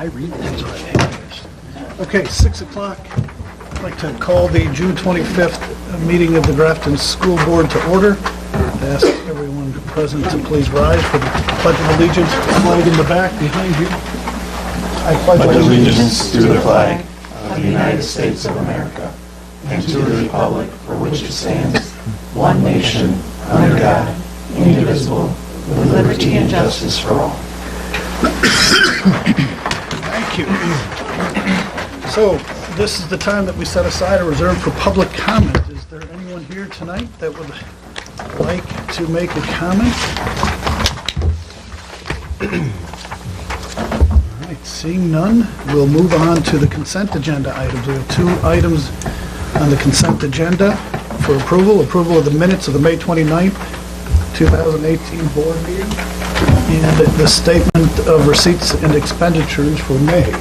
I read that right. Okay, 6 o'clock. I'd like to call the June 25th meeting of the Grafton School Board to order. I'd ask everyone present to please rise for the Pledge of Allegiance. Flag in the back behind you. I pledge allegiance to the flag of the United States of America and to the republic for which it stands, one nation, under God, indivisible, with liberty and justice for all. Thank you. So, this is the time that we set aside or reserved for public comment. Is there anyone here tonight that would like to make a comment? All right, seeing none, we'll move on to the consent agenda items. We have 2 items on the consent agenda for approval. Approval of the minutes of the May 29th, 2018 board meeting, and the statement of receipts and expenditures for May.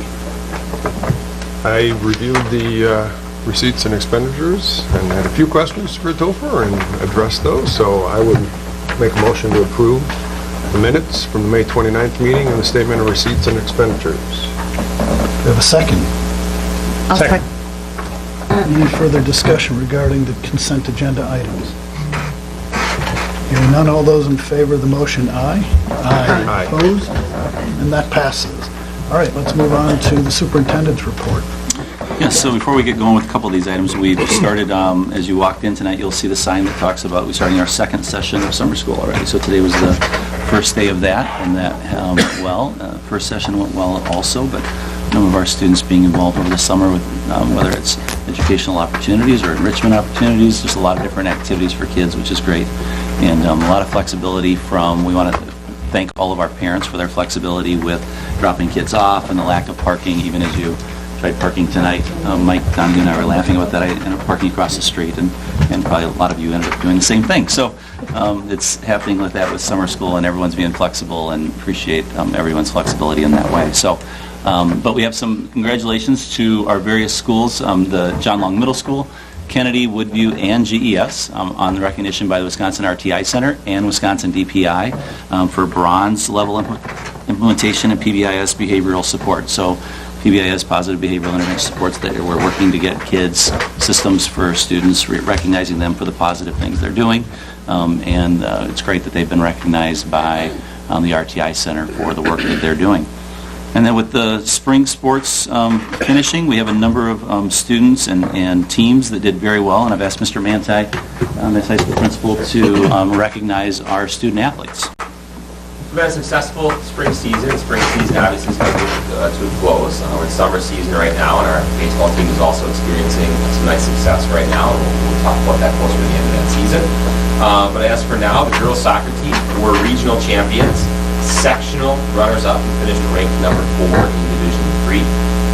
I reviewed the receipts and expenditures and had a few questions for Topher and addressed those, so I would make a motion to approve the minutes from the May 29th meeting and the statement of receipts and expenditures. We have a second. Second. Any further discussion regarding the consent agenda items? Hearing none, all those in favor of the motion, aye. Aye. Opposed? And that passes. All right, let's move on to the superintendent's report. Yes, so before we get going with a couple of these items, we've started, as you walked in tonight, you'll see the sign that talks about we're starting our second session of summer school already. So today was the first day of that, and that went well. First session went well also, but some of our students being involved over the summer with whether it's educational opportunities or enrichment opportunities, just a lot of different activities for kids, which is great. And a lot of flexibility from, we want to thank all of our parents for their flexibility with dropping kids off and the lack of parking, even as you tried parking tonight. Mike, Donahue, and I were laughing about that. I ended up parking across the street, and probably a lot of you ended up doing the same thing. So it's happening with that with summer school, and everyone's being flexible, and appreciate everyone's flexibility in that way. So, but we have some congratulations to our various schools, the John Long Middle School, Kennedy, Woodview, and GES on the recognition by the Wisconsin RTI Center and Wisconsin DPI for bronze level implementation and PBIS behavioral support. So PBIS, positive behavioral intervention supports, that we're working to get kids systems for students, recognizing them for the positive things they're doing. And it's great that they've been recognized by the RTI Center for the work that they're doing. And then with the spring sports finishing, we have a number of students and teams that did very well, and I've asked Mr. Manti, as high school principal, to recognize our student athletes. We've had a successful spring season. Spring season obviously is coming to a close. We're in summer season right now, and our baseball team is also experiencing some nice success right now. We'll talk about that closer to the end of that season. But as for now, the girls soccer team were regional champions, sectional runners-up, and finished ranked number 4 in Division 3.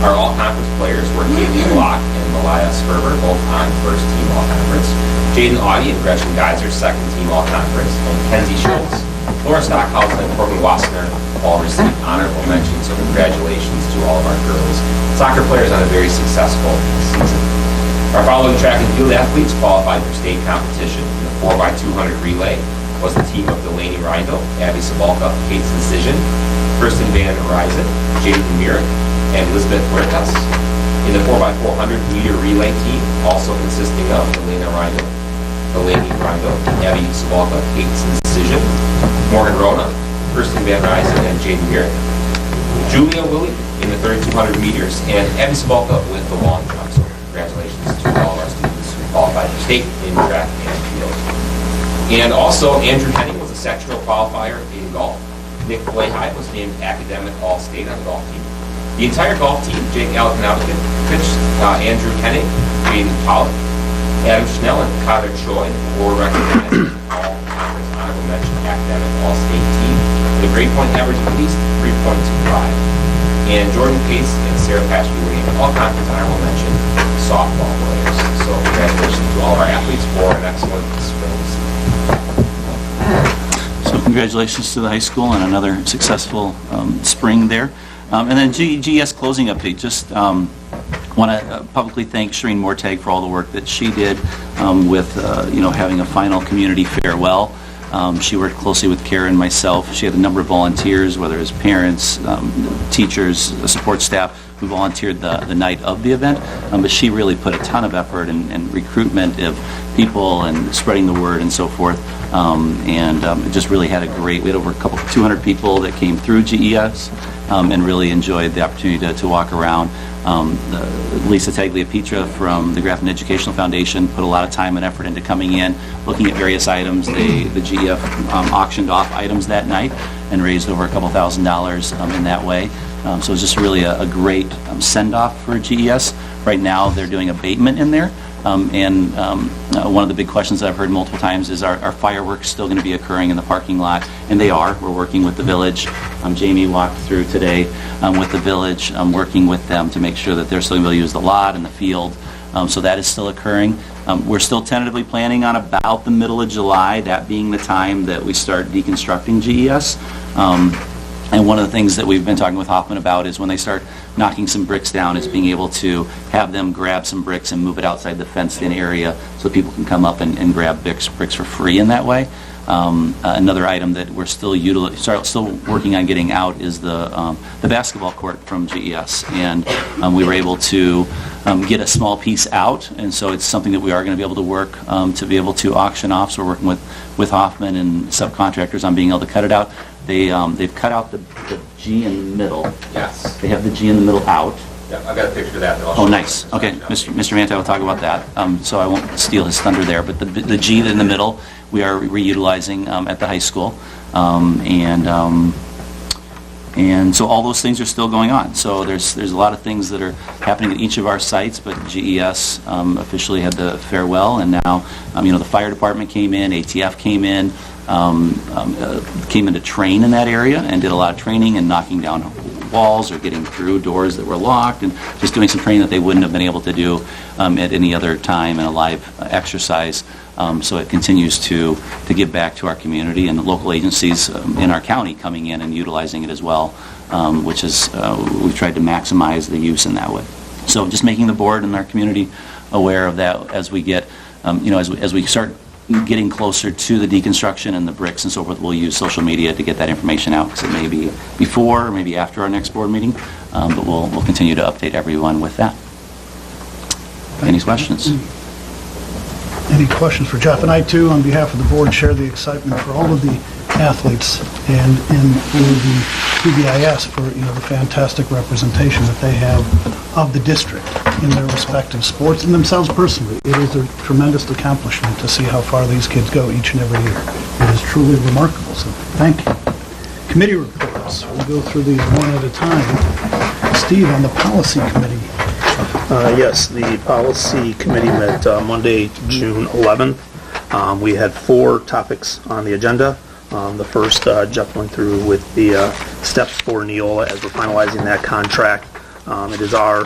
Our all-conference players were Haley Block and Malaya Sperber, both on first-team all-conference. Jaden Audie and Gretchen Geiser, second-team all-conference. And Kenzie Schultz, Laura Stockhausen, and Corbin Wassner all received honorable mentions, so congratulations to all of our girls soccer players on a very successful season. Our following track and field athletes qualified for state competition. In the 4x200 relay was the team of Delaney Rindle, Abby Sabalka, Kate's Decision, Kirsten Van Ryzen, Jaden Myrick, and Elizabeth Huertas. In the 4x400 meter relay team, also consisting of Delaney Rindle, Abby Sabalka, Kate's Decision, Morgan Rona, Kirsten Van Ryzen, and Jaden Myrick. Julia Willie in the 3200 meters, and Abby Sabalka with the long jump. So congratulations to all of our students who qualified for state in track and field. And also, Andrew Henning was a sectional qualifier in golf. Nick Blahide was named academic all-state on the golf team. The entire golf team, Jake Alkanowicz, Andrew Henning, Jaden Pollock, Adam Schnell, and Tyler Choi, were recognized as all-conference honorable mention academic all-state team with a grade point average of at least 3.25. And Jordan Pace and Sarah Paschke were named all-conference honorable mention softball players. So congratulations to all of our athletes for an excellent spring season. So congratulations to the high school on another successful spring there. And then GES closing update. Just want to publicly thank Shereen Mortag for all the work that she did with having a final community farewell. She worked closely with Kara and myself. She had a number of volunteers, whether it's parents, teachers, support staff, who volunteered the night of the event, but she really put a ton of effort in recruitment of people and spreading the word and so forth, and it just really had we had over 200 people that came through GES and really enjoyed the opportunity to walk around. Lisa Tagliapietra from the Grafton Educational Foundation put a lot of time and effort into coming in, looking at various items. The GEF auctioned off items that night and raised over a couple $1,000s in that way. So it was just really a great send-off for GES. Right now, they're doing abatement in there. And one of the big questions that I've heard multiple times is, are fireworks still going to be occurring in the parking lot? And they are. We're working with the village. Jamie walked through today with the village, working with them to make sure that they're still going to be able to use the lot and the field. So that is still occurring. We're still tentatively planning on about the middle of July, that being the time that we start deconstructing GES. And one of the things that we've been talking with Hoffman about is when they start knocking some bricks down, is being able to have them grab some bricks and move it outside the fenced-in area so people can come up and grab bricks for free in that way. Another item that we're still working on getting out is the basketball court from GES, and we were able to get a small piece out, and so it's something that we are going to be able to work to be able to auction off. So we're working with Hoffman and subcontractors on being able to cut it out. They've cut out the G in the middle. Yes. They have the G in the middle out. Yeah, I've got a picture of that. Oh, nice. Okay, Mr. Manti will talk about that, so I won't steal his thunder there. But the G in the middle, we are reutilizing at the high school, and so all those things are still going on. So there's a lot of things that are happening at each of our sites, but GES officially had the farewell, and now the fire department came in, ATF came in. Came in to train in that area and did a lot of training and knocking down walls or getting through doors that were locked and just doing some training that they wouldn't have been able to do at any other time in a live exercise. So it continues to give back to our community, and the local agencies in our county coming in and utilizing it as well, which is we've tried to maximize the use in that way. So just making the board and our community aware of that as we get, as we start getting closer to the deconstruction and the bricks and so forth. We'll use social media to get that information out, because it may be before or maybe after our next board meeting, but we'll continue to update everyone with that. Any questions? Any questions for Jeff? And I, too, on behalf of the board, share the excitement for all of the athletes and for the PBIS for the fantastic representation that they have of the district in their respective sports and themselves personally. It is a tremendous accomplishment to see how far these kids go each and every year. It is truly remarkable, so thank you. Committee reports. We'll go through these one at a time. Steve, on the policy committee. Yes, the policy committee met Monday, June 11th. We had 4 topics on the agenda. The first, Jeff went through with the steps for Neola as we're finalizing that contract. It is our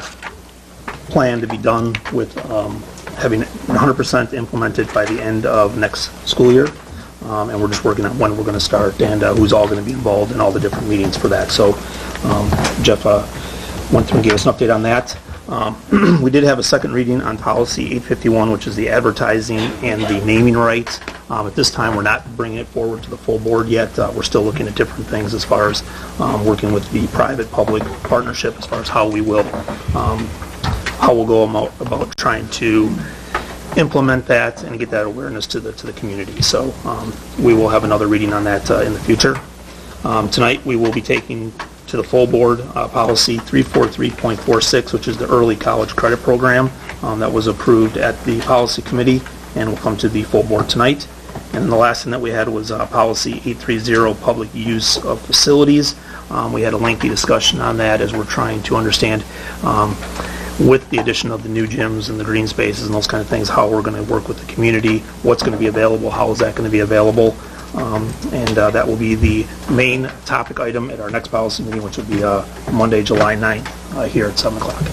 plan to be done with having 100% implemented by the end of next school year. And we're just working on when we're going to start and who's all going to be involved in all the different meetings for that. So Jeff went through and gave us an update on that. We did have a second reading on policy 851, which is the advertising and the naming rights. At this time, we're not bringing it forward to the full board yet. We're still looking at different things as far as working with the private-public partnership as far as how we'll go about trying to implement that and get that awareness to the community. So we will have another reading on that in the future. Tonight, we will be taking to the full board policy 343.46, which is the early college credit program that was approved at the policy committee and will come to the full board tonight. And then the last thing that we had was policy 830, public use of facilities. We had a lengthy discussion on that as we're trying to understand with the addition of the new gyms and the green spaces and those kind of things, how we're going to work with the community, what's going to be available, how is that going to be available. And that will be the main topic item at our next policy meeting, which will be Monday, July 9th, here at 7 o'clock.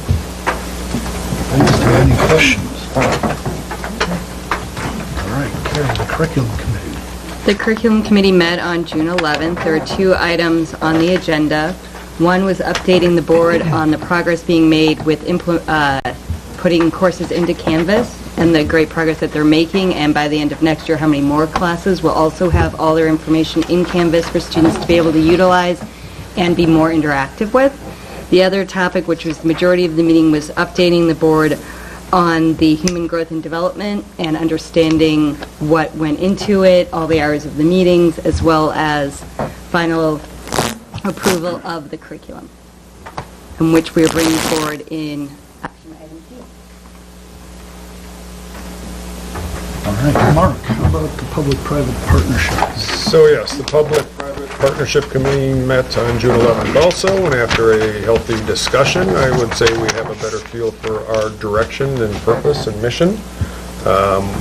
Thanks. Do you have any questions? All right, Carrie, the curriculum committee. The curriculum committee met on June 11th. There were 2 items on the agenda. One was updating the board on the progress being made with putting courses into Canvas. and the great progress that they're making, and by the end of next year, how many more classes. We'll also have all their information in Canvas for students to be able to utilize and be more interactive with. The other topic, which was the majority of the meeting, was updating the board on the human growth and development and understanding what went into it, all the hours of the meetings, as well as final approval of the curriculum, in which we are bringing forward in action item C. All right, Mark, how about the public-private partnerships? So yes, the Public-Private Partnership Committee met on June 11th also, and after a healthy discussion, I would say we have a better feel for our direction and purpose and mission.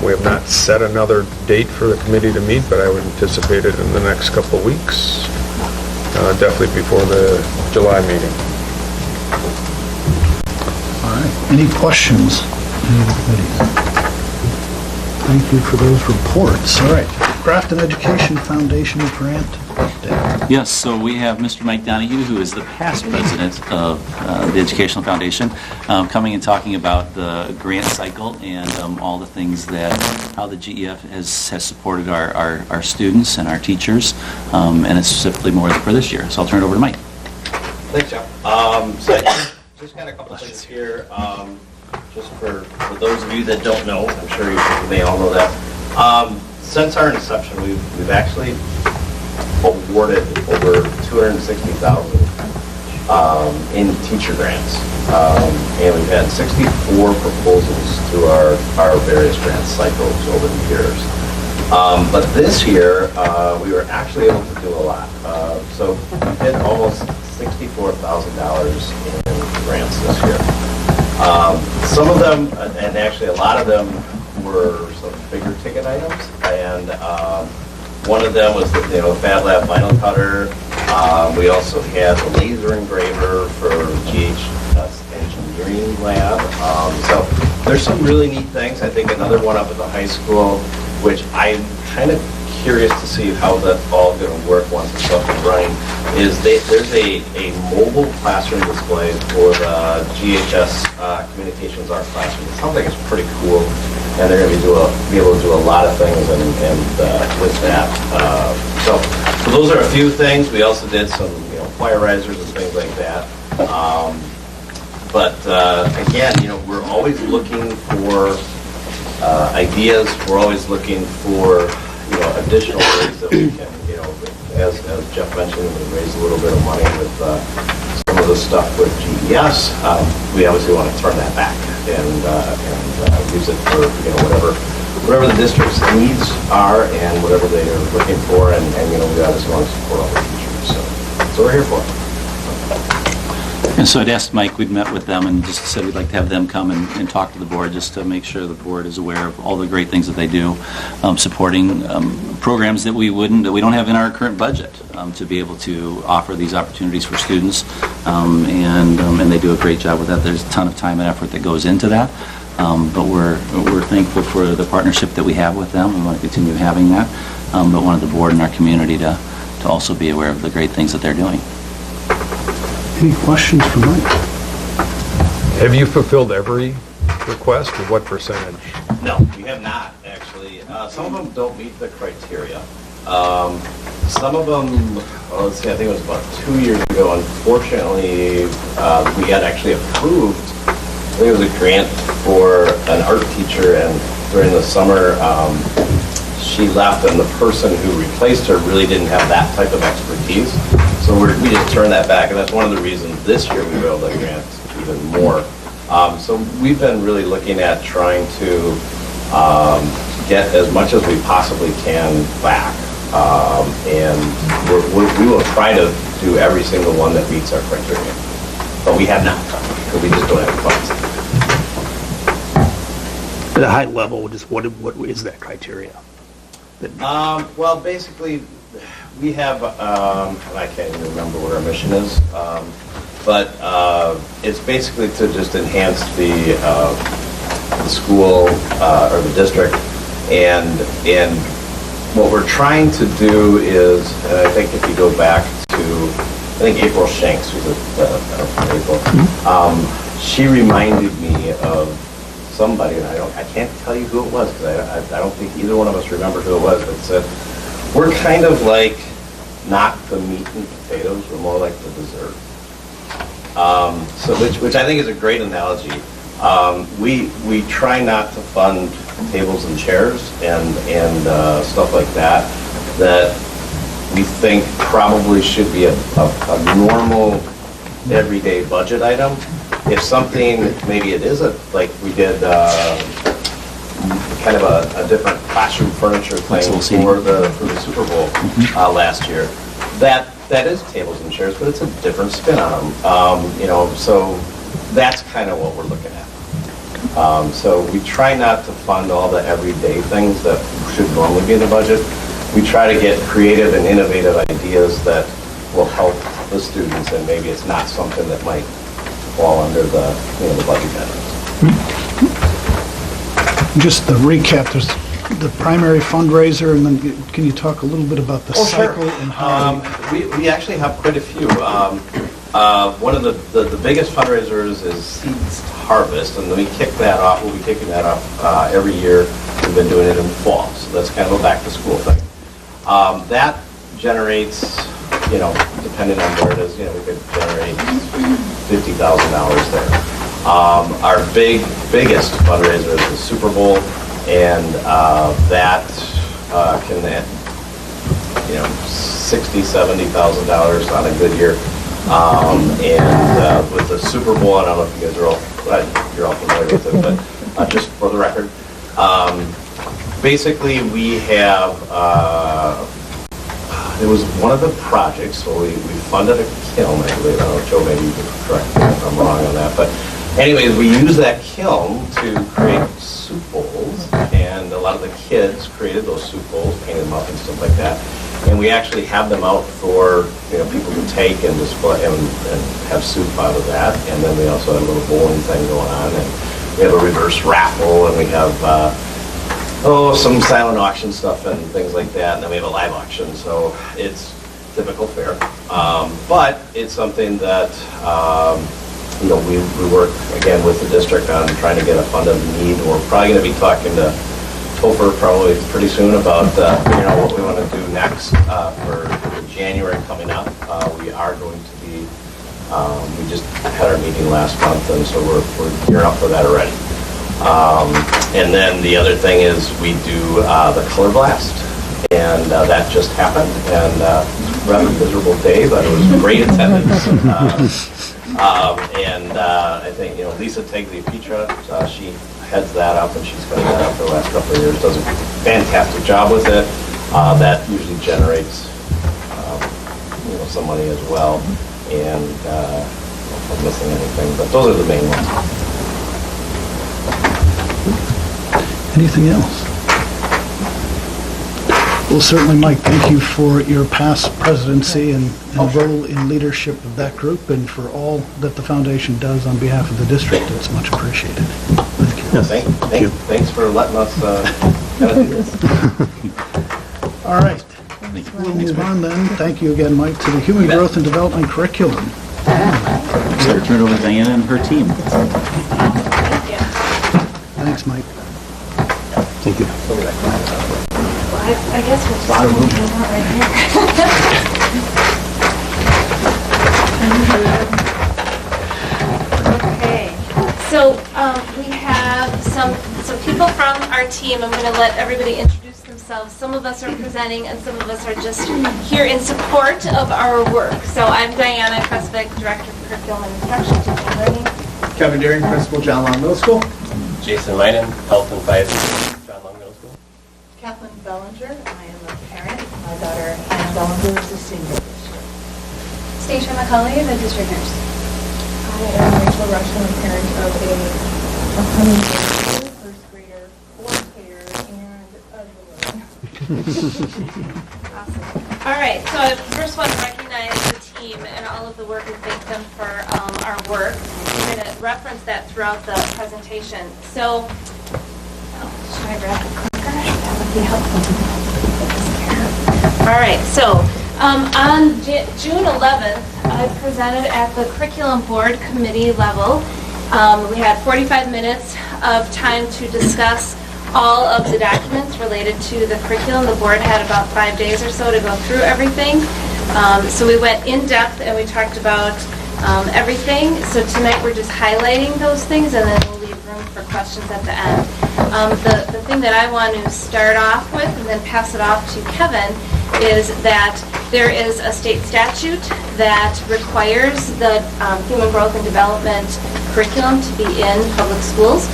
We have not set another date for the committee to meet, but I would anticipate it in the next couple of weeks, definitely before the July meeting. All right, any questions? Any of the committees? Thank you for those reports. All right, Grafton Education Foundation grant update. Yes, so we have Mr. Mike Donahue, who is the past president of the Educational Foundation, coming and talking about the grant cycle and all the things that, how the GEF has supported our students and our teachers, and it's specifically more for this year. So I'll turn it over to Mike. Thanks, Jeff. So I just got a couple things here, just for those of you that don't know. I'm sure you may all know that. Since our inception, we've actually awarded over $260,000 in teacher grants, and we've had 64 proposals through our various grant cycles over the years. But this year, we were actually able to do a lot. So we did almost $64,000 in grants this year. Some of them, and actually a lot of them, were some bigger ticket items, and one of them was the Fat Lab vinyl cutter. We also had the laser engraver for GHS Engineering Lab. So there's some really neat things. I think another one up at the high school, which I'm kind of curious to see how that's all going to work once it's up and running, is there's a mobile classroom display for the GHS Communications Art Classroom. It sounds like it's pretty cool, and they're going to be able to do a lot of things and with that. So those are a few things. We also did some fire risers and things like that. But again, we're always looking for ideas. We're always looking for additional ways that we can, as Jeff mentioned, we raise a little bit of money with some of the stuff with GES. We obviously want to turn that back and use it for whatever the district's needs are and whatever they are looking for, and we obviously want to support all the teachers. So that's what we're here for. And so I'd asked Mike, we'd met with them and just said we'd like to have them come and talk to the board just to make sure the board is aware of all the great things that they do, supporting programs that we don't have in our current budget to be able to offer these opportunities for students, and they do a great job with that. There's a ton of time and effort that goes into that, but we're thankful for the partnership that we have with them. We want to continue having that, but wanted the board and our community to also be aware of the great things that they're doing. Any questions for Mike? Have you fulfilled every request, or what percentage? No, we have not, actually. Some of them don't meet the criteria. Some of them, let's see, I think it was about 2 years ago, unfortunately, we had actually approved, I think it was a grant for an art teacher, and during the summer, she left, and the person who replaced her really didn't have that type of expertise. So we just turned that back, and that's one of the reasons this year we were able to grant even more. So we've been really looking at trying to get as much as we possibly can back, and we will try to do every single one that meets our criteria. But we have not, because we just don't have the funds. At a high level, just what is that criteria? Well, basically, we have, and I can't even remember what our mission is, but it's basically to just enhance the school or the district, and what we're trying to do is, and I think if you go back to, I think April Shanks was April, she reminded me of somebody, and I can't tell you who it was, because I don't think either one of us remember who it was, but said, we're kind of like not the meat and potatoes, we're more like the dessert. So which I think is a great analogy. We try not to fund tables and chairs and stuff like that we think probably should be a normal everyday budget item. If something, maybe it isn't, like we did kind of a different classroom furniture thing for the Super Bowl last year. That is tables and chairs, but it's a different spin on them. So that's kind of what we're looking at. So we try not to fund all the everyday things that should normally be in the budget. We try to get creative and innovative ideas that will help the students, and maybe it's not something that might fall under the budget guidelines. Just the recap, there's the primary fundraiser, and then can you talk a little bit about the cycle and how? We actually have quite a few. One of the biggest fundraisers is Seeds to Harvest, and then we kick that off. We'll be kicking that off every year. We've been doing it in fall, so that's kind of a back-to-school thing. That generates, depending on where it is, we could generate $50,000 there. Our biggest fundraiser is the Super Bowl, and that can add, $60,000, $70,000 on a good year. And with the Super Bowl, I don't know if you guys are you're all familiar with it, but just for the record, basically we have, it was one of the projects, so we funded a kiln, I believe. I don't know, Joe, maybe you can correct me if I'm wrong on that, but anyways, we used that kiln to create soup bowls, and a lot of the kids created those soup bowls, painted them up and stuff like that. And we actually have them out for people to take and display and have soup out of that. And then we also have a little bowling thing going on, and we have a reverse raffle, and we have some silent auction stuff and things like that. And then we have a live auction, so it's typical fare. But it's something that we work again with the district on trying to get a funded need. We're probably going to be talking to Topher probably pretty soon about figuring out what we want to do next for January coming up. We are going to be, we just had our meeting last month, and so we're gearing up for that already. And then the other thing is we do the Color Blast, and that just happened, and rather miserable day, but it was great attendance. And I think, Lisa Tagliapitra, she heads that up, and she's been that up for the last couple of years, does a fantastic job with it. That usually generates, some money as well. And if I'm missing anything, but those are the main ones. Anything else? Well, certainly, Mike, thank you for your past presidency and role in leadership of that group, and for all that the foundation does on behalf of the district. It's much appreciated. Thank you. Thank you. Thanks for letting us kind of do this. All right. We'll move on then. Thank you again, Mike, to the Human Growth and Development Curriculum. So turn it over to Diana and her team. Thanks, Mike. Thank you. I guess we'll just move on right here. Okay, so we have some people from our team. I'm going to let everybody introduce themselves. Some of us are presenting, and some of us are just here in support of our work. So I'm Diana Kresvik, Director of Curriculum and Instruction, Teaching and Learning. Kevin Deering, Principal, John Long Middle School. Jason Leinen, Health and Fire, John Long Middle School. Kathleen Bellinger, I am a parent. My daughter, Anna Bellinger, is a senior. Stacia McCulley, the district nurse. I am Rachel Rushman, a parent of a upcoming first grader, fourth grader, and a little. Awesome. All right, so I first want to recognize the team and all of the work and thank them for our work. I'm going to reference that throughout the presentation. So, should I grab the clicker? That would be helpful. All right, so on June 11th, I presented at the Curriculum Board Committee level, We had 45 minutes of time to discuss all of the documents related to the curriculum. The board had about 5 days or so to go through everything. So we went in depth and we talked about everything. So tonight we're just highlighting those things and then we'll leave room for questions at the end. The thing that I want to start off with and then pass it off to Kevin is that there is a state statute that requires the human growth and development curriculum to be in public schools.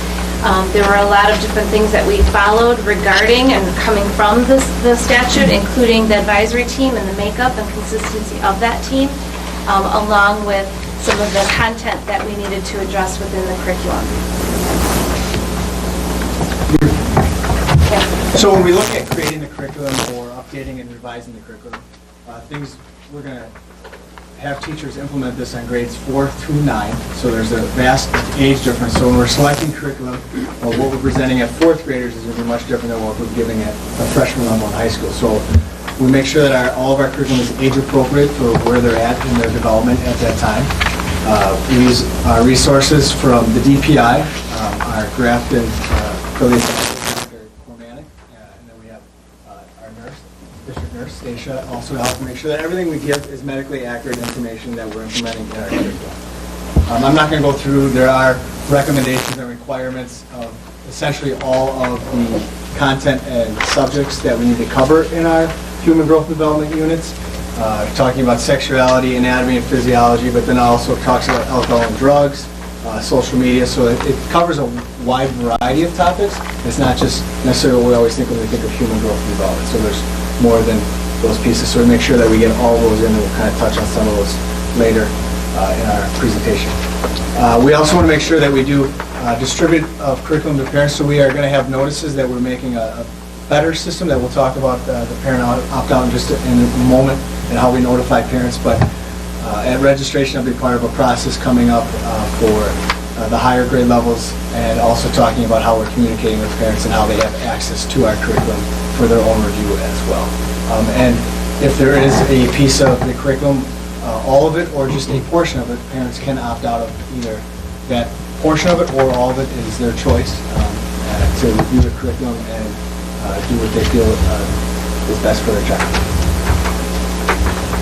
There were a lot of different things that we followed regarding and coming from the statute, including the advisory team and the makeup and consistency of that team, along with some of the content that we needed to address within the curriculum. So when we look at creating the curriculum or updating and revising the curriculum, things we're going to have teachers implement this on grades 4 through 9. So there's a vast age difference. So when we're selecting curriculum, what we're presenting at 4th graders is going to be much different than what we're giving at a freshman level in high school. So we make sure that all of our curriculum is age appropriate for where they're at in their development at that time. We use resources from the DPI, our Grafton affiliate, and then we have our nurse, district nurse, Stacia, also to help make sure that everything we give is medically accurate information that we're implementing in our curriculum. I'm not going to go through, there are recommendations and requirements of essentially all of the content and subjects that we need to cover in our human growth and development units. Talking about sexuality, anatomy, and physiology, but then also talks about alcohol and drugs, social media, so it covers a wide variety of topics. It's not just necessarily what we always think when we think of human growth and development, so there's more than those pieces. So we make sure that we get all those in, and we'll kind of touch on some of those later in our presentation. We also want to make sure that we do distribute curriculum to parents, so we are going to have notices that we're making a better system that we'll talk about the parent opt-out in just in a moment and how we notify parents, but at registration I'll be part of a process coming up for the higher grade levels and also talking about how we're communicating with parents and how they have access to our curriculum for their own review as well. And if there is a piece of the curriculum, all of it or just a portion of it, parents can opt out of either that portion of it or all of it. Is their choice to review the curriculum and do what they feel is best for their child.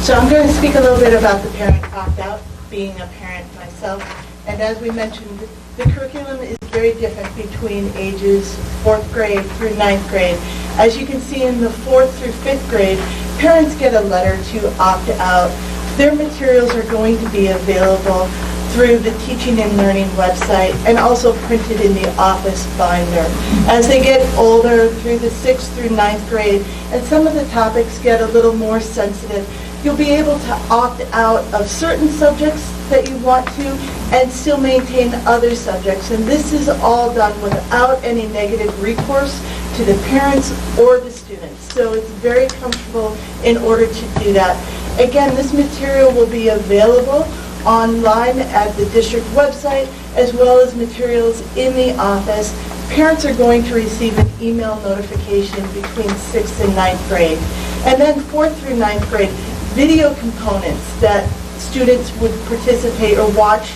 So I'm going to speak a little bit about the parent opt-out, being a parent myself. And as we mentioned, the curriculum is very different between ages 4th grade through 9th grade. As you can see in the 4th through 5th grade, parents get a letter to opt out. Their materials are going to be available through the Teaching and Learning website and also printed in the office binder. As they get older through the 6th through 9th grade and some of the topics get a little more sensitive, you'll be able to opt out of certain subjects that you want to and still maintain other subjects. And this is all done without any negative recourse to the parents or the students. So it's very comfortable in order to do that. Again, this material will be available online at the district website as well as materials in the office. Parents are going to receive an email notification between 6th and 9th grade. And then 4th through 9th grade, video components that students would participate or watch.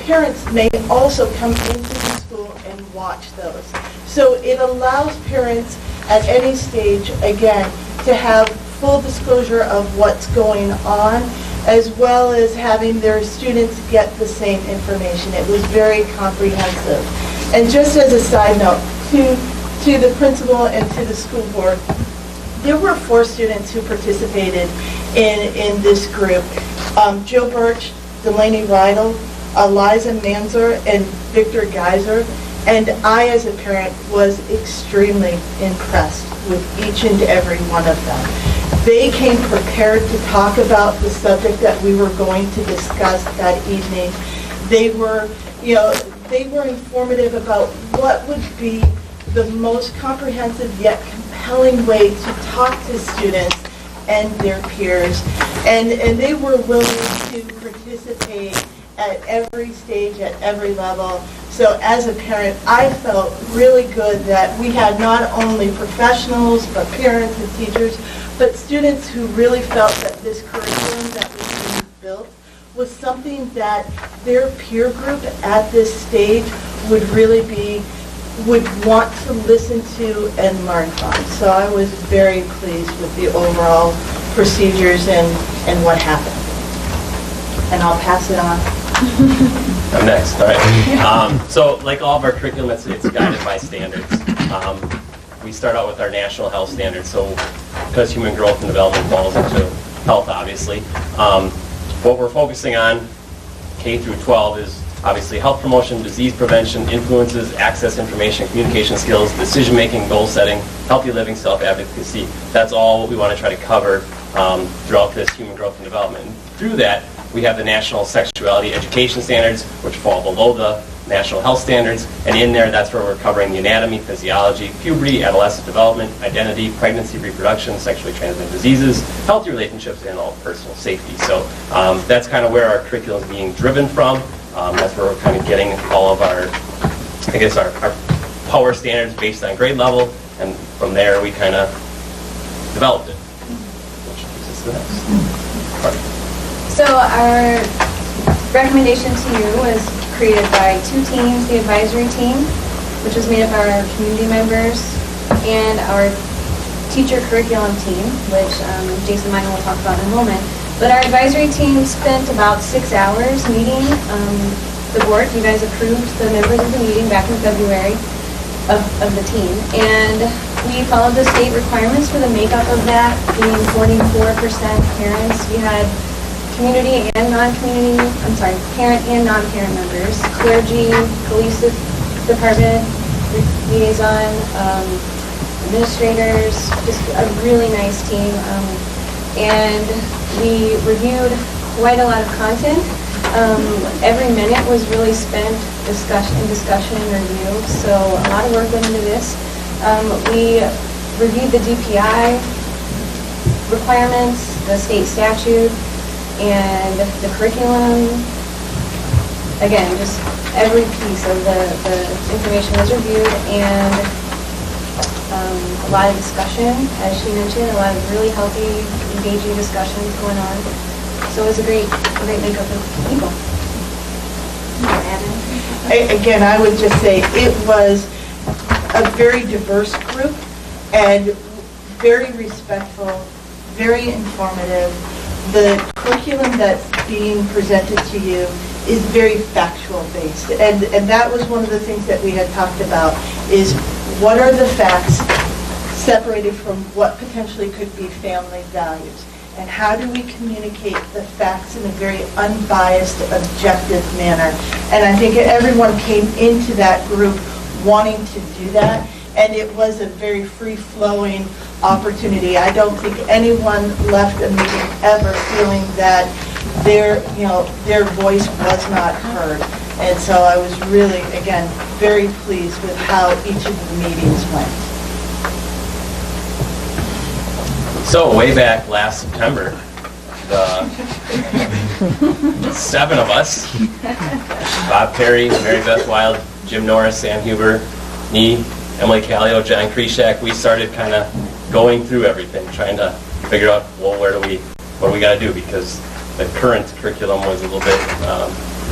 Parents may also come into the school and watch those. So it allows parents at any stage, again, to have full disclosure of what's going on, as well as having their students get the same information. It was very comprehensive. And just as a side note, to the principal and to the school board, there were 4 students who participated in this group. Jill Birch, Delaney Rydell, Eliza Manzer, and Victor Geiser. And I, as a parent, was extremely impressed with each and every one of them. They came prepared to talk about the subject that we were going to discuss that evening. They were informative about what would be the most comprehensive yet compelling way to talk to students and their peers. And they were willing to participate at every stage, at every level. So as a parent, I felt really good that we had not only professionals, but parents and teachers, but students who really felt that this curriculum that was being built was something that their peer group at this stage would want to listen to and learn from. So I was very pleased with the overall procedures and what happened. And I'll pass it on. I'm next, all right. So like all of our curriculum, it's guided by standards. We start out with our national health standards, so because human growth and development falls into health, obviously. What we're focusing on, K through 12, is obviously health promotion, disease prevention, influences, access information, communication skills, decision-making, goal setting, healthy living, self-advocacy. That's all what we want to try to cover throughout this human growth and development. And through that, we have the national sexuality education standards, which fall below the national health standards, and in there, that's where we're covering the anatomy, physiology, puberty, adolescent development, identity, pregnancy, reproduction, sexually transmitted diseases, healthy relationships, and all personal safety. So that's kind of where our curriculum is being driven from. That's where we're kind of getting all of our, I guess, our power standards based on grade level, and from there, we kind of developed it. Which takes us to the next part. So our recommendation to you was created by two teams, the advisory team, which was made up of our community members, and our teacher curriculum team, which Jason Minor will talk about in a moment. But our advisory team spent about 6 hours meeting the board. You guys approved the members of the meeting back in February of the team. And we followed the state requirements for the makeup of that, being 44% parents. We had community and non-community, parent and non-parent members, clergy, police department, liaison, administrators, just a really nice team. And we reviewed quite a lot of content. Every minute was really spent discussion and review, so a lot of work went into this. We reviewed the DPI requirements, the state statute, and the curriculum. Again, just every piece of the information was reviewed, and a lot of discussion, as she mentioned, a lot of really healthy, engaging discussions going on. So it was a great makeup of people. Again, I would just say it was a very diverse group and very respectful, very informative. The curriculum that's being presented to you is very factual based, and that was one of the things that we had talked about, is what are the facts separated from what potentially could be family values, and how do we communicate the facts in a very unbiased, objective manner. And I think everyone came into that group wanting to do that, and it was a very free-flowing opportunity. I don't think anyone left a meeting ever feeling that their voice was not heard. And so I was really, again, very pleased with how each of the meetings went. So way back last September, the 7 of us, Bob Perry, Mary Beth Wild, Jim Norris, Sam Huber, me, Emily Callio, John Krishak, we started kind of going through everything, trying to figure out, well, what do we got to do, because the current curriculum was a little bit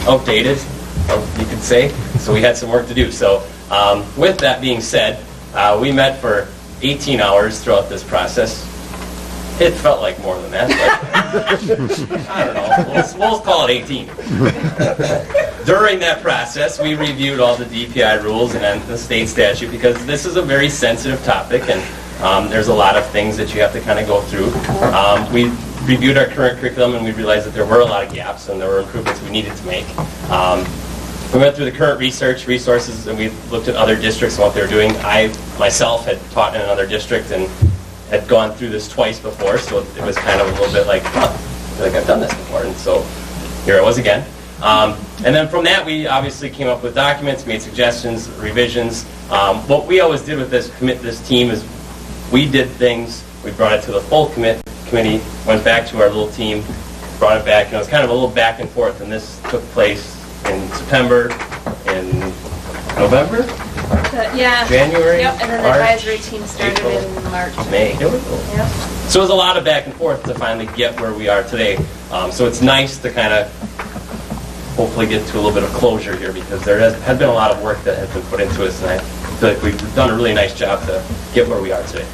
outdated, you could say, so we had some work to do. So with that being said, we met for 18 hours throughout this process. It felt like more than that, but I don't know, we'll call it 18. During that process, we reviewed all the DPI rules and the state statute, because this is a very sensitive topic, and there's a lot of things that you have to kind of go through. We reviewed our current curriculum, and we realized that there were a lot of gaps and there were improvements we needed to make. We went through the current resources, and we looked at other districts and what they were doing. I myself had taught in another district and had gone through this twice before, so it was kind of a little bit like, I feel like I've done this before, and so here I was again. And then from that, we obviously came up with documents, made suggestions, revisions. What we always did with this team is we did things, we brought it to the full committee, went back to our little team, brought it back, and it was kind of a little back and forth, and this took place in September, in November? Yeah. January? Yep, and then the March, advisory team started April, in March. May. Yep. So it was a lot of back and forth to finally get where we are today. So it's nice to kind of hopefully get to a little bit of closure here, because there has been a lot of work that has been put into this, and I feel like we've done a really nice job to get where we are today.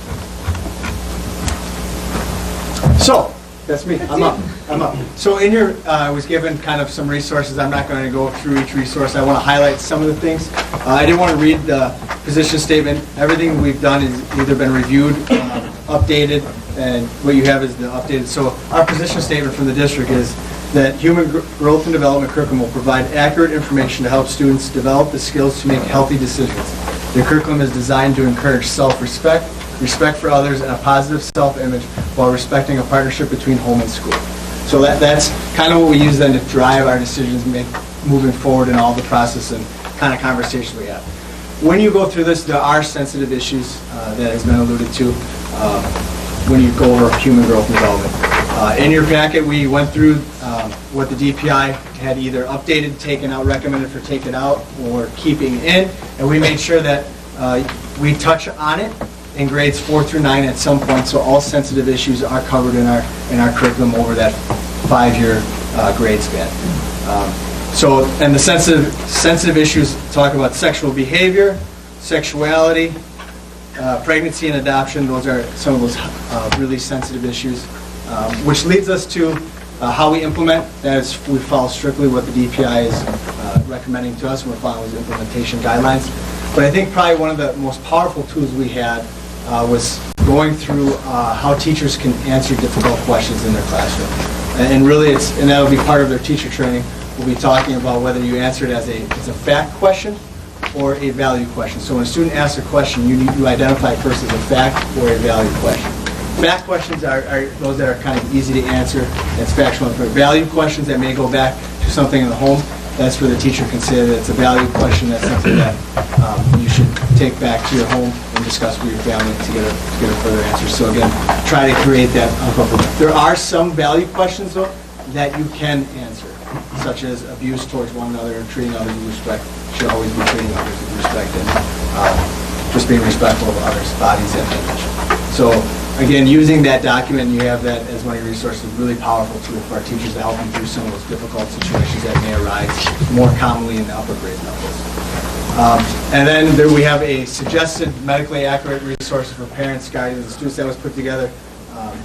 So, that's me, I'm up. So in your, I was given kind of some resources. I'm not going to go through each resource. I want to highlight some of the things. I didn't want to read the position statement. Everything we've done has either been reviewed, updated, and what you have is the updated. So our position statement from the district is that human growth and development curriculum will provide accurate information to help students develop the skills to make healthy decisions. The curriculum is designed to encourage self-respect, respect for others, and a positive self-image while respecting a partnership between home and school. So that's kind of what we use then to drive our decisions moving forward in all the process and kind of conversations we have. When you go through this, there are sensitive issues that has been alluded to when you go over human growth and development. In your packet, we went through what the DPI had either updated, taken out, recommended for taken out, or keeping in, and we made sure that we touch on it in grades 4 through 9 at some point, so all sensitive issues are covered in our curriculum over that 5-year grade span. And the sensitive issues talk about sexual behavior, sexuality, pregnancy and adoption. Those are some of those really sensitive issues, which leads us to how we implement. That is, we follow strictly what the DPI is recommending to us, and we're following those implementation guidelines. But I think probably one of the most powerful tools we had was going through how teachers can answer difficult questions in their classroom. And really, and that'll be part of their teacher training. We'll be talking about whether you answer it as a fact question or a value question. So when a student asks a question, you need to identify first as a fact or a value question. Fact questions are those that are kind of easy to answer. That's factual. For value questions that may go back to something in the home, that's where the teacher can say that it's a value question. That's something that you should take back to your home and discuss with your family to get a further answer. So again, try to create that uncomfortable. There are some value questions though that you can answer, such as abuse towards one another and treating others with respect. Should always be treating others with respect and just being respectful of others' bodies and image. So again, using that document, you have that as one of your resources, really powerful tool for our teachers to help them through some of those difficult situations that may arise more commonly in the upper grade levels. And then there we have a suggested medically accurate resource for parents, guardians, and students that was put together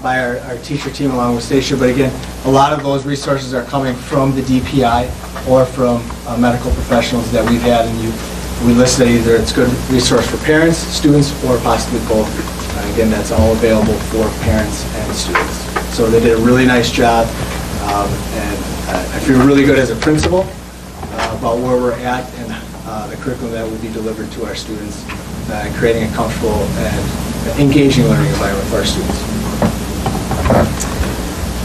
by our teacher team along with Stacia. But again, a lot of those resources are coming from the DPI or from medical professionals that we've had, and we listed either it's a good resource for parents, students, or possibly both. Again, that's all available for parents and students. So they did a really nice job, and I feel really good as a principal about where we're at and the curriculum that will be delivered to our students, creating a comfortable and engaging learning environment for our students.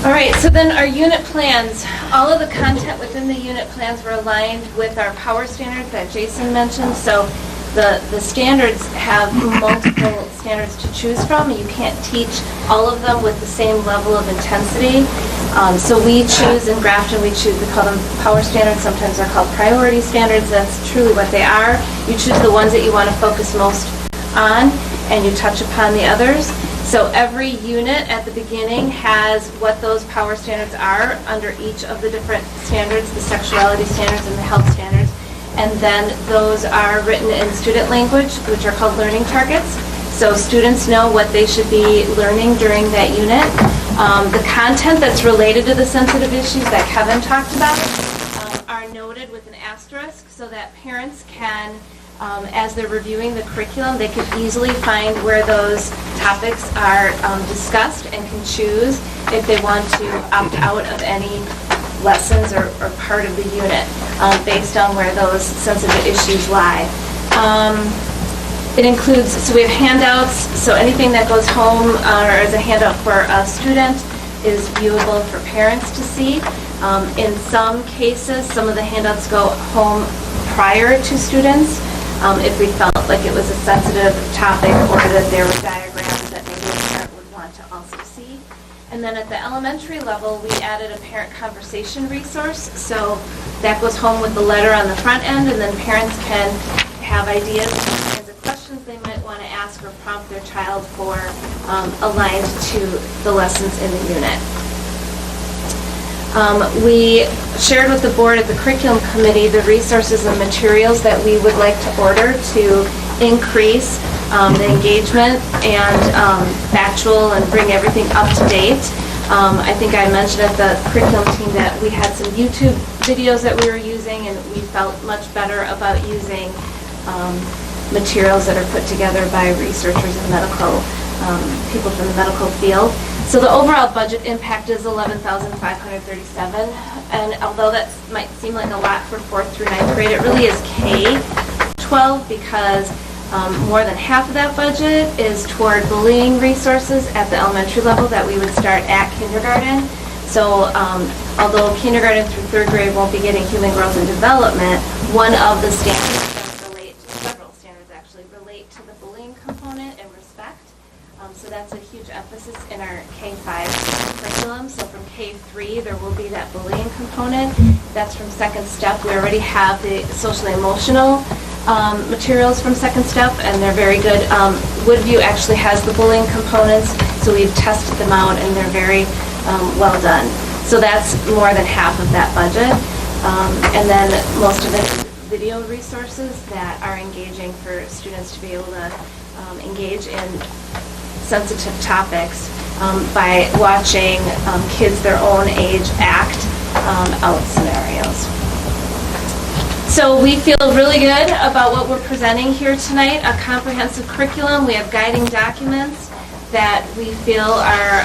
All right, so then our unit plans, all of the content within the unit plans were aligned with our power standards that Jason mentioned. So the standards have multiple standards to choose from. You can't teach all of them with the same level of intensity. So we choose in Grafton, we call them power standards. Sometimes they're called priority standards. That's truly what they are. You choose the ones that you want to focus most on, and you touch upon the others. So every unit at the beginning has what those power standards are under each of the different standards, the sexuality standards and the health standards. And then those are written in student language, which are called learning targets. So students know what they should be learning during that unit. The content that's related to the sensitive issues that Kevin talked about are noted with an asterisk so that parents can, as they're reviewing the curriculum, they can easily find where those topics are discussed and can choose if they want to opt out of any lessons or part of the unit based on where those sensitive issues lie. It includes, so we have handouts, so anything that goes home or as a handout for a student is viewable for parents to see. In some cases, some of the handouts go home prior to students if we felt like it was a sensitive topic or that there were diagrams that maybe a parent would want to also see. And then at the elementary level, we added a parent conversation resource. So that goes home with the letter on the front end, and then parents can have ideas and kinds of questions they might want to ask or prompt their child for aligned to the lessons in the unit. We shared with the board at the curriculum committee the resources and materials that we would like to order to increase the engagement and factual and bring everything up to date. I think I mentioned at the curriculum team that we had some YouTube videos that we were using, and we felt much better about using materials that are put together by researchers and medical people from the medical field. So the overall budget impact is $11,537, and although that might seem like a lot for 4th through 9th grade, it really is K-12 because more than half of that budget is toward bullying resources at the elementary level that we would start at kindergarten. So although kindergarten through 3rd grade won't be getting human growth and development, one of the standards that relate to, several standards actually, relate to the bullying component and respect. So that's a huge emphasis in our K-5 curriculum. So from K-3, there will be that bullying component. That's from 2nd step. We already have the social emotional materials from 2nd step, and they're very good. Woodview actually has the bullying components, so we've tested them out, and they're very well done. So that's more than half of that budget. And then most of it is video resources that are engaging for students to be able to engage in sensitive topics by watching kids their own age act out scenarios. So we feel really good about what we're presenting here tonight, a comprehensive curriculum. We have guiding documents that we feel are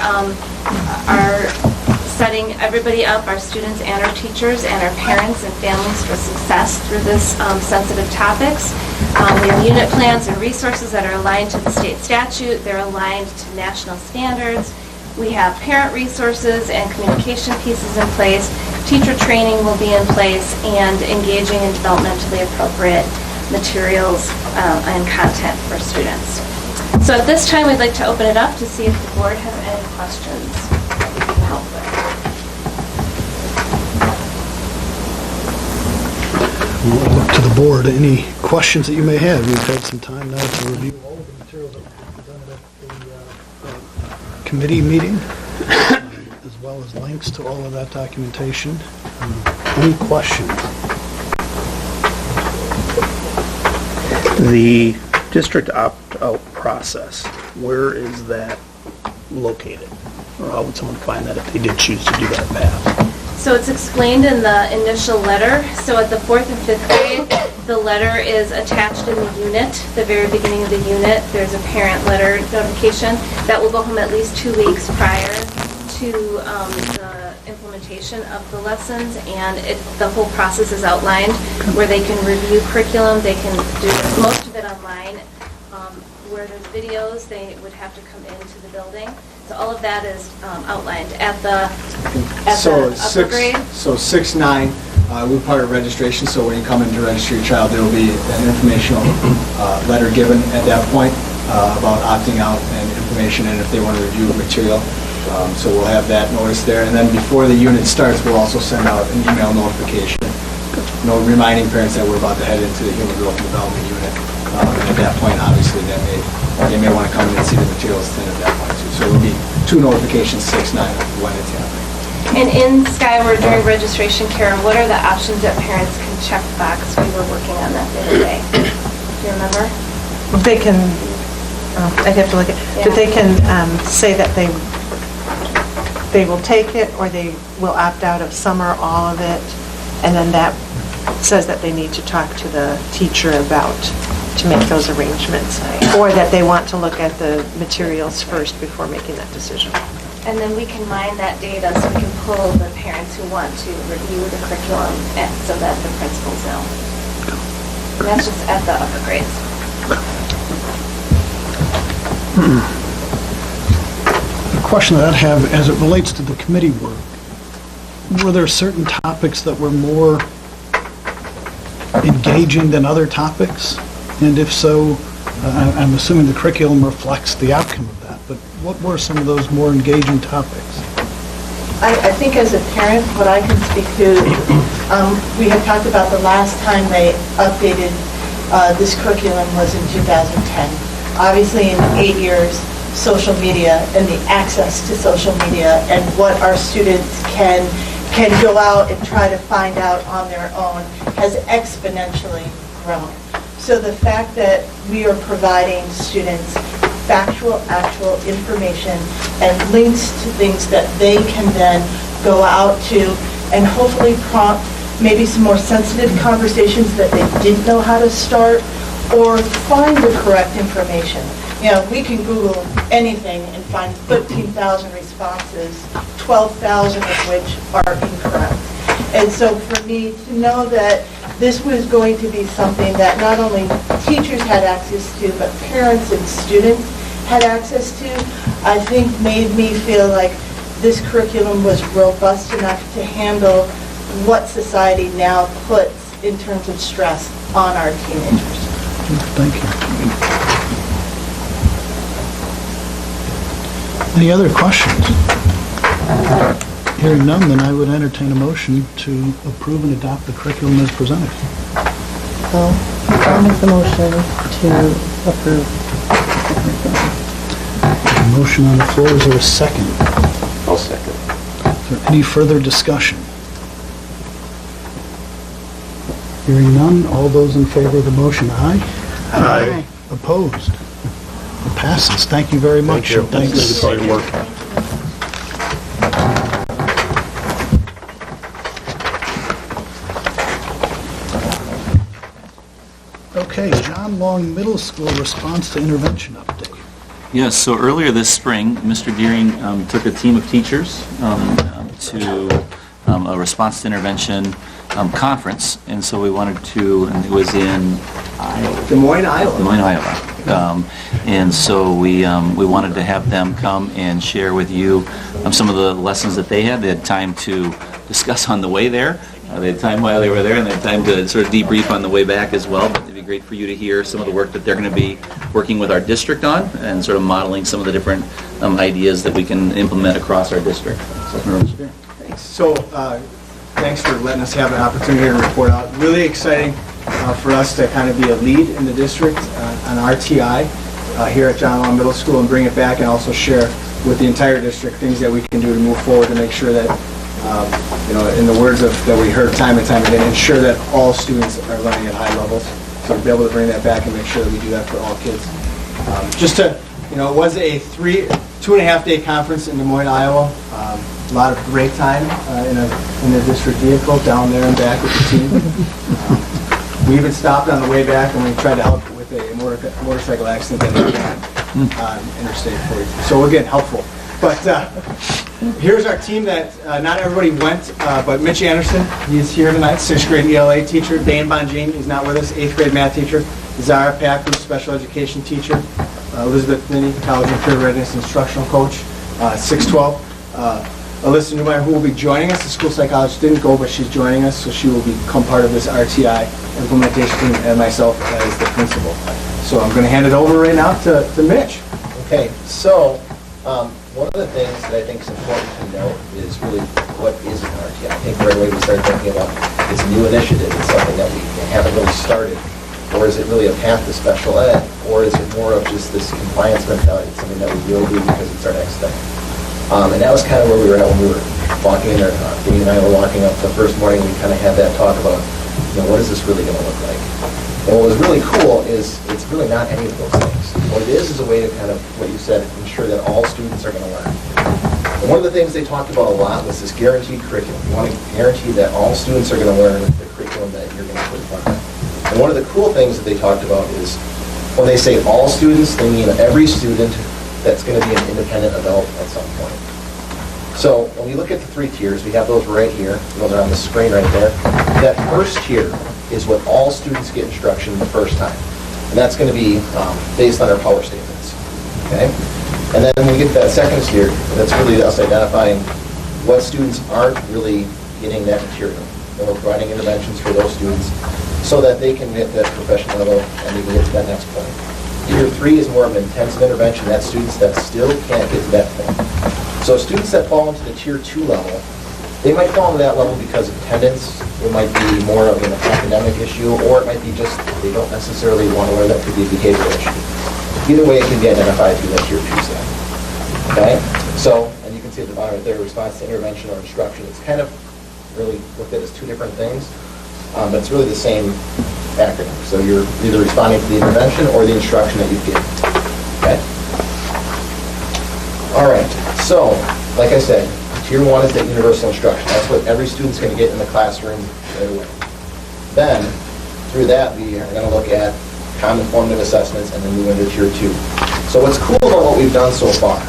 setting everybody up, our students and our teachers and our parents and families for success through this sensitive topics. We have unit plans and resources that are aligned to the state statute. They're aligned to national standards. We have parent resources and communication pieces in place. Teacher training will be in place, and engaging in developmentally appropriate materials and content for students. So at this time, we'd like to open it up to see if the board has any questions that we can help with. We'll look to the board. Any questions that you may have? We've had some time now to review all of the materials that were presented at the committee meeting, as well as links to all of that documentation. Any questions? The district opt-out process, where is that located? Or how would someone find that if they did choose to do that path? So it's explained in the initial letter. So at the 4th and 5th grade, the letter is attached in the unit, the very beginning of the unit. There's a parent letter notification that will go home at least 2 weeks prior to the implementation of the lessons, and the whole process is outlined where they can review curriculum. They can do most of it online. Where there's videos, they would have to come into the building. So all of that is outlined at the upper grade. So 6-9, we're part of registration, so when you come in to register your child, there will be an informational letter given at that point about opting out and information, and if they want to review material. So we'll have that notice there, and then before the unit starts, we'll also send out an email notification, reminding parents that we're about to head into the Human Growth and Development Unit. And at that point, obviously, they may want to come in and see the materials then at that point too. So it will be 2 notifications, 6-9, when it's happening. And in Skyward during registration, Karen, what are the options that parents can check the box? We were working on that the other day. Do you remember? They can, I'd have to look at, but they can say that they will take it, or they will opt out of some or all of it, and then that says that they need to talk to the teacher to make those arrangements, or that they want to look at the materials first before making that decision. And then we can mine that data so we can pull the parents who want to review the curriculum so that the principals know. And that's just at the upper grades. The question that I have as it relates to the committee work, were there certain topics that were more engaging than other topics? And if so, I'm assuming the curriculum reflects the outcome of that, but what were some of those more engaging topics? I think as a parent, what I can speak to, we had talked about the last time they updated this curriculum was in 2010. Obviously, in 8 years, social media and the access to social media and what our students can go out and try to find out on their own has exponentially grown. So the fact that we are providing students factual, actual information and links to things that they can then go out to and hopefully prompt maybe some more sensitive conversations that they didn't know how to start, or find the correct information. You know, we can Google anything and find 13,000 responses, 12,000 of which are incorrect. And so for me to know that this was going to be something that not only teachers had access to, but parents and students had access to, I think made me feel like this curriculum was robust enough to handle what society now puts in terms of stress on our teenagers. Thank you. Any other questions? Hearing none, then I would entertain a motion to approve and adopt the curriculum as presented. So, I'll make the motion to approve. A motion on the floor, is there a second? I'll second. Is there any further discussion? Hearing none, all those in favor of the motion, aye? Aye. Opposed? It passes. Thank you very much. Thank you. Thanks. Thank you for your work. Okay, John Long Middle School response to intervention update. Yes, so earlier this spring, Mr. Deering took a team of teachers to a response to intervention conference, and so we wanted to, and it was in Des Moines, Iowa. Des Moines, Iowa. And so we wanted to have them come and share with you some of the lessons that they had. They had time to discuss on the way there. They had time while they were there, and they had time to sort of debrief on the way back as well. But it'd be great for you to hear some of the work that they're going to be working with our district on, and sort of modeling some of the different ideas that we can implement across our district. So, thanks for letting us have an opportunity to report out. Really exciting for us to kind of be a lead in the district on RTI here at John Long Middle School, and bring it back and also share with the entire district things that we can do to move forward to make sure that, you know, in the words of that we heard time and time again, ensure that all students are learning at high levels. So to be able to bring that back and make sure that we do that for all kids. Just to, you know, it was a 2.5 day conference in Des Moines, Iowa. A lot of great time in a district vehicle down there and back with the team. We even stopped on the way back and we tried to help with a motorcycle accident that happened on Interstate 40. So again, helpful. But here's our team that not everybody went, but Mitch Anderson, he's here tonight, 6th grade ELA teacher. Dane Bonjean, he's not with us, 8th grade math teacher. Zara Packer, special education teacher. Elizabeth Finney, college and career readiness instructional coach, 612. Alyssa Newmeyer, who will be joining us. The school psychologist didn't go, but she's joining us, so she will become part of this RTI implementation team, and myself as the principal. So I'm going to hand it over right now to Mitch. Okay, so one of the things that I think is important to note is really what is an RTI. I think right away we start thinking about it's a new initiative, it's something that we haven't really started, or is it really a path to special ed, or is it more of just this compliance mentality, it's something that we will do because it's our next thing. And that was kind of where we were at when we were walking in there. Dee and I were walking up the first morning. We kind of had that talk about, you know, what is this really going to look like? And what was really cool is it's really not any of those things. What it is a way to kind of, what you said, ensure that all students are going to learn. And one of the things they talked about a lot was this guaranteed curriculum. You want to guarantee that all students are going to learn the curriculum that you're going to put in front of them. And one of the cool things that they talked about is when they say all students, they mean every student that's going to be an independent adult at some point. So when we look at the 3 tiers, we have those right here. Those are on the screen right there. That first tier is what all students get instruction the first time. And that's going to be based on their power statements. Okay? And then when we get to that second tier, that's really us identifying what students aren't really getting that material. And we're providing interventions for those students so that they can hit that professional level and they can get to that next point. Tier 3 is more of an intensive intervention. That's students that still can't get to that point. So students that fall into the Tier 2 level, they might fall into that level because of attendance. It might be more of an academic issue, or it might be just they don't necessarily want to learn. That could be a behavioral issue. Either way, it can be identified through that tier 2 staff. Okay? So, and you can see at the bottom right there, response to intervention or instruction. It's kind of really looked at as two different things, but it's really the same acronym. So you're either responding to the intervention or the instruction that you've given. Okay? All right. So, like I said, tier 1 is the universal instruction. That's what every student's going to get in the classroom right away. Then, through that, we are going to look at common formative assessments and then move into tier 2. So what's cool about what we've done so far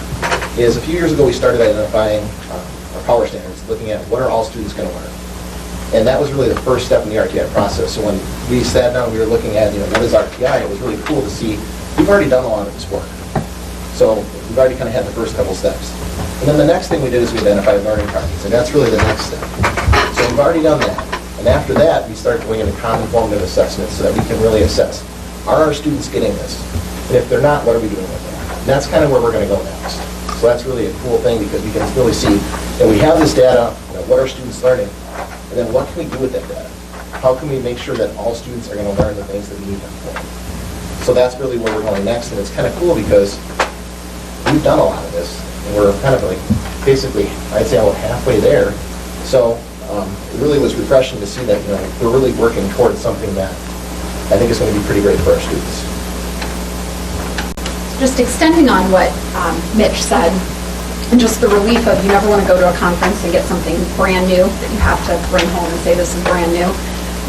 is a few years ago we started identifying our power standards, looking at what are all students going to learn. And that was really the first step in the RTI process. So when we sat down, we were looking at, what is RTI, it was really cool to see we've already done a lot of this work. So we've already kind of had the first couple steps. And then the next thing we did is we identified learning targets, and that's really the next step. So we've already done that. And after that, we start going into common formative assessments so that we can really assess, are our students getting this? And if they're not, what are we doing with them? And that's kind of where we're going to go next. So that's really a cool thing because we can really see that we have this data, what are students learning, and then what can we do with that data? How can we make sure that all students are going to learn the things that we need them for? So that's really where we're going next, and it's kind of cool because we've done a lot of this, and we're kind of like basically, I'd say about halfway there. So it really was refreshing to see that we're really working towards something that I think is going to be pretty great for our students. Just extending on what Mitch said, and just the relief of you never want to go to a conference and get something brand new that you have to bring home and say this is brand new.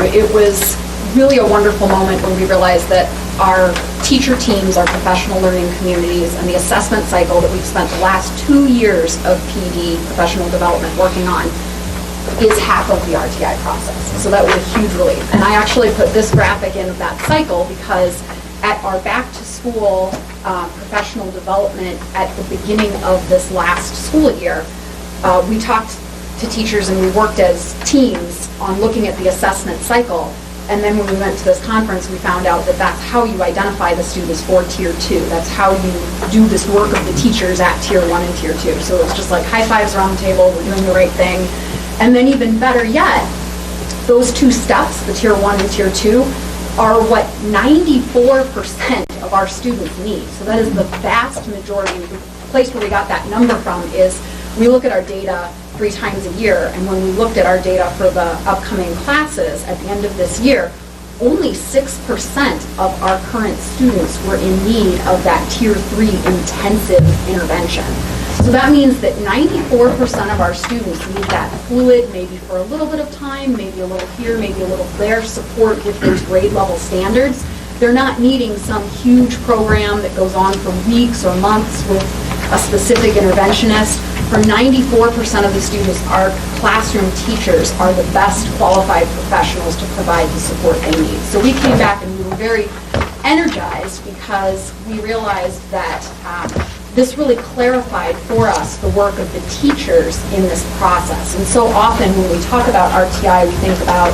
It was really a wonderful moment when we realized that our teacher teams, our professional learning communities, and the assessment cycle that we've spent the last 2 years of PD, professional development, working on is half of the RTI process. So that was a huge relief. And I actually put this graphic in of that cycle because at our back to school professional development at the beginning of this last school year, we talked to teachers and we worked as teams on looking at the assessment cycle. And then when we went to this conference, we found out that that's how you identify the students for tier 2. That's how you do this work of the teachers at tier 1 and tier 2. So it's just like high fives around the table, we're doing the right thing. And then even better yet, those two steps, the tier 1 and tier 2, are what 94% of our students need. So that is the vast majority. The place where we got that number from is we look at our data 3 times a year, and when we looked at our data for the upcoming classes at the end of this year, only 6% of our current students were in need of that tier 3 intensive intervention. So that means that 94% of our students need that fluid, maybe for a little bit of time, maybe a little here, maybe a little there, support with those grade level standards. They're not needing some huge program that goes on for weeks or months with a specific interventionist. For 94% of the students, our classroom teachers are the best qualified professionals to provide the support they need. So we came back and we were very energized because we realized that this really clarified for us the work of the teachers in this process. And so often when we talk about RTI, we think about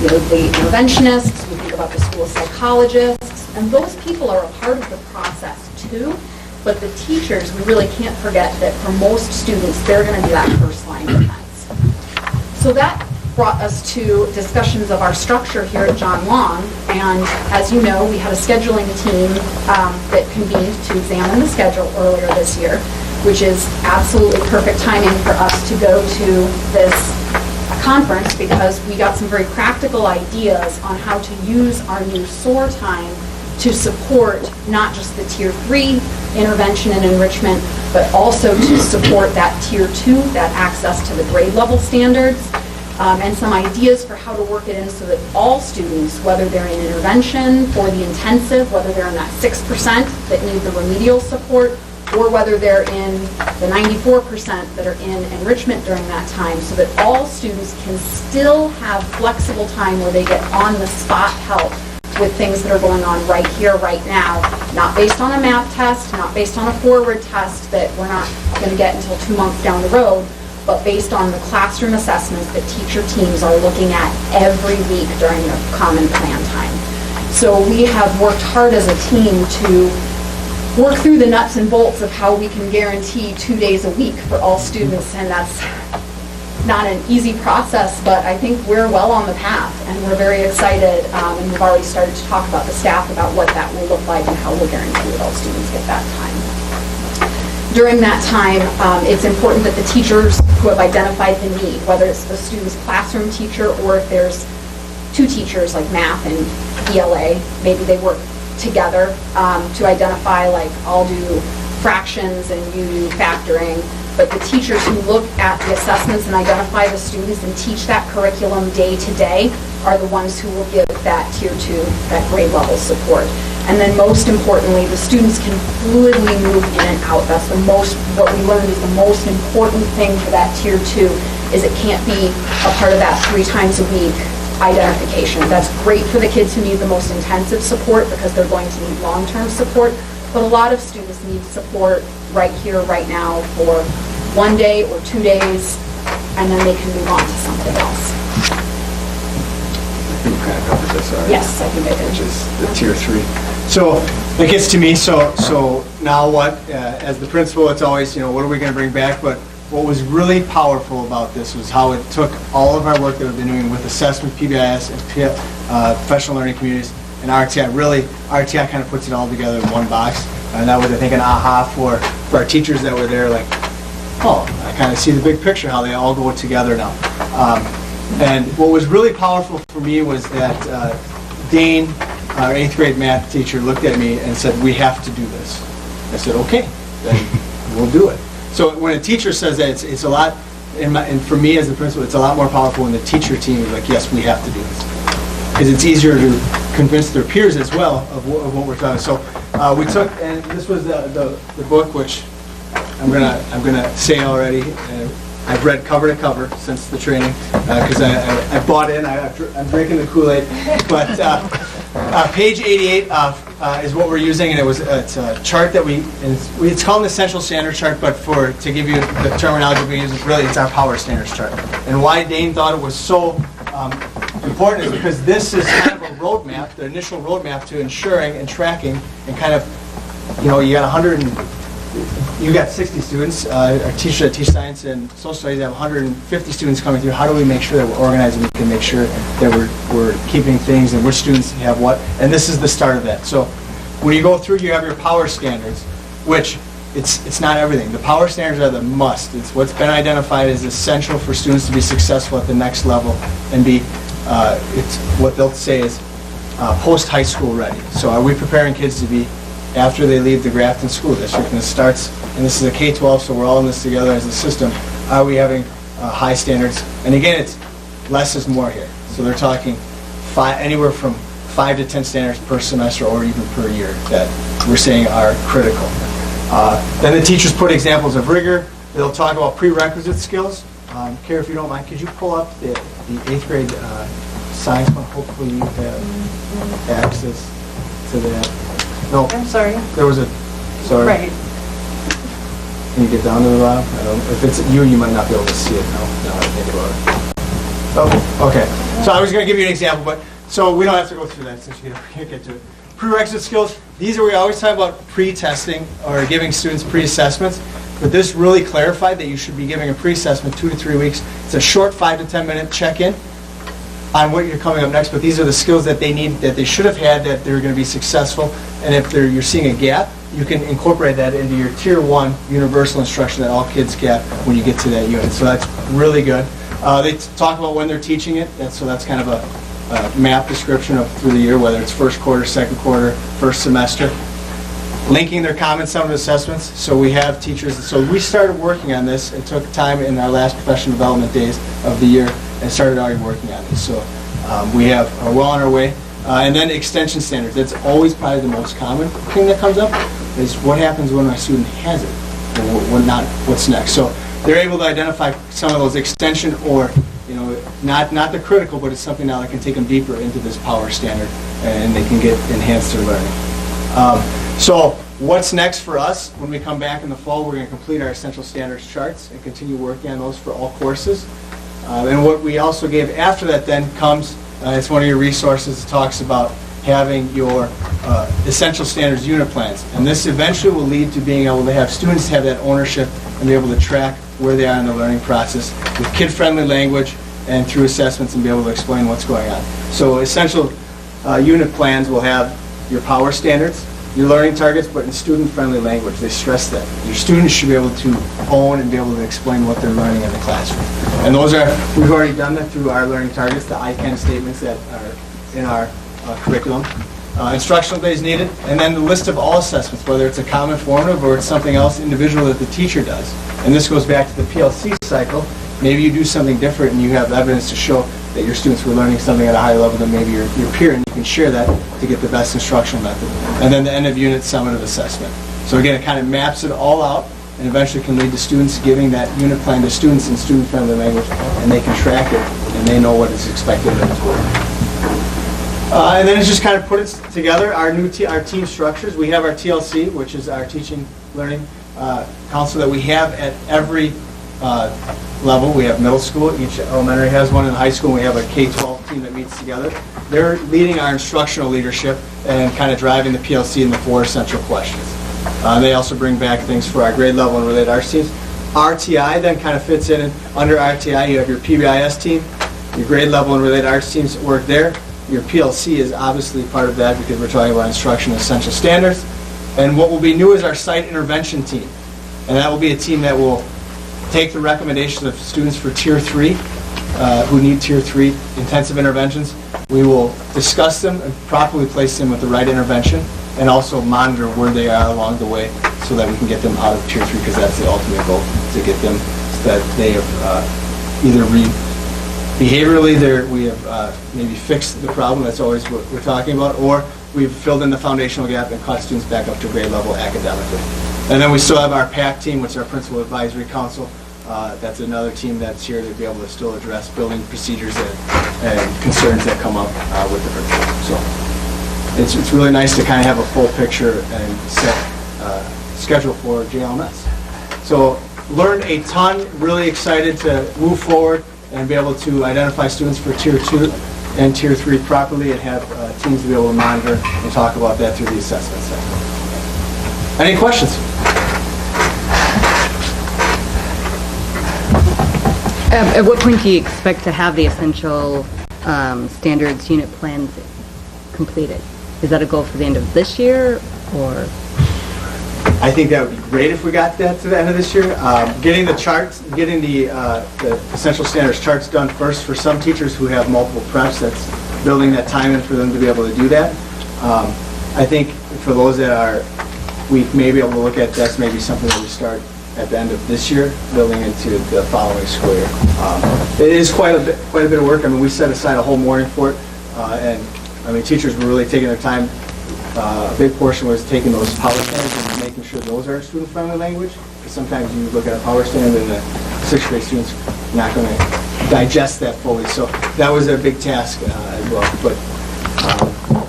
the interventionists, we think about the school psychologists, and those people are a part of the process too. But the teachers, we really can't forget that for most students, they're going to be that first line defense. So that brought us to discussions of our structure here at John Long. And as you know, we had a scheduling team that convened to examine the schedule earlier this year, which is absolutely perfect timing for us to go to this conference because we got some very practical ideas on how to use our new SOAR time to support not just the tier 3 intervention and enrichment, but also to support that tier 2, that access to the grade level standards, and some ideas for how to work it in so that all students, whether they're in intervention or the intensive, whether they're in that 6% that need the remedial support, or whether they're in the 94% that are in enrichment during that time, so that all students can still have flexible time where they get on-the-spot help with things that are going on right here, right now, not based on a math test, not based on a forward test that we're not going to get until 2 months down the road, but based on the classroom assessments that teacher teams are looking at every week during their common plan time. So we have worked hard as a team to work through the nuts and bolts of how we can guarantee 2 days a week for all students, and that's not an easy process, but I think we're well on the path, and we're very excited, and we've already started to talk about the staff about what that will look like and how we'll guarantee that all students get that time. During that time, it's important that the teachers who have identified the need, whether it's the student's classroom teacher or if there's two teachers like math and ELA, maybe they work together to identify, like, I'll do fractions and you do factoring, but the teachers who look at the assessments and identify the students and teach that curriculum day to day are the ones who will give that tier 2, that grade level support. And then most importantly, the students can fluidly move in and out. That's what we learned is the most important thing for that tier 2 is it can't be a part of that 3 times a week identification. That's great for the kids who need the most intensive support because they're going to need long-term support, but a lot of students need support right here, right now for 1 day or 2 days, and then they can move on to something else. I think we kind of covered this already. Yes, I think I did. Which is the tier 3. So it gets to me, so now what? As the principal, it's always, what are we going to bring back? But what was really powerful about this was how it took all of our work that we've been doing with assessment, PBIS, and professional learning communities, and RTI. Really, RTI kind of puts it all together in one box. And that was, I think, an aha for our teachers that were there, like, oh, I kind of see the big picture, how they all go together now. And what was really powerful for me was that Dane, our 8th grade math teacher, looked at me and said, we have to do this. I said, okay, then we'll do it. So when a teacher says that, it's a lot, and for me as the principal, it's a lot more powerful when the teacher team is like, yes, we have to do this. Because it's easier to convince their peers as well of what we're talking. So we took, and this was the book, which I'm gonna say already. I've read cover to cover since the training because I bought in. I'm drinking the Kool-Aid. But page 88 is what we're using, and it's a chart that it's called an essential standard chart, but to give you the terminology we use, really it's our power standards chart. And why Dane thought it was so important is because this is kind of a roadmap, the initial roadmap to ensuring and tracking and kind of, you got 60 students, our teachers that teach science and social studies have 150 students coming through. How do we make sure that we're organized and we can make sure that we're keeping things and which students have what? And this is the start of that. So when you go through, you have your power standards, which it's not everything. The power standards are the must. It's what's been identified as essential for students to be successful at the next level and it's what they'll say is post-high school ready. So are we preparing kids to be after they leave the Grafton School District, and this is a K-12, so we're all in this together as a system, are we having high standards? And again, it's less is more here. So they're talking anywhere from 5 to 10 standards per semester or even per year that we're saying are critical. Then the teachers put examples of rigor. They'll talk about prerequisite skills. Kara, if you don't mind, could you pull up the 8th grade science one? Hopefully you have access to that. No. I'm sorry. There was sorry. Right. Can you get down to the bottom? I don't know. If it's you might not be able to see it now I think about it. Oh, okay. So I was going to give you an example, but so we don't have to go through that since you can't get to it. Prerequisite skills, these are, we always talk about pre-testing or giving students pre-assessments, but this really clarified that you should be giving a pre-assessment 2 to 3 weeks. It's a short 5 to 10 minute check-in on what you're coming up next, but these are the skills that they need, that they should have had, that they're going to be successful. And if you're seeing a gap, you can incorporate that into your Tier 1 universal instruction that all kids get when you get to that unit. So that's really good. They talk about when they're teaching it, so that's kind of a map description of through the year, whether it's first quarter, second quarter, first semester. Linking their comments on the assessments, so we have teachers. So we started working on this. It took time in our last professional development days of the year and started already working on this. So we are well on our way. And then extension standards. That's always probably the most common thing that comes up, is what happens when my student has it, and what's next. So they're able to identify some of those extension or, not the critical, but it's something now that can take them deeper into this power standard and they can get enhanced their learning. So what's next for us? When we come back in the fall, we're going to complete our essential standards charts and continue working on those for all courses. And what we also gave after that then comes, it's one of your resources, it talks about having your essential standards unit plans. And this eventually will lead to being able to have students have that ownership and be able to track where they are in the learning process with kid-friendly language and through assessments and be able to explain what's going on. So essential unit plans will have your power standards, your learning targets, but in student-friendly language. They stress that. Your students should be able to own and be able to explain what they're learning in the classroom. And those are, we've already done that through our learning targets, the I-CAN statements that are in our curriculum. Instructional days needed, and then the list of all assessments, whether it's a common formative or it's something else individual that the teacher does. And this goes back to the PLC cycle. Maybe you do something different and you have evidence to show that your students were learning something at a higher level than maybe your peer, and you can share that to get the best instructional method. And then the end of unit summative assessment. So again, it kind of maps it all out and eventually can lead to students giving that unit plan to students in student-friendly language, and they can track it and they know what is expected of them to learn. And then it's just kind of put it together, our team structures. We have our TLC, which is our teaching learning council that we have at every level. We have middle school, each elementary has one, in high school we have a K-12 team that meets together. They're leading our instructional leadership and kind of driving the PLC in the 4 central questions. They also bring back things for our grade level and related arts teams. RTI then kind of fits in, and under RTI you have your PBIS team, your grade level and related arts teams work there. Your PLC is obviously part of that because we're talking about instruction essential standards. And what will be new is our site intervention team. And that will be a team that will take the recommendations of students for Tier 3 who need Tier 3 intensive interventions. We will discuss them and properly place them with the right intervention, and also monitor where they are along the way so that we can get them out of Tier 3, because that's the ultimate goal, to get them so that they have either behaviorally, we have maybe fixed the problem, that's always what we're talking about, or we've filled in the foundational gap and caught students back up to grade level academically. And then we still have our PAC team, which is our Principal Advisory Council. That's another team that's here to be able to still address building procedures and concerns that come up with the principal. So it's really nice to kind of have a full picture and set schedule for JLMS. So learned a ton, really excited to move forward and be able to identify students for Tier 2 and Tier 3 properly, and have teams to be able to monitor and talk about that through the assessment center. Any questions? At what point do you expect to have the essential standards unit plans completed? Is that a goal for the end of this year, or? I think that would be great if we got that to the end of this year. Getting the charts, getting the essential standards charts done first for some teachers who have multiple preps, that's building that time in for them to be able to do that. I think for those that we may be able to look at, that's maybe something that we start at the end of this year, building into the following school year. It is quite a bit of work. I mean, we set aside a whole morning for it, and I mean, teachers were really taking their time. A big portion was taking those power standards and making sure those are student-friendly language. Because sometimes you look at a power standard and the 6th grade students are not going to digest that fully. So that was a big task as well. But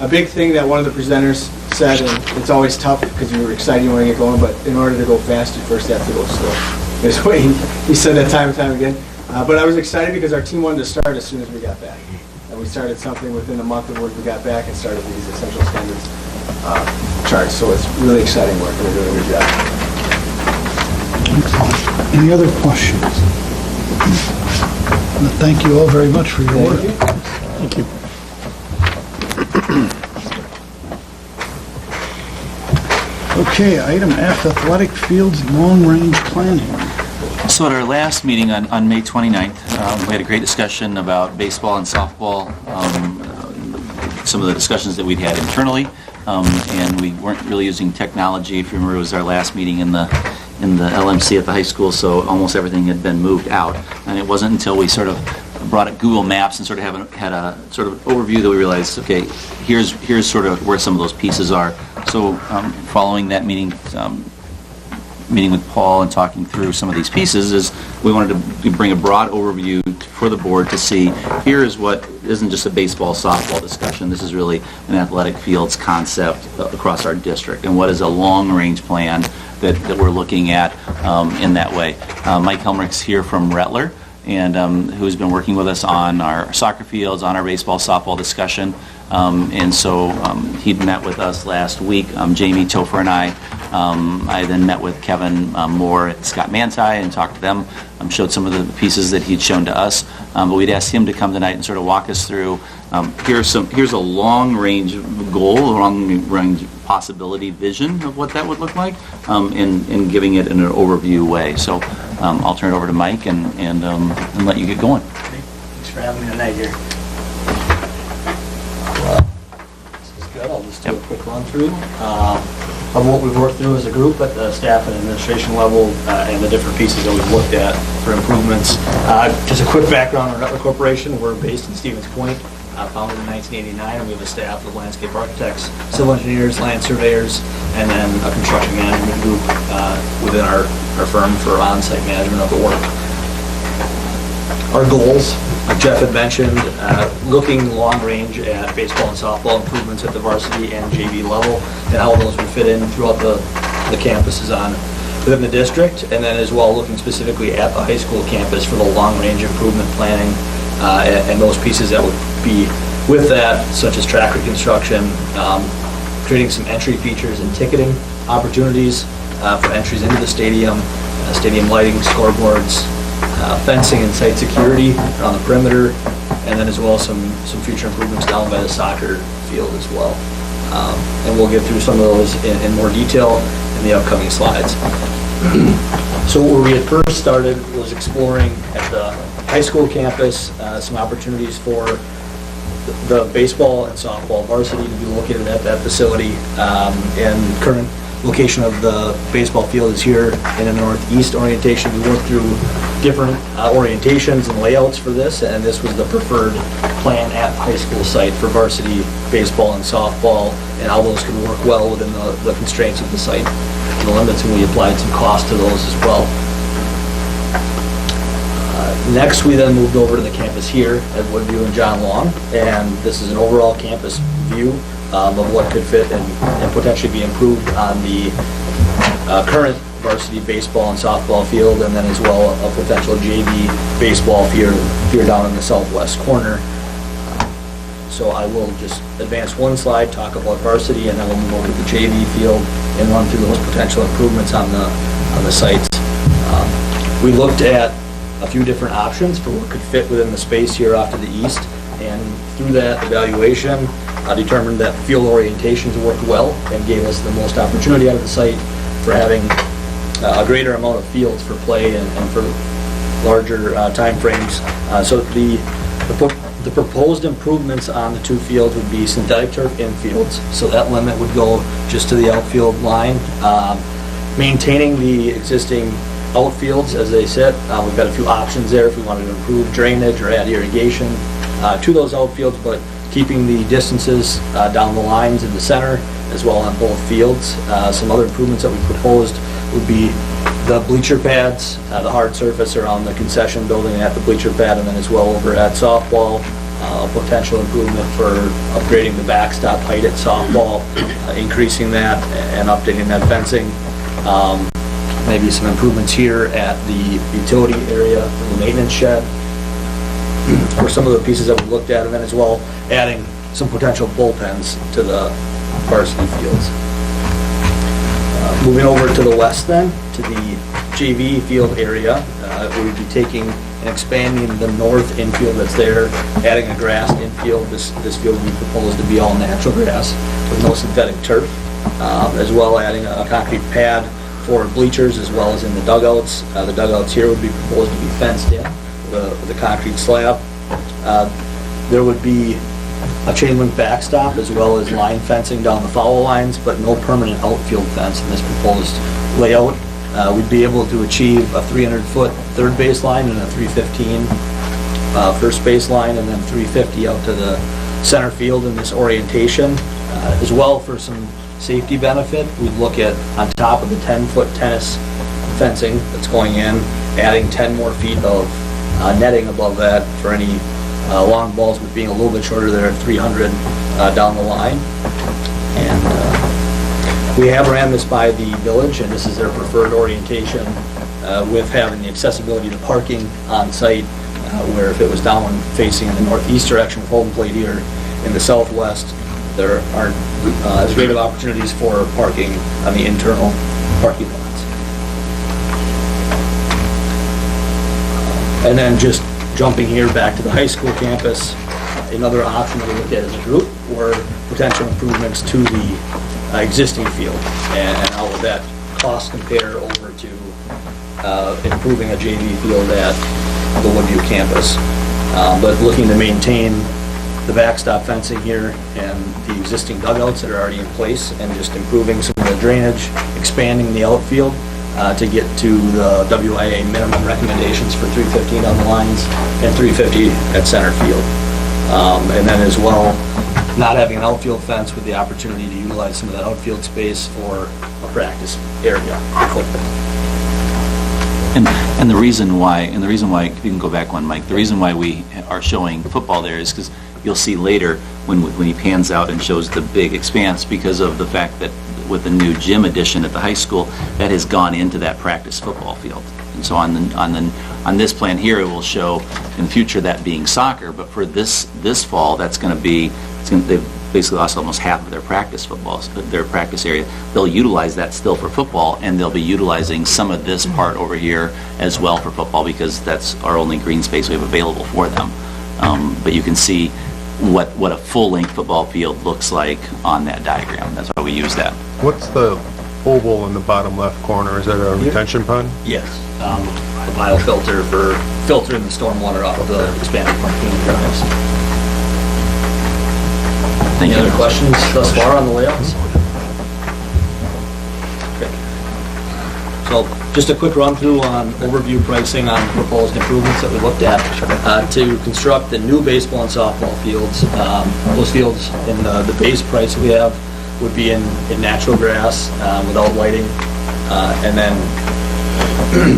a big thing that one of the presenters said, and it's always tough because you're excited, you want to get going, but in order to go fast, you first have to go slow. Is what he said that time and time again. But I was excited because our team wanted to start as soon as we got back. And we started something within a month of when we got back and started these essential standards charts. So it's really exciting work, and we're doing a good job. Excellent. Any other questions? Thank you all very much for your work. Thank you. Okay, item F, athletic fields long-range planning. So at our last meeting on May 29th, we had a great discussion about baseball and softball, some of the discussions that we'd had internally, and we weren't really using technology. If you remember, it was our last meeting in the LMC at the high school, so almost everything had been moved out. And it wasn't until we sort of brought up Google Maps and sort of had a sort of overview that we realized, okay, here's sort of where some of those pieces are. So following that meeting with Paul and talking through some of these pieces, is we wanted to bring a broad overview for the board to see, here is what isn't just a baseball, softball discussion. This is really an athletic fields concept across our district, and what is a long-range plan that we're looking at in that way. Mike Helmrich's here from Rettler, and who's been working with us on our soccer fields, on our baseball, softball discussion. And so he'd met with us last week. Jamie Topher and I I then met with Kevin Moore at Scott Manti and talked to them, showed some of the pieces that he'd shown to us, but we'd asked him to come tonight and sort of walk us through, here's a long-range goal, a long-range possibility vision of what that would look like, and giving it in an overview way. So I'll turn it over to Mike and let you get going. Thanks for having me tonight here. This is good. I'll just do a quick run through of what we've worked through as a group at the staff and administration level and the different pieces that we've looked at for improvements. Just a quick background on Rutland Corporation. We're based in Stevens Point, founded in 1989, and we have a staff of landscape architects, civil engineers, land surveyors, and then a construction management group within our firm for on-site management of the work. Our goals, like Jeff had mentioned, looking long range at baseball and softball improvements at the varsity and JV level and how those would fit in throughout the campuses within the district, and then as well looking specifically at the high school campus for the long range improvement planning and those pieces that would be with that, such as track reconstruction, creating some entry features and ticketing opportunities for entries into the stadium, stadium lighting, scoreboards, fencing and site security on the perimeter, and then as well some future improvements down by the soccer field as well. And we'll get through some of those in more detail in the upcoming slides. So where we had first started was exploring at the high school campus some opportunities for the baseball and softball varsity to be located at that facility. And current location of the baseball field is here in the northeast orientation. We worked through different orientations and layouts for this, and this was the preferred plan at the high school site for varsity baseball and softball, and how those can work well within the constraints of the site and the limits, and we applied some cost to those as well. Next, we then moved over to the campus here at Woodview and John Long, and this is an overall campus view of what could fit and potentially be improved on the current varsity baseball and softball field, and then as well a potential JV baseball field here down in the southwest corner. So I will just advance one slide, talk about varsity, and then we'll move over to the JV field and run through those potential improvements on the sites. We looked at a few different options for what could fit within the space here off to the east, and through that evaluation, determined that field orientations worked well and gave us the most opportunity out of the site for having a greater amount of fields for play and for larger time frames. So the proposed improvements on the two fields would be synthetic turf infields, so that limit would go just to the outfield line. Maintaining the existing outfields as they sit, we've got a few options there if we wanted to improve drainage or add irrigation to those outfields, but keeping the distances down the lines in the center as well on both fields. Some other improvements that we proposed would be the bleacher pads, the hard surface around the concession building at the bleacher pad, and then as well over at softball, potential improvement for upgrading the backstop height at softball, increasing that and updating that fencing. Maybe some improvements here at the utility area for the maintenance shed, or some of the pieces that we looked at, and then as well adding some potential bullpens to the varsity fields. Moving over to the west then, to the JV field area, we would be taking and expanding the north infield that's there, adding a grass infield. This field we propose to be all natural grass with no synthetic turf, as well adding a concrete pad for bleachers as well as in the dugouts. The dugouts here would be proposed to be fenced in with a concrete slab. There would be a chain link backstop as well as line fencing down the foul lines, but no permanent outfield fence in this proposed layout. We'd be able to achieve a 300-foot third base line and a 315 first base line, and then 350 out to the center field in this orientation. As well, for some safety benefit, we'd look at, on top of the 10-foot tennis fencing that's going in, adding 10 more feet of netting above that for any long balls, with being a little bit shorter there at 300 down the line. And we have ran this by the village, and this is their preferred orientation, with having the accessibility to parking on site, where if it was down facing in the northeast direction with home plate here in the southwest, there aren't as great of opportunities for parking on the internal parking lots. And then just jumping here back to the high school campus, another option that we looked at as a group were potential improvements to the existing field, and how would that cost compare over to improving a JV field at the Woodview campus. But looking to maintain the backstop fencing here and the existing dugouts that are already in place, and just improving some of the drainage, expanding the outfield to get to the WIA minimum recommendations for 315 on the lines and 350 at center field. And then as well, not having an outfield fence with the opportunity to utilize some of that outfield space for a practice area for football. And the reason why, if you can go back one, Mike, the reason why we are showing football there is because you'll see later when he pans out and shows the big expanse, because of the fact that with the new gym addition at the high school, that has gone into that practice football field. And so on this plan here, it will show in the future that being soccer, but for this fall, that's going to be, they've basically lost almost half of their practice their practice area. They'll utilize that still for football, and they'll be utilizing some of this part over here as well for football, because that's our only green space we have available for them. But you can see what a full-length football field looks like on that diagram. That's why we use that. What's the oval in the bottom left corner? Is that a retention pond? Yes, a biofilter for filtering the stormwater off of the expanded parking areas. Any other questions thus far on the layouts? Okay. So just a quick run through on overview pricing on proposed improvements that we looked at. To construct the new baseball and softball fields, those fields in the base price we have would be in natural grass without lighting, and then,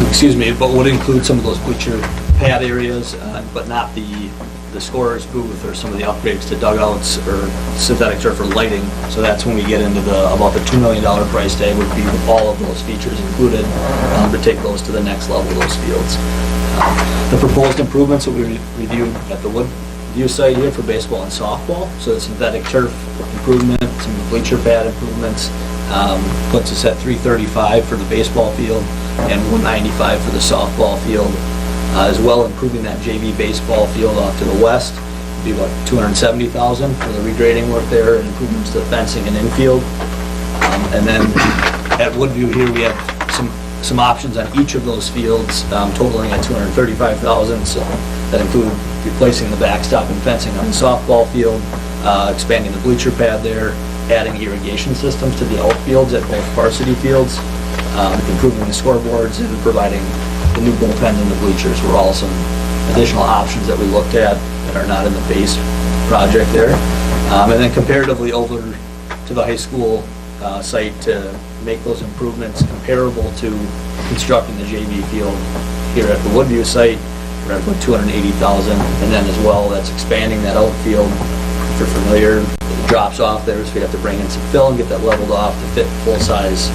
excuse me, but would include some of those bleacher pad areas, but not the scorer's booth or some of the upgrades to dugouts or synthetic turf or lighting. So that's when we get into about the $2 million price tag would be with all of those features included to take those to the next level, those fields. The proposed improvements that we reviewed at the Woodview site here for baseball and softball, so the synthetic turf improvement, some of the bleacher pad improvements, puts us at $335 for the baseball field and $195 for the softball field. As well, improving that JV baseball field off to the west would be about $270,000 for the regrading work there, and improvements to the fencing and infield. And then at Woodview here, we have some options on each of those fields, totaling at $235,000. So that include replacing the backstop and fencing on the softball field, expanding the bleacher pad there, adding irrigation systems to the outfields at both varsity fields, improving the scoreboards, and providing the new bullpen and the bleachers were all some additional options that we looked at that are not in the base project there. And then comparatively over to the high school site to make those improvements comparable to constructing the JV field here at the Woodview site, we're at about $280,000. And then as well, that's expanding that outfield. If you're familiar, it drops off there, so we have to bring in some fill and get that leveled off to fit full-size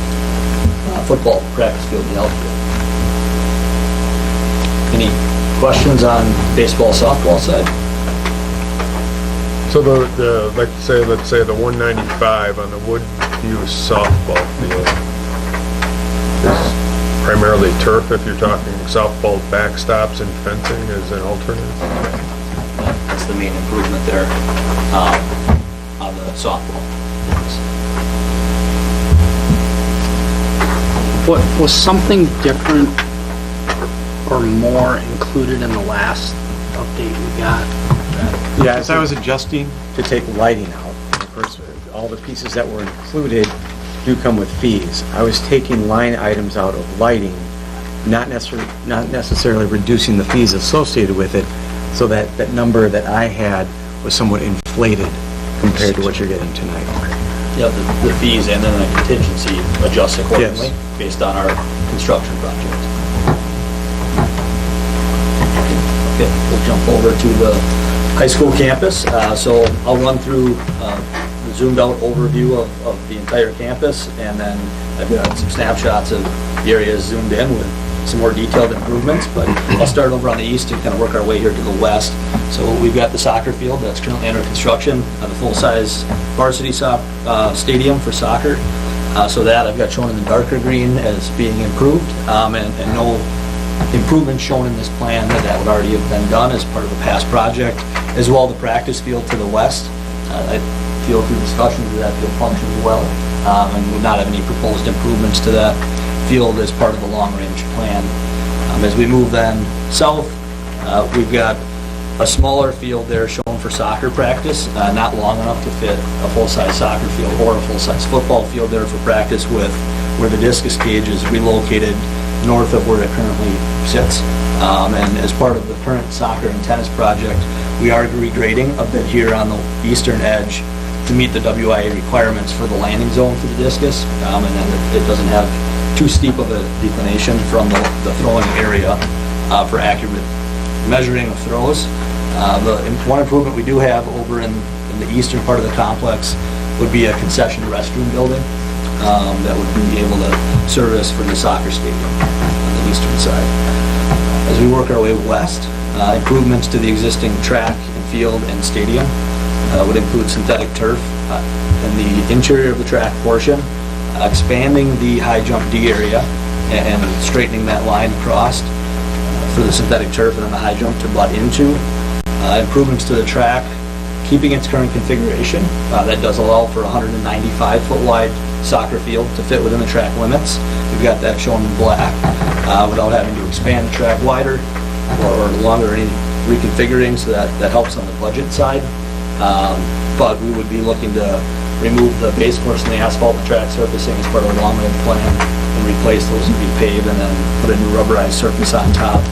football practice field in the outfield. Any questions on baseball, softball side? So let's say the 195 on the Woodview softball field is primarily turf, if you're talking softball backstops and fencing as an alternate? That's the main improvement there on the softball. What was something different or more included in the last update we got? Yeah, as I was adjusting to take lighting out, of course, all the pieces that were included do come with fees. I was taking line items out of lighting, not necessarily reducing the fees associated with it, so that number that I had was somewhat inflated compared to what you're getting tonight. Yeah, the fees and then the contingency adjust accordingly based on our construction project. Okay, we'll jump over to the high school campus. So I'll run through the zoomed out overview of the entire campus, and then I've got some snapshots of the areas zoomed in with some more detailed improvements, but I'll start over on the east and kind of work our way here to the west. So we've got the soccer field that's currently under construction, the full-size varsity stadium for soccer. So that I've got shown in the darker green as being improved, and no improvements shown in this plan that would already have been done as part of a past project, as well the practice field to the west. I feel through discussions that field functions well, and would not have any proposed improvements to that field as part of the long-range plan. As we move then south, we've got a smaller field there shown for soccer practice, not long enough to fit a full-size soccer field or a full-size football field there for practice, with where the discus cage is relocated north of where it currently sits. And as part of the current soccer and tennis project, we are regrading a bit here on the eastern edge to meet the WIA requirements for the landing zone for the discus, and then it doesn't have too steep of a declination from the throwing area for accurate measuring of throws. The one improvement we do have over in the eastern part of the complex would be a concession restroom building that would be able to service for the soccer stadium on the eastern side. As we work our way west, improvements to the existing track and field and stadium would include synthetic turf in the interior of the track portion, expanding the high jump D area and straightening that line across for the synthetic turf and then the high jump to butt into. Improvements to the track, keeping its current configuration. That does allow for a 195-foot wide soccer field to fit within the track limits. We've got that shown in black without having to expand the track wider or longer, any reconfiguring, so that helps on the budget side. But we would be looking to remove the base course and the asphalt and track surfacing as part of the long-range plan and replace those and repave and then put a new rubberized surface on top.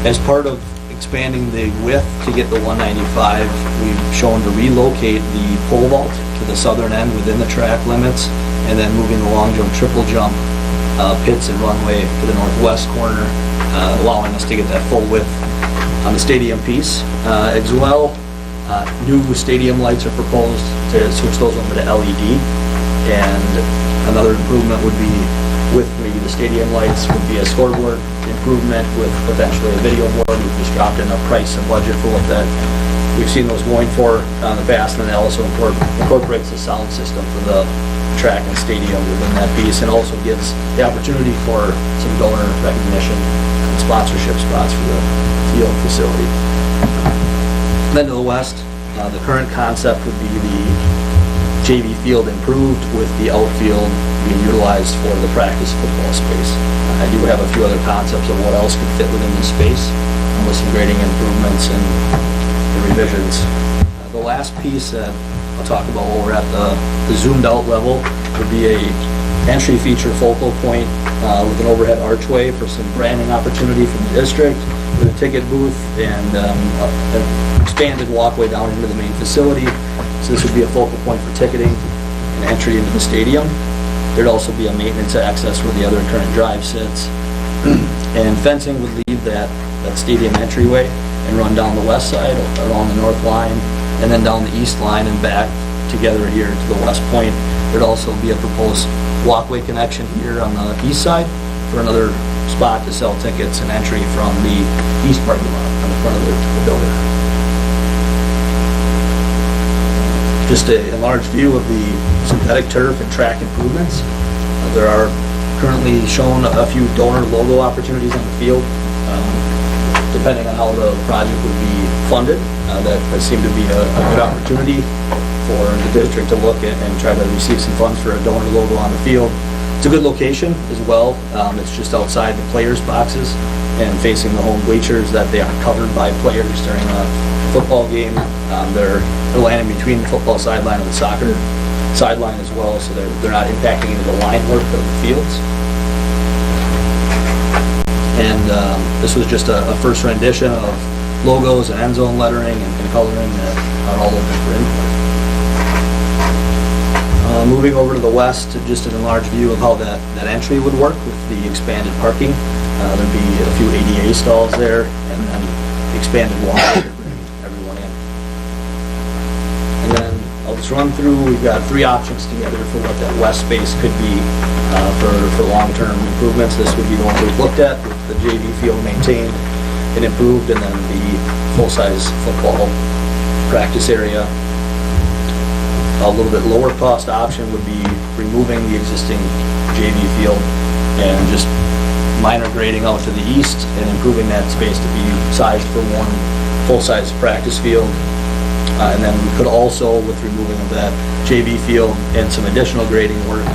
As part of expanding the width to get the 195, we've shown to relocate the pole vault to the southern end within the track limits, and then moving the long jump, triple jump pits and runway to the northwest corner, allowing us to get that full width on the stadium piece. As well, new stadium lights are proposed to switch those over to LED, and another improvement would be with the stadium lights would be a scoreboard improvement with potentially a video board. We've just dropped in a price and budget for what that we've seen those going for in the past, and it also incorporates the sound system for the track and stadium within that piece, and also gives the opportunity for some donor recognition and sponsorship spots for the field facility. Then to the west, the current concept would be the JV field improved with the outfield being utilized for the practice football space. I do have a few other concepts of what else could fit within this space, with some grading improvements and revisions. The last piece that I'll talk about while we're at the zoomed out level would be a entry feature focal point with an overhead archway for some branding opportunity from the district, with a ticket booth and an expanded walkway down into the main facility. So this would be a focal point for ticketing and entry into the stadium. There'd also be a maintenance access where the other current drive sits. And fencing would leave that stadium entryway and run down the west side along the north line, and then down the east line and back together here to the west point. There'd also be a proposed walkway connection here on the east side for another spot to sell tickets and entry from the east parking lot on the front of the building. Just a enlarged view of the synthetic turf and track improvements. There are currently shown a few donor logo opportunities on the field. Depending on how the project would be funded, that seemed to be a good opportunity for the district to look at and try to receive some funds for a donor logo on the field. It's a good location as well. It's just outside the players' boxes and facing the home bleachers, that they aren't covered by players during a football game. They're landing between the football sideline and the soccer sideline as well, so they're not impacting into the line work of the fields. And this was just a first rendition of logos and end zone lettering and coloring that are all open for input. Moving over to the west, just an enlarged view of how that entry would work with the expanded parking. There'd be a few ADA stalls there, and then the expanded walkway to bring everyone in. And then I'll just run through, we've got three options together for what that west space could be for long-term improvements. This would be the one we've looked at, with the JV field maintained and improved, and then the full-size football practice area. A little bit lower cost option would be removing the existing JV field and just minor grading out to the east and improving that space to be sized for one full-size practice field. And then we could also, with removing of that JV field and some additional grading work,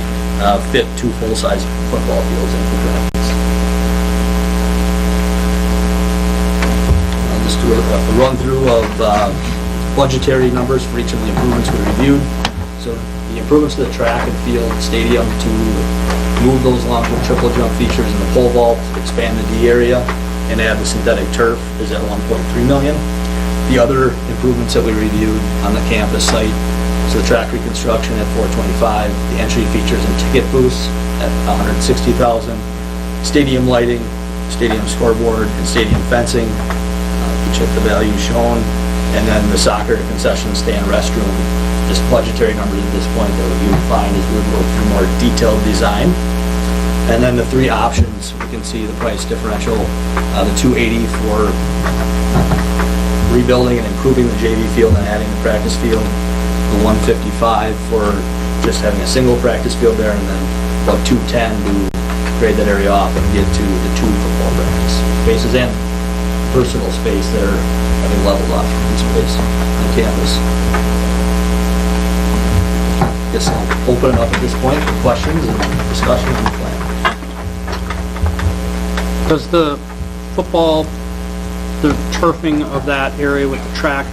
fit 2 full-size football fields into practice. I'll just do a run-through of budgetary numbers for each of the improvements we reviewed. So the improvements to the track and field stadium to move those along with triple jump features in the pole vault, expand the D area, and add the synthetic turf is at $1.3 million. The other improvements that we reviewed on the campus site, so the track reconstruction at $425,000, the entry features and ticket booths at $160,000, stadium lighting, stadium scoreboard, and stadium fencing, each at the value shown, and then the soccer concession stand restroom, just budgetary numbers at this point that you would find as we would go through more detailed design. And then the 3 options, we can see the price differential, the $280,000 for rebuilding and improving the JV field and adding the practice field, the $155,000 for just having a single practice field there, and then about $210,000 to grade that area off and get to the 2 football practice spaces and personal space that are having leveled off in space on campus. I guess I'll open it up at this point for questions and discussion on the plan. Does the football, the turfing of that area with the track,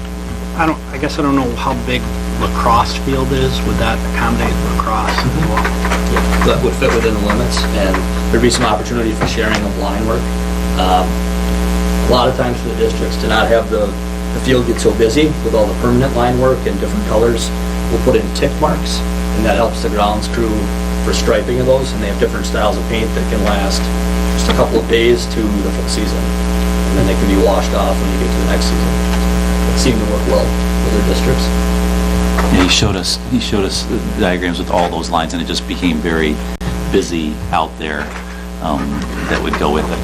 I guess I don't know how big lacrosse field is. Would that accommodate lacrosse as well? Yeah, that would fit within the limits, and there'd be some opportunity for sharing of line work. A lot of times for the districts to not have the field get so busy with all the permanent line work and different colors, we'll put in tick marks, and that helps the grounds crew for striping of those, and they have different styles of paint that can last just a couple of days to the full season, and then they can be washed off when you get to the next season. It seemed to work well with their districts. Yeah, he showed us the diagrams with all those lines, and it just became very busy out there that would go with it.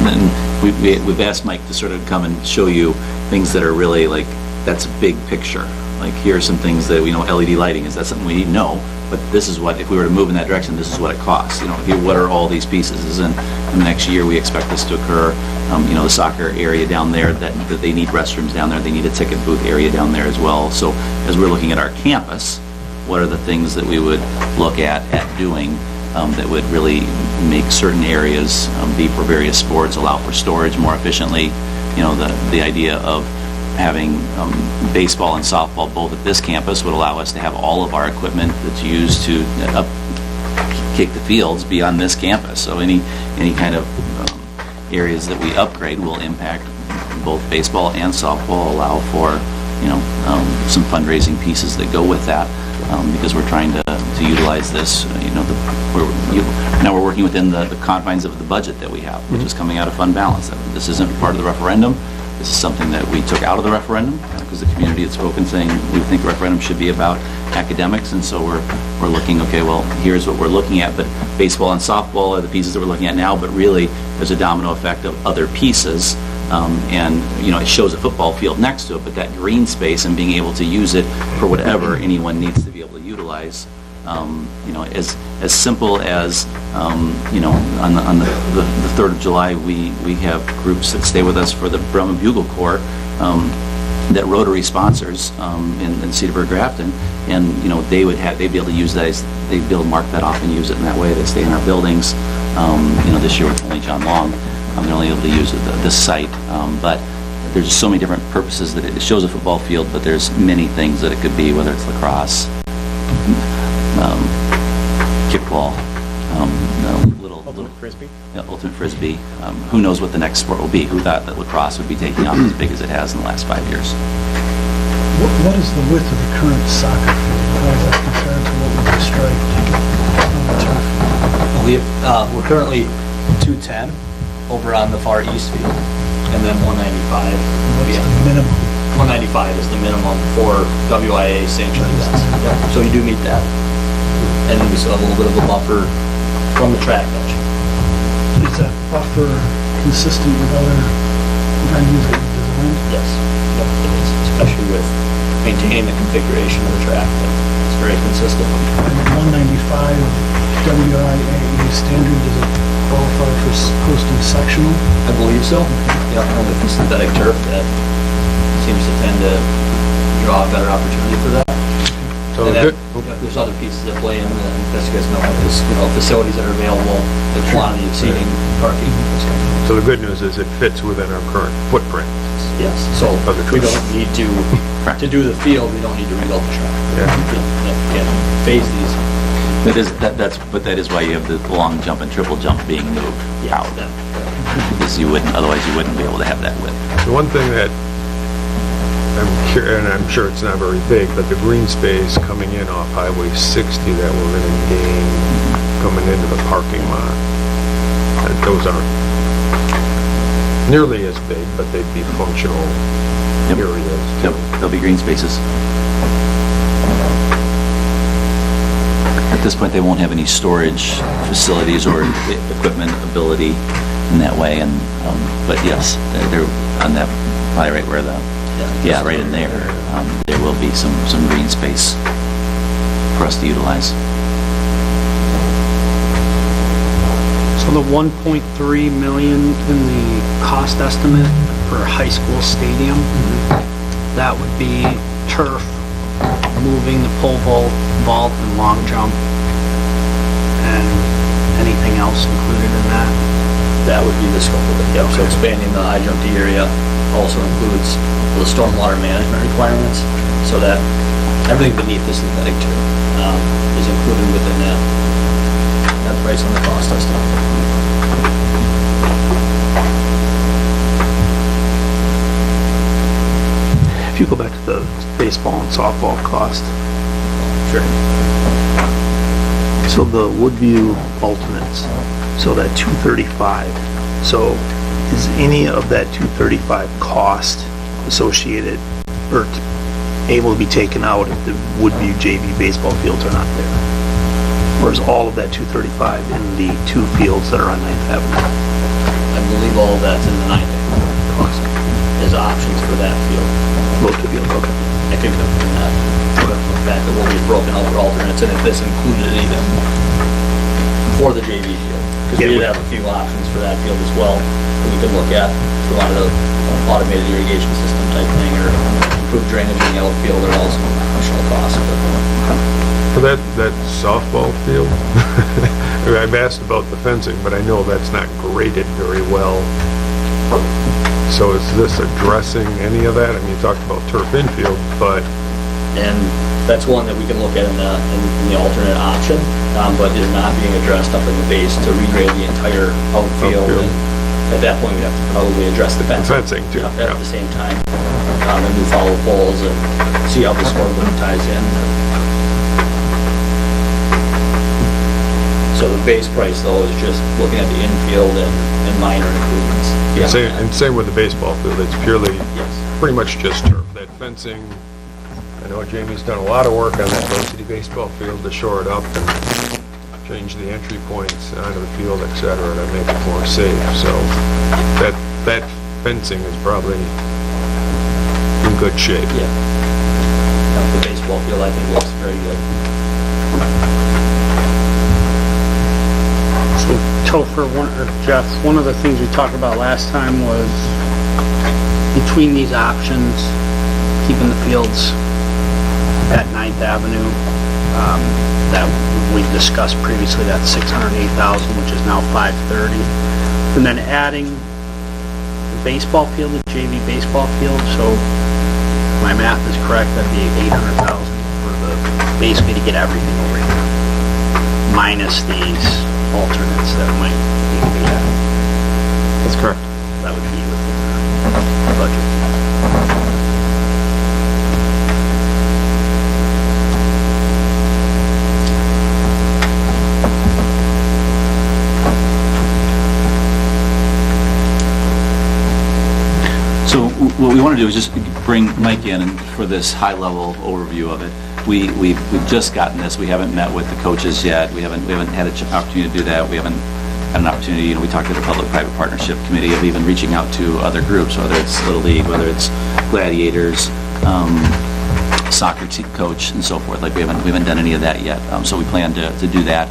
And then we've asked Mike to sort of come and show you things that are really like, that's a big picture. Like, here are some things that we know LED lighting is. That's something we need to know. But this is what, if we were to move in that direction, this is what it costs. You know, here, what are all these pieces? And in the next year, we expect this to occur. You know, the soccer area down there, that they need restrooms down there. They need a ticket booth area down there as well. So as we're looking at our campus, what are the things that we would look at doing that would really make certain areas be for various sports, allow for storage more efficiently? You know, the idea of having baseball and softball both at this campus would allow us to have all of our equipment that's used to upkick the fields be on this campus. So any kind of areas that we upgrade will impact both baseball and softball, allow for, you know, some fundraising pieces that go with that, because we're trying to utilize this. You know, now we're working within the confines of the budget that we have, which is coming out of fund balance. This isn't part of the referendum. This is something that we took out of the referendum because the community had spoken saying we think referendum should be about academics, and so we're looking, okay, well, here's what we're looking at, but baseball and softball are the pieces that we're looking at now, but really there's a domino effect of other pieces, and, you know, it shows a football field next to it, but that green space and being able to use it for whatever anyone needs to be able to utilize. You know, as simple as, you know, on the 3rd of July, we have groups that stay with us for the Bremen Bugle Corps that Rotary sponsors in Cedarburg, Grafton, and, you know, they'd be able to use that, they'd be able to mark that off and use it in that way. They stay in our buildings. You know, this year with only John Long, they're only able to use this site, but there's just so many different purposes that it shows a football field, but there's many things that it could be, whether it's lacrosse, kickball, Ultimate Frisbee. Yeah, ultimate Frisbee. Who knows what the next sport will be? Who thought that lacrosse would be taking off as big as it has in the last 5 years? What is the width of the current soccer field? How is that compared to what would be striped on the turf? We're currently 210 over on the far east field, and then 195. What's the minimum? 195 is the minimum for WIA sanctioned events. Yep. So you do meet that. And then we still have a little bit of a buffer from the track edge. Is that buffer consistent with other venues that you designed? Yes, yep, it is, especially with maintaining the configuration of the track. It's very consistent. And the 195 WIAE standard, does it qualify for hosting sectional? I believe so. Yeah, only the synthetic turf that seems to tend to draw a better opportunity for that. So And good. there's other pieces that play in, and as you guys know, is, facilities that are available, the quantity of seating, parking. So the good news is it fits within our current footprint. Yes, so Of the we track. don't need to do the field, we don't need to rebuild the track. Yeah. Again, phase these. That is why you have the long jump and triple jump being moved out. Because otherwise you wouldn't be able to have that width. The one thing that and I'm sure it's not very big, but the green space coming in off Highway 60 that we're going to gain coming into the parking lot, those aren't nearly as big, but they'd be functional areas. Yep, there'll be green spaces. At this point, they won't have any storage facilities or equipment ability in that way, but yes, they're on that, probably right where right in there, there will be some green space for us to utilize. So the 1.3 million in the cost estimate for a high school stadium, that would be turf, moving the pole vault and long jump, and anything else included in that? That would be the scope of it, yep. So expanding the high jump tee area also includes the stormwater management requirements, so that everything beneath the synthetic turf is included within that price on the cost estimate. If you go back to the baseball and softball cost. Sure. So the Woodview Ultimates, so that 235, so is any of that 235 cost associated or able to be taken out if the Woodview JV baseball fields are not there? Or is all of that 235 in the two fields that are on 9th Avenue? I believe all of that's in the 9th Avenue cost as options for that field. Both the fields, okay. I think that the fact that we'll be broken out for alternates, and if this included anything for the JV field, because we did have a few options for that field as well that we could look at. If we wanted an automated irrigation system type thing, or improved drainage in the outfield, or also additional costs. For that softball field, I've asked about the fencing, but I know that's not graded very well. So is this addressing any of that? I mean, you talked about turf infield, but... And that's one that we can look at in the alternate option, but is not being addressed up in the base to regrade the entire outfield. And at that point, we'd have to probably address the fencing. Fencing, too. At the same time, and do follow poles and see how the scoreboard ties in. So the base price, though, is just looking at the infield and minor improvements. And same with the baseball field, it's purely, pretty much just turf. That fencing, I know Jamie's done a lot of work on that varsity baseball field to shore it up and change the entry points onto the field, et cetera, to make it more safe. So that fencing is probably in good shape. Yeah. The baseball field, I think, looks very good. So Topher, Jeff, one of the things we talked about last time was between these options, keeping the fields at 9th Avenue, that we discussed previously, that $608,000, which is now $530,000, and then adding the baseball field, the JV baseball field. So my math is correct, that'd be $800,000 for basically to get everything over here, minus these alternates that might need to be added. That's correct. That would be within the budget. So what we want to do is just bring Mike in and for this high-level overview of it. We've just gotten this. We haven't met with the coaches yet. We haven't had an opportunity to do that. We haven't had an opportunity, we talked to the Public-Private Partnership Committee of even reaching out to other groups, whether it's Little League, whether it's Gladiators, soccer coach, and so forth. Like we haven't done any of that yet. So we plan to do that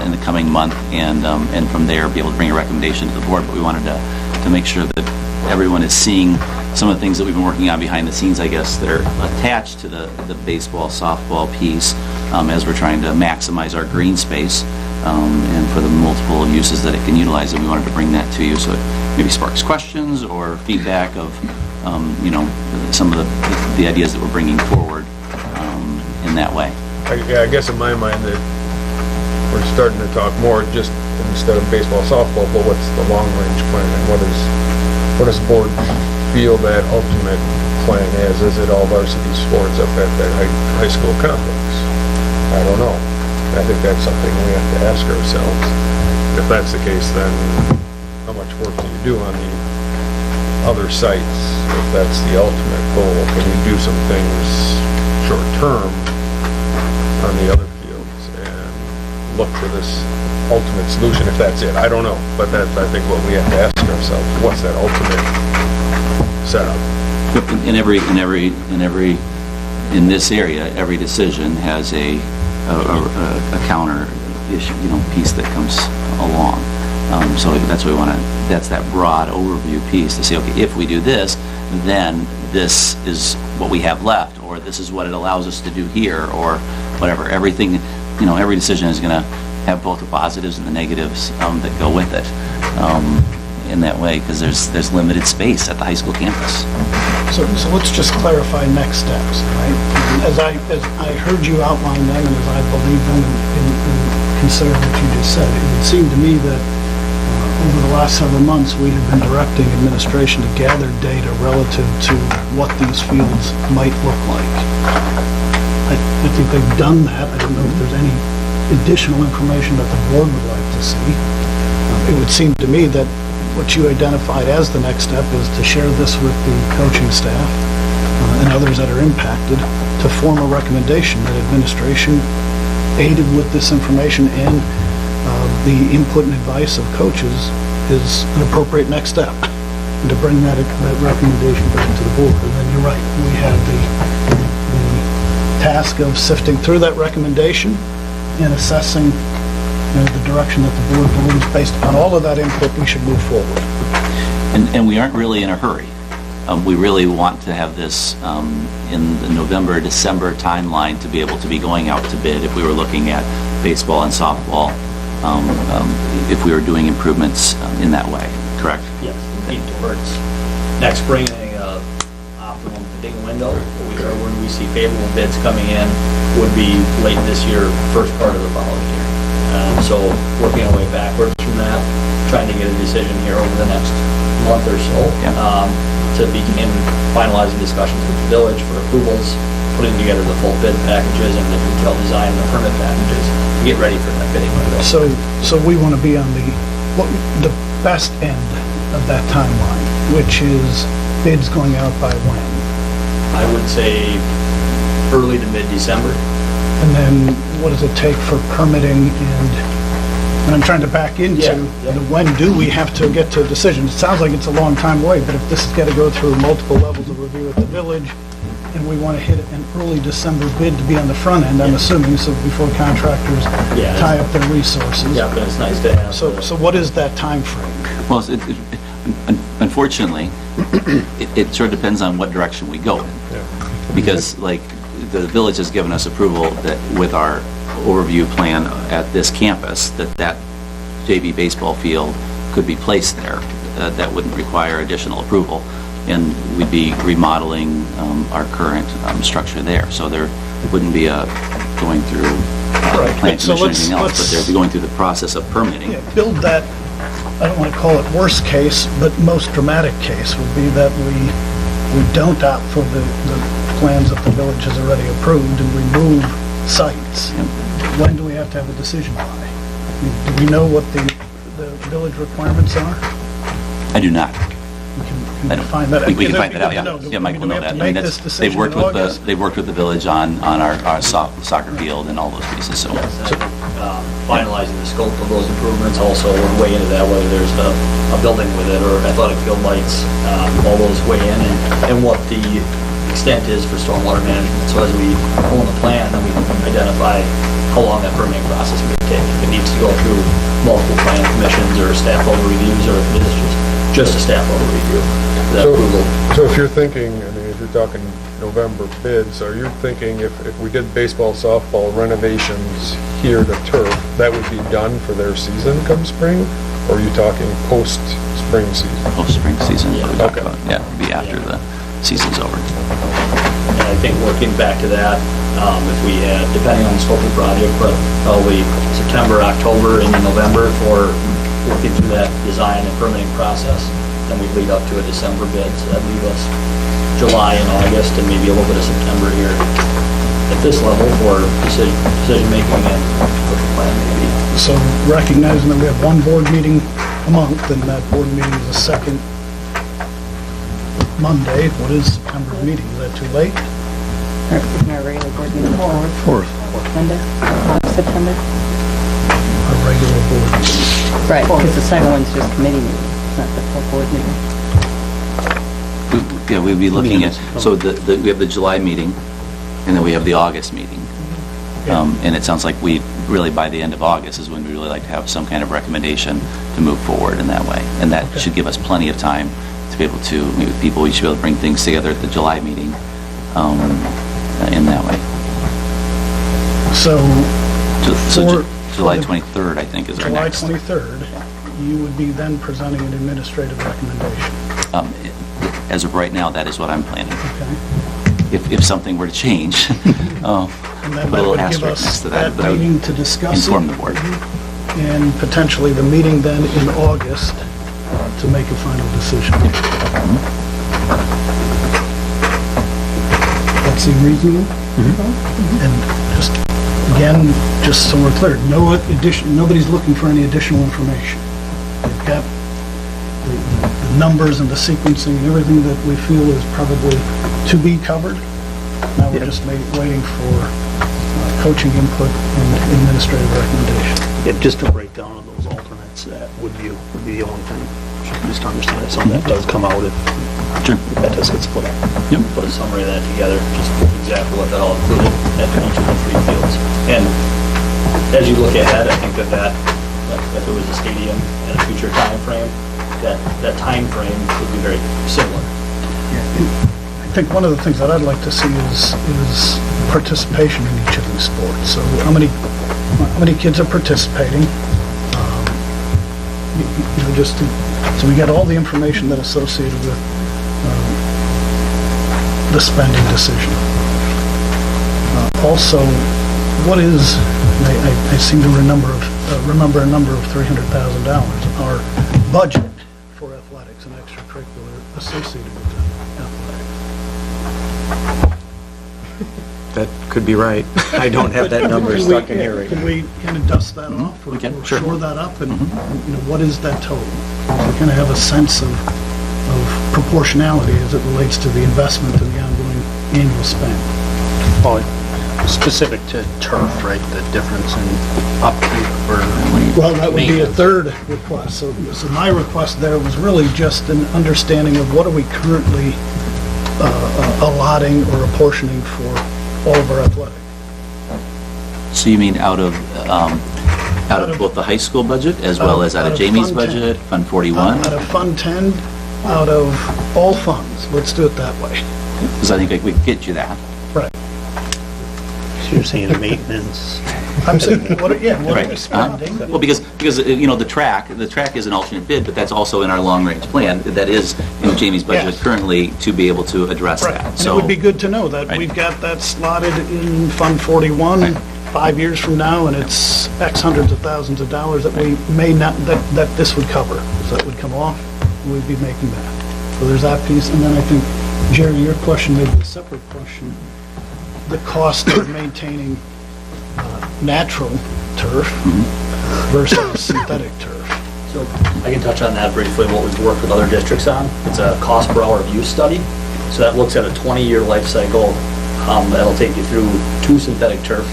in the coming month, and from there be able to bring a recommendation to the board. But we wanted to make sure that everyone is seeing some of the things that we've been working on behind the scenes, I guess, that are attached to the baseball, softball piece as we're trying to maximize our green space and for the multiple uses that it can utilize. And we wanted to bring that to you so it maybe sparks questions or feedback of some of the ideas that we're bringing forward in that way. I guess in my mind that we're starting to talk more just instead of baseball, softball, but what's the long-range plan and what does the board feel that ultimate plan is? Is it all varsity sports up at that high school complex? I don't know. I think that's something we have to ask ourselves. If that's the case, then how much work do you do on the other sites? If that's the ultimate goal, can you do some things short-term on the other fields and look for this ultimate solution, if that's it? I don't know, but that's, I think, what we have to ask ourselves. What's that ultimate setup? In this area, every decision has a counter issue, piece that comes along. So that's what we want to. That's that broad overview piece to say, okay, if we do this, then this is what we have left, or this is what it allows us to do here, or whatever. Everything, every decision is going to have both the positives and the negatives that go with it. In that way, because there's limited space at the high school campus. So let's just clarify next steps, right? As I heard you outline them, and as I believe them and consider what you just said, it would seem to me that over the last several months, we have been directing administration to gather data relative to what these fields might look like. I think they've done that. I don't know if there's any additional information that the board would like to see. It would seem to me that what you identified as the next step is to share this with the coaching staff and others that are impacted to form a recommendation that administration, aided with this information and the input and advice of coaches, is an appropriate next step, and to bring that recommendation back to the board. And then you're right, we have the task of sifting through that recommendation and assessing the direction that the board believes, based upon all of that input, we should move forward. And we aren't really in a hurry. We really want to have this in the November, December timeline to be able to be going out to bid if we were looking at baseball and softball, if we were doing improvements in that way, correct? Yes, lead towards next spring, optimum bidding window, or when we see favorable bids coming in, would be late this year, first part of the following year. So working our way backwards from that, trying to get a decision here over the next month or so to begin finalizing discussions with the village for approvals, putting together the full bid packages and the detailed design and the permit packages to get ready for that bidding window. So we want to be on the best end of that timeline, which is bids going out by when? I would say early to mid-December. And then what does it take for permitting and I'm trying to back into when do we have to get to a decision? It sounds like it's a long time away, but if this has got to go through multiple levels of review at the village and we want to hit an early December bid to be on the front end, I'm assuming, so before contractors tie up their resources. Yeah, but it's nice to have. So what is that time frame? Well, unfortunately, it sort of depends on what direction we go in. Because, like, the village has given us approval that with our overview plan at this campus, that JV baseball field could be placed there. That wouldn't require additional approval, and we'd be remodeling our current structure there. So there wouldn't be going through plan commission or anything else, but they'd be going through the process of permitting. Yeah, build that, I don't want to call it worst case, but most dramatic case would be that we don't opt for the plans that the village has already approved and remove sites. When do we have to have a decision by? Do we know what the village requirements are? I do not. We can find that out. We can find that out, yeah. Yeah, Mike will know that. I mean, they've worked with the village on our soccer field and all those pieces, so. Yes, finalizing the scope of those improvements also would weigh into that, whether there's a building with it or athletic field lights, all those weigh in, and what the extent is for stormwater management. So as we own the plan, then we can identify how long that permitting process may take. If it needs to go through multiple plan commissions or staff level reviews, or if it is just a staff level review, that approval. So if you're thinking, I mean, if you're talking November bids, are you thinking if we did baseball, softball renovations here to turf, that would be done for their season come spring? Or are you talking post-spring season? Post-spring season, Yeah. we talked about. Yeah, it'd be after the season's over. And I think working back to that, if we had, depending on the scope of the project, but probably September, October, and November for working through that design and permitting process, then we'd lead up to a December bid, so that'd leave us July and August, and maybe a little bit of September here at this level for decision-making and what the plan may be. So recognizing that we have one board meeting a month, and that board meeting is the second Monday, what is September's meeting? Is that too late? Isn't our regular board meeting Fourth. Monday, September? Our regular board meeting. Right, because the second one's just committee meeting, it's not the full board meeting. Yeah, we'd be looking at, so we have the July meeting, and then we have the August meeting. And it sounds like we, really by the end of August is when we really like to have some kind of recommendation to move forward in that way. And that should give us plenty of time to be able to meet with people. We should be able to bring things together at the July meeting in that way. So, July 23rd, I think, is our July next. 23rd, you would be then presenting an administrative recommendation. As of right now, that is what I'm planning. Okay. If something were to change, And then put a that little would give asterisk us next to that, that but I would meeting to discuss it. inform the board. And potentially the meeting then in August to make a final decision. That seem reasonable? And just, again, just so we're clear, nobody's looking for any additional information. We've got the numbers and the sequencing and everything that we feel is probably to be covered. Now we're just waiting for coaching input and administrative recommendation. Yeah, just a breakdown of those alternates, that would be the only thing. Just understand if something that does come out, if that does get split up. Yep. Put a summary of that together, just exactly what that all included at each of the three fields. And as you look ahead, I think that if it was a stadium and a future time frame, that time frame would be very similar. I think one of the things that I'd like to see is participation in each of these sports. So how many kids are participating? So we get all the information that associated with the spending decision. Also, what is, I seem to remember a number of $300,000, our budget for athletics and extracurricular associated with athletics. That could be right. I don't have that number stuck in here right now. Can we kind of dust that off? We can, or sure. shore that up, and what is that total? We kind of have a sense of proportionality as it relates to the investment and the ongoing annual spend. Specific to turf, right, the difference in upkeep or... Well, that would be a third request. So my request there was really just an understanding of what are we currently allotting or apportioning for all of our athletic. So you mean out of both the high school budget as well as out of Jamie's Fund 10. budget, Fund 41? Out of Fund 10, out of all funds. Let's do it that way. Because I think we could get you that. Right. So you're saying maintenance? I'm saying, what are we Right. spending? Well, because the track is an alternate bid, but that's also in our long-range plan. That is in Jamie's budget Yes. currently to be able to address Right. that. And it So would be good to know that we've got that slotted in Fund 41 5 years from now, and it's X hundreds of thousands of dollars that we may not, that this would cover. So that would come off, we'd be making that. So there's that piece, and then I think, Jerry, your question may be a separate question. The cost of maintaining natural turf versus synthetic turf. So I can touch on that briefly, what we've worked with other districts on. It's a cost per hour of use study. So that looks at a 20-year life cycle. That'll take you through 2 synthetic turf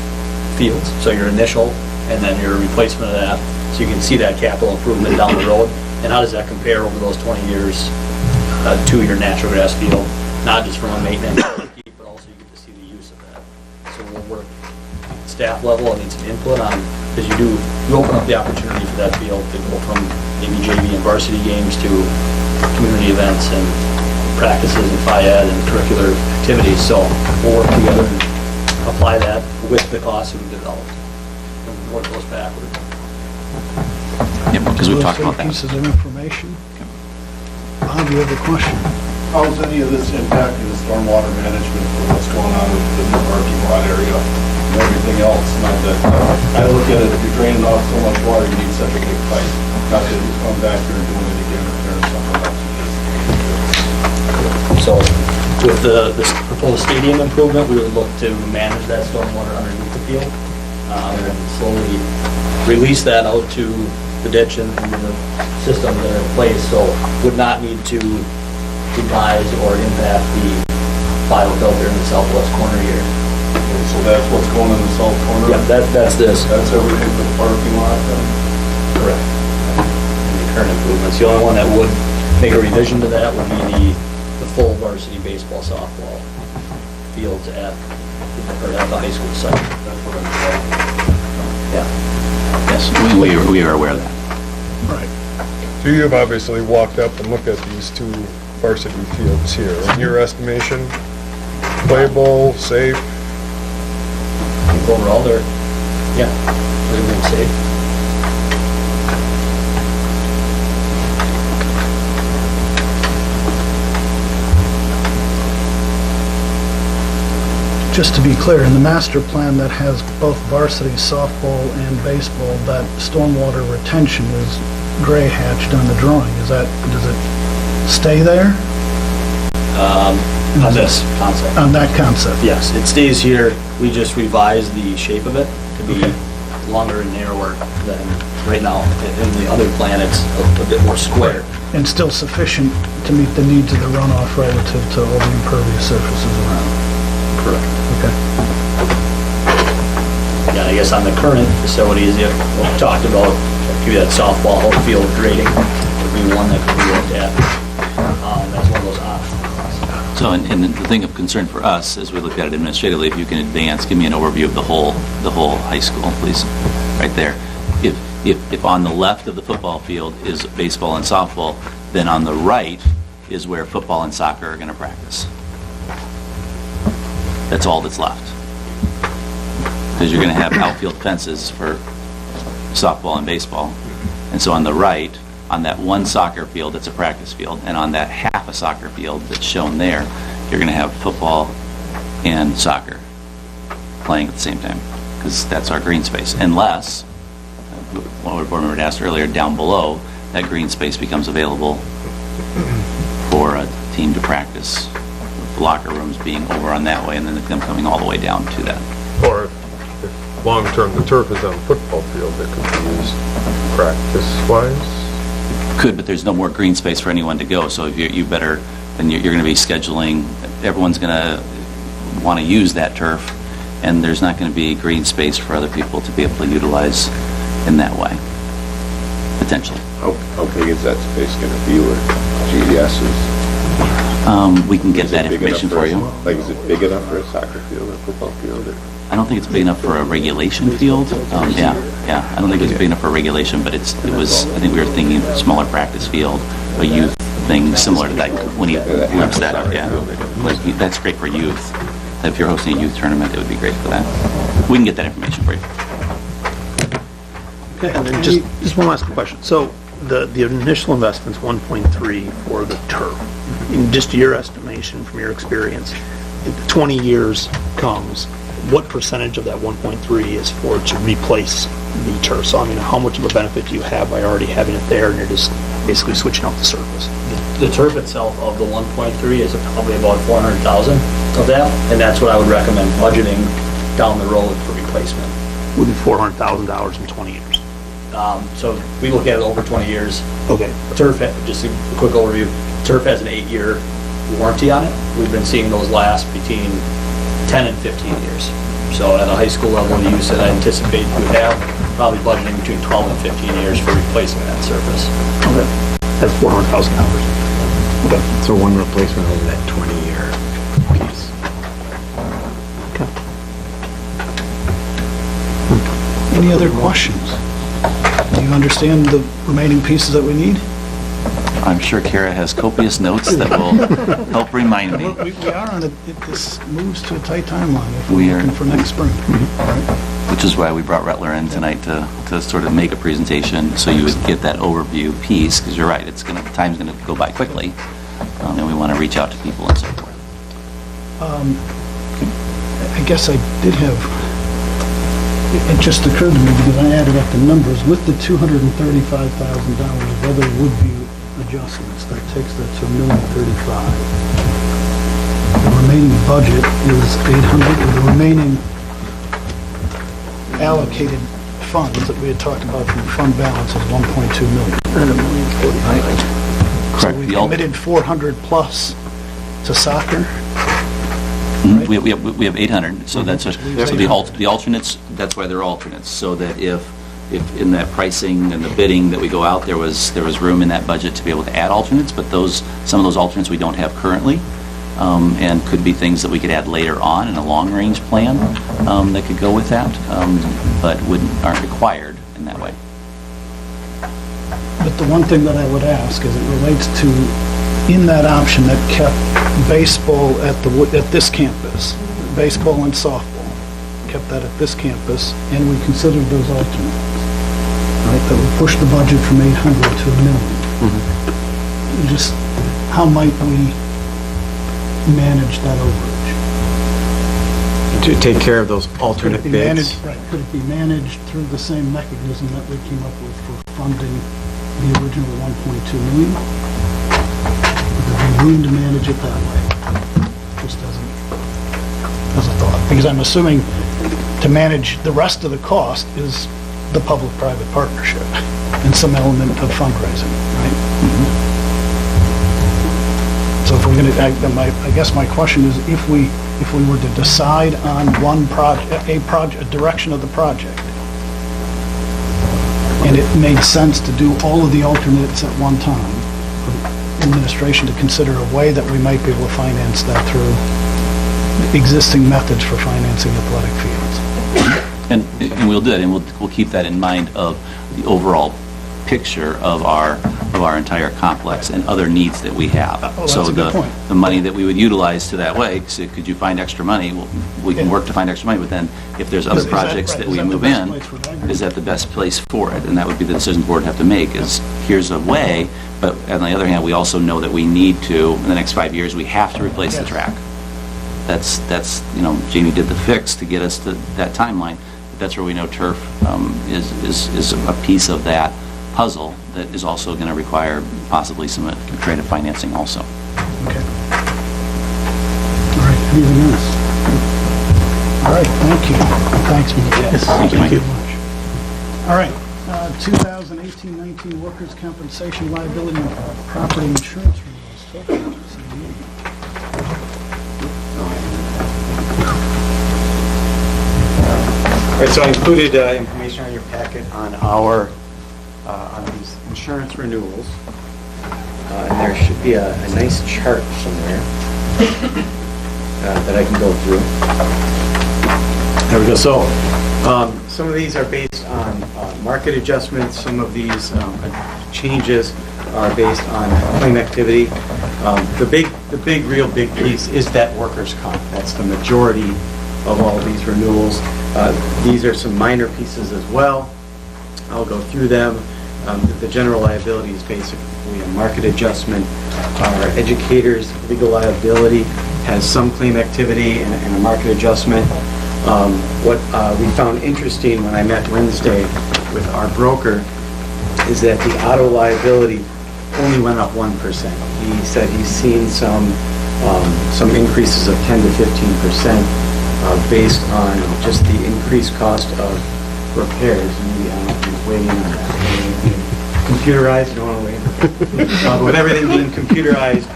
fields. So your initial and then your replacement of that, so you can see that capital improvement down the road, and how does that compare over those 20 years to your natural grass field, not just from a maintenance, but also you get to see the use of that. So we'll work at staff level and need some input on, because you open up the opportunity for that field to go from maybe JV and varsity games to community events and practices and FIAD and curricular activities. So we'll work together and apply that with the costs that we developed and work those backwards. Yeah, because we've talked about that. Pieces of information. Bob, you have a question? How's any of this impacting the stormwater management for what's going on with the new parking lot area and everything else? Not that, I look at it, if you're draining off so much water, you need such a big pipe. Not that he's coming back here and doing it again or tearing something else. So with this proposed stadium improvement, we would look to manage that stormwater underneath the field and slowly release that out to the ditch and the systems that are in place. So would not need to devise or impact the pile filter in the southwest corner here. Okay, so that's what's going in the south corner? Yeah, that's this. That's everything for the parking lot then? Correct. And the current improvements. The only one that would make a revision to that would be the full varsity baseball, softball fields at the high school site. That's what I'm saying. Yeah. Yes, we are aware of that. Right. So you've obviously walked up and looked at these two varsity fields here. In your estimation, playable, safe? I think overall they're, playable and safe. Just to be clear, in the master plan that has both varsity softball and baseball, that stormwater retention is gray hatched on the drawing. Does it stay there? On this concept. On that concept? Yes, it stays here. We just revise the shape of it to be longer and narrower than right now. In the other plan, it's a bit more square. And still sufficient to meet the needs of the runoff relative to all the impervious surfaces around? Correct. Okay. Yeah, I guess on the current facilities, if we talked about, maybe that softball field grading would be one that could be looked at. That's one of those options. So, and the thing of concern for us, as we looked at it administratively, if you can advance, give me an overview of the whole high school, please, right there. If on the left of the football field is baseball and softball, then on the right is where football and soccer are going to practice. That's all that's left. Because you're going to have outfield fences for softball and baseball. And so on the right, on that one soccer field, that's a practice field, and on that half a soccer field that's shown there, you're going to have football and soccer playing at the same time, because that's our green space. Unless, what our board member had asked earlier, down below, that green space becomes available for a team to practice, with locker rooms being over on that way, and then them coming all the way down to that. Or if long-term the turf is on the football field, it could be used practice-wise? Could, but there's no more green space for anyone to go, so if you better, then you're going to be scheduling, everyone's going to want to use that turf, and there's not going to be green space for other people to be able to utilize in that way, potentially. How big is that space going to be where GES is? We can get that information for you. Like, is it big enough for a soccer field or a football field? Or? I don't think it's big enough for a regulation field. Yeah. I don't think it was big enough for regulation, but it was, I think we were thinking smaller practice field, a youth thing similar to that when he whips that up, yeah. Like, that's great for youth. If you're hosting a youth tournament, it would be great for that. We can get that information for you. Okay, and then just one last question. So the initial investment's 1.3 for the turf. In just your estimation, from your experience, if 20 years comes, what percentage of that 1.3 is for to replace the turf? So, I mean, how much of a benefit do you have by already having it there and you're just basically switching out the surface? The turf itself of the 1.3 is probably about 400,000 of that, and that's what I would recommend budgeting down the road for replacement. Would be $400,000 in 20 years. So we look at it over 20 years. Okay. Turf, just a quick overview, turf has an 8-year warranty on it. We've been seeing those last between 10 and 15 years. So at a high school level, the use that I anticipate you would have, probably budgeting between 12 and 15 years for replacing that surface. That's $400,000. So one replacement over that 20-year piece. Any other questions? Do you understand the remaining pieces that we need? I'm sure Kara has copious notes that will help remind me. We are on this moves to a tight timeline if We we're are. looking for next spring. Which is why we brought Rutler in tonight to sort of make a presentation, so you would get that overview piece, because you're right, time's gonna go by quickly, and we want to reach out to people and so forth. I guess I did have, it just occurred to me because I added up the numbers, with the $235,000 of other Woodview adjustments, that takes that to $1,035,000. The remaining budget is 800, or the remaining allocated funds that we had talked about from fund balance is 1.2 million. So we committed 400 plus to soccer. We have 800, so that's, so the alternates, that's why they're alternates, so that if in that pricing and the bidding that we go out, there was room in that budget to be able to add alternates, but some of those alternates we don't have currently, and could be things that we could add later on in a long-range plan that could go with that, but aren't required in that way. But the one thing that I would ask is it relates to, in that option that kept baseball at this campus, baseball and softball, kept that at this campus, and we considered those alternates, right? That would push the budget from 800 to $1 million. Just how might we manage that overage? To take care of those alternate Could it be bids? managed, right, could it be managed through the same mechanism that we came up with for funding the original 1.2 million? Would there be room to manage it that way? Just as a thought. Because I'm assuming to manage the rest of the cost is the public-private partnership and some element of fundraising, right? So if we're going to, I guess my question is, if we were to decide on one a direction of the project, and it made sense to do all of the alternates at one time, for the administration to consider a way that we might be able to finance that through existing methods for financing athletic fields. And we'll do it, and we'll keep that in mind of the overall picture of our entire complex and other needs that we have. That's a good point. The money that we would utilize to that way, so could you find extra money? Well, we can work to find extra money, but then if there's other projects that we move in, is that the best place for it? And that would be the decision the board would have to make, is here's a way, but on the other hand, we also know that we need to, in the next 5 years, we have to replace the track. That's Jamie did the fix to get us to that timeline. That's where we know turf is a piece of that puzzle that is also going to require possibly some creative financing also. Okay. All right, anything else? All right, thank you. Thanks, Mike. Yes, thank you, Mike. Very much. All right, 2018-19 workers' compensation liability and property insurance renewals. All right, so I included information on your packet on on these insurance renewals. And there should be a nice chart somewhere that I can go through. There we go. So some of these are based on market adjustments. Some of these changes are based on claim activity. The real big piece is that workers' comp. That's the majority of all of these renewals. These are some minor pieces as well. I'll go through them. The general liability is basically a market adjustment. Our educators' legal liability has some claim activity and a market adjustment. What we found interesting when I met Wednesday with our broker is that the auto liability only went up 1%. He said he's seen some increases of 10 to 15%. Based on just the increased cost of repairs. He's waiting on that. Computerized, you don't want to wait. With everything being computerized,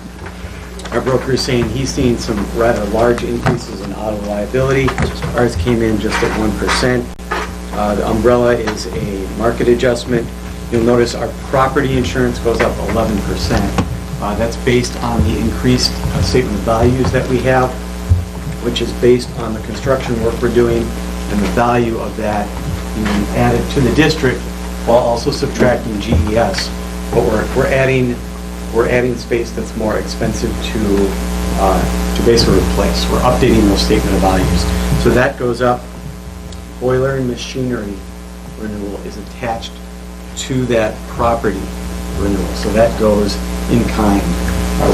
our broker is saying he's seeing some rather large increases in auto liability. Ours came in just at 1%. The umbrella is a market adjustment. You'll notice our property insurance goes up 11%. That's based on the increased statement of values that we have, which is based on the construction work we're doing and the value of that being added to the district while also subtracting GES. But we're adding space that's more expensive to basically replace. We're updating those statement of values. So that goes up. Boiler and machinery renewal is attached to that property renewal. So that goes in kind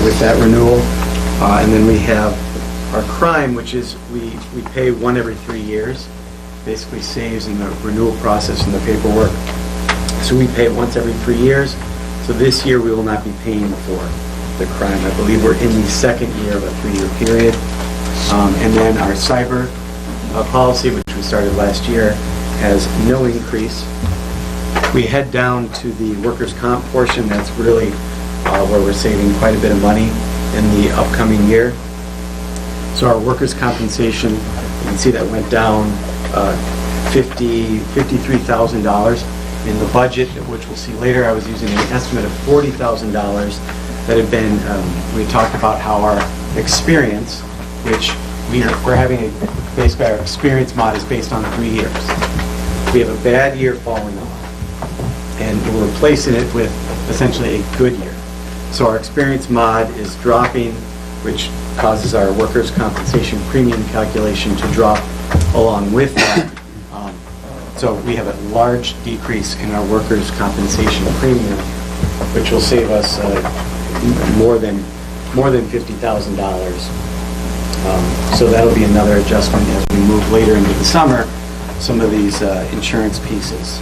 with that renewal. And then we have our crime, which is we pay one every 3 years. Basically saves in the renewal process and the paperwork. So we pay it once every 3 years. So this year we will not be paying for the crime. I believe we're in the second year of a 3-year period. And then our cyber policy, which we started last year, has no increase. We head down to the workers' comp portion. That's really where we're saving quite a bit of money in the upcoming year. So our workers' compensation, you can see that went down $53,000. In the budget, which we'll see later, I was using an estimate of $40,000 that had been, we talked about how our experience, which we're having basically our experience mod is based on 3 years. We have a bad year falling off, and we're replacing it with essentially a good year. So our experience mod is dropping, which causes our workers' compensation premium calculation to drop along with that. So we have a large decrease in our workers' compensation premium, which will save us more than $50,000. So that'll be another adjustment as we move later into the summer, some of these insurance pieces.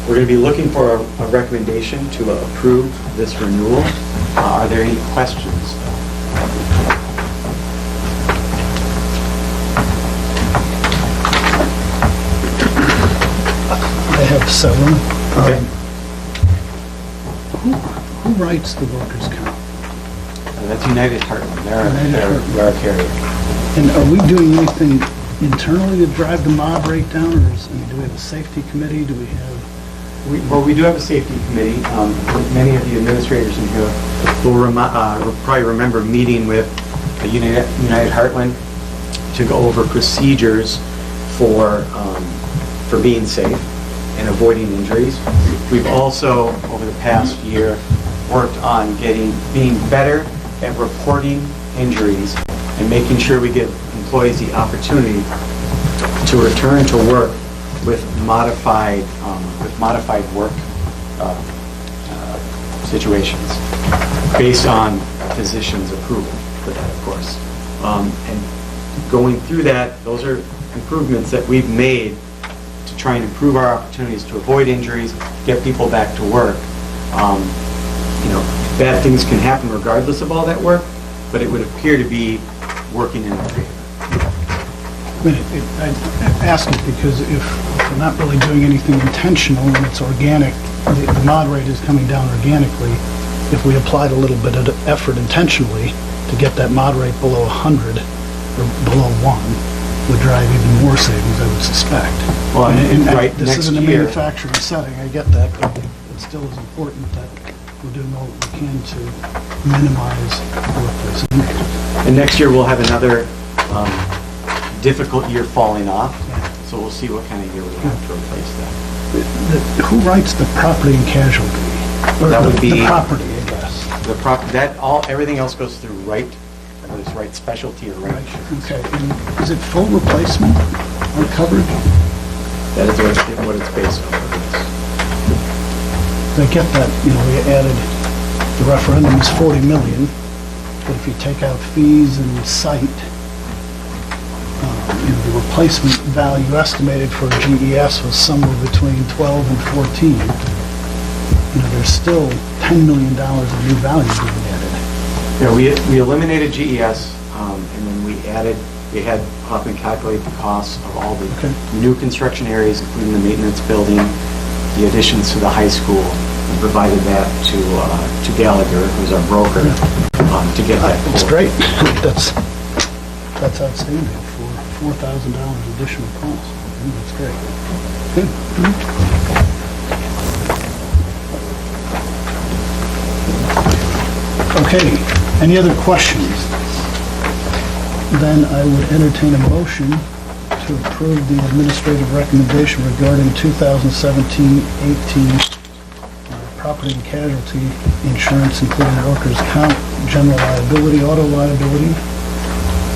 We're going to be looking for a recommendation to approve this renewal. Are there any questions? I have several. Okay. Who writes the workers' comp? That's United Heartland. They're our carrier. And are we doing anything internally to drive the mob rate down, or do we have a safety committee? Do we have? We do have a safety committee. Many of the administrators in here will probably remember meeting with United Heartland to go over procedures for being safe and avoiding injuries. We've also, over the past year, worked on being better at reporting injuries and making sure we give employees the opportunity to return to work with modified work situations based on physician's approval for that, of course. And going through that, those are improvements that we've made to try and improve our opportunities to avoid injuries, get people back to work. Bad things can happen regardless of all that work, but it would appear to be working in our favor. I ask it because if we're not really doing anything intentional and it's organic, the mod rate is coming down organically. If we applied a little bit of effort intentionally to get that mod rate below 100 or below 1, would drive even more savings, I would suspect. Well, this isn't a manufacturing setting, I get that, but it still is important that we're doing all that we can to minimize workplace injuries. And next year we'll have another difficult year falling off, so we'll see what kind of year we have to replace that. Who writes the property and casualty? Or that would be the property, I guess. Everything else goes through Wright, whether it's Wright Specialty or Wright Insurance. Okay, and is it full replacement or coverage? That is what it's based on. I get that, we added, the referendum is 40 million, but if you take out fees and site, the replacement value estimated for GES was somewhere between 12 and 14. There's still $10 million of new value being added. Yeah, we eliminated GES, and then we had Hoffman calculate the costs of all the new construction areas, including the maintenance building, the additions to the high school, and we provided that to Gallagher, who's our broker, to get that quote. That's great. That's outstanding for $4,000 additional cost. That's great. Good. Okay, any other questions? Then I would entertain a motion to approve the administrative recommendation regarding 2017-18 property and casualty insurance, including workers' comp, general liability, auto liability,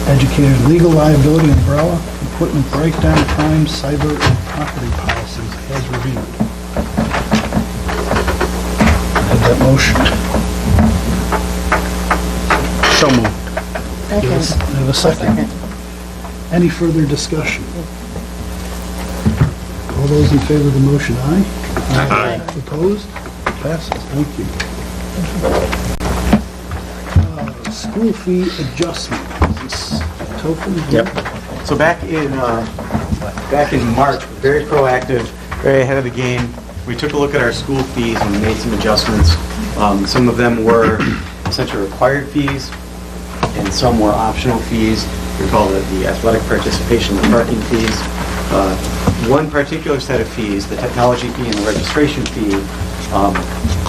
educator's legal liability, umbrella, equipment breakdown, crime, cyber, and property policies as reviewed. Have that motion. So moved. I have a second. Any further discussion? All those in favor of the motion, aye? Aye. Opposed? Passes. Thank you. School fee adjustment. Is this Topher? Yep. So back in March, very proactive, very ahead of the game. We took a look at our school fees and we made some adjustments. Some of them were essentially required fees, and some were optional fees. We call it the athletic participation and parking fees. One particular set of fees, the technology fee and the registration fee,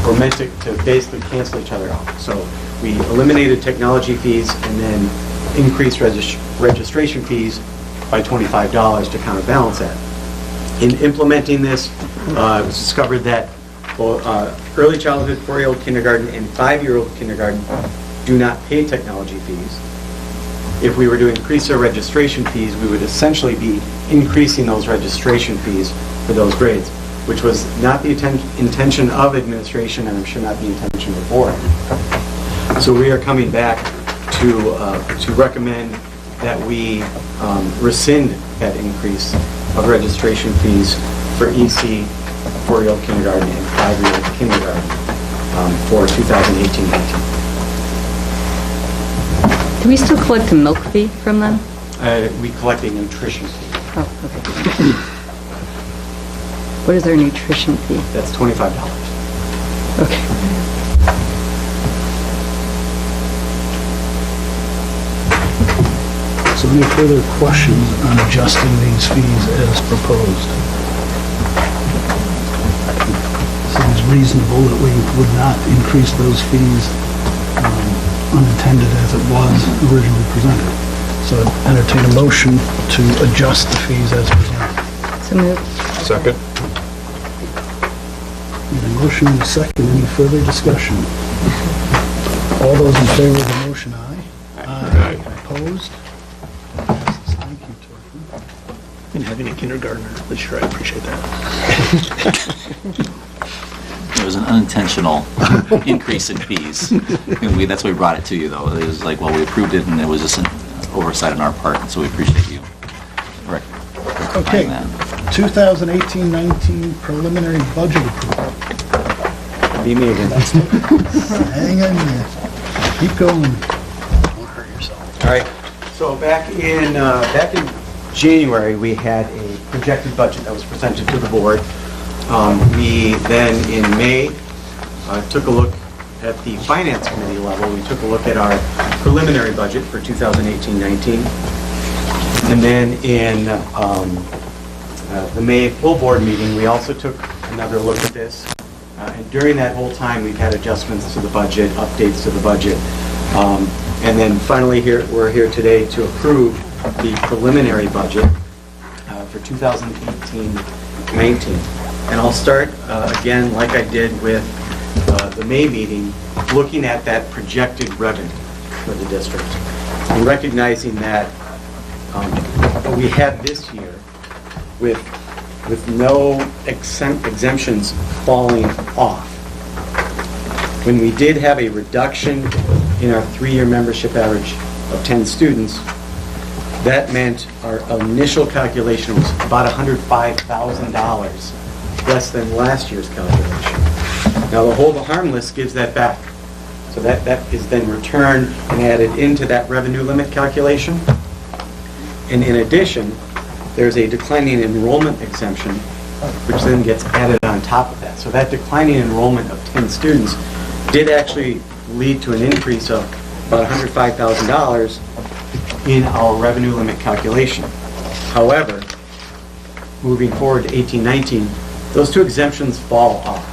were meant to basically cancel each other out. So we eliminated technology fees and then increased registration fees by $25 to counterbalance that. In implementing this, it was discovered that early childhood, 4-year-old kindergarten, and 5-year-old kindergarten do not pay technology fees. If we were to increase their registration fees, we would essentially be increasing those registration fees for those grades, which was not the intention of administration, and I'm sure not the intention before. So we are coming back to recommend that we rescind that increase of registration fees for EC, 4-year-old kindergarten, and 5-year-old kindergarten for 2018-19. Do we still collect a milk fee from them? We collect a nutrition fee. Oh, okay. What is our nutrition fee? That's $25. Okay. So any further questions on adjusting these fees as proposed? Seems reasonable that we would not increase those fees unintended as it was originally presented. So I'd entertain a motion to adjust the fees as presented. So moved. Second. Need a motion and a second. Any further discussion? All those in favor of the motion, aye. Aye. Opposed? Passes. Thank you, Topher. And having a kindergartner this year, I appreciate that. It was an unintentional increase in fees. And that's why we brought it to you, though. It was like, well, we approved it, and it was just an oversight on our part, and so we appreciate you Okay, rectifying that. 2018-19 preliminary budget approval. Be me again. Hang in there. Keep going. Don't hurt yourself. All right. So back in January, we had a projected budget that was presented to the board. We then, in May, took a look at the Finance Committee level. We took a look at our preliminary budget for 2018-19. And then in the May full board meeting, we also took another look at this. And during that whole time, we've had adjustments to the budget, updates to the budget. And then finally, we're here today to approve the preliminary budget for 2018-19. And I'll start again, like I did with the May meeting, looking at that projected revenue for the district and recognizing that what we had this year with no exemptions falling off. When we did have a reduction in our 3-year membership average of 10 students, that meant our initial calculation was about $105,000 less than last year's calculation. Now the hold the harmless gives that back. So that is then returned and added into that revenue limit calculation. And in addition, there's a declining enrollment exemption, which then gets added on top of that. So that declining enrollment of 10 students did actually lead to an increase of about $105,000 in our revenue limit calculation. However, moving forward to 18-19, those two exemptions fall off.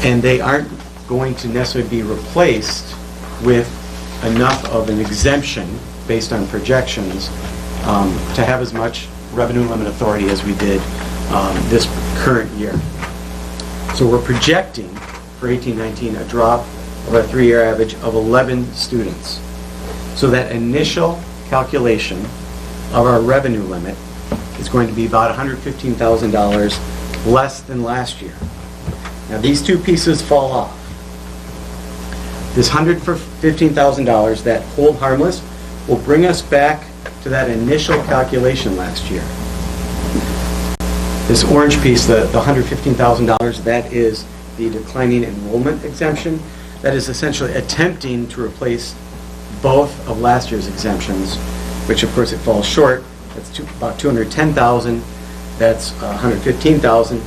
And they aren't going to necessarily be replaced with enough of an exemption based on projections to have as much revenue limit authority as we did this current year. So we're projecting for 18-19 a drop of a 3-year average of 11 students. So that initial calculation of our revenue limit is going to be about $115,000 less than last year. Now these two pieces fall off. This $115,000, that hold harmless, will bring us back to that initial calculation last year. This orange piece, the $115,000, that is the declining enrollment exemption. That is essentially attempting to replace both of last year's exemptions, which of course it falls short. That's about $210,000. That's $115,000.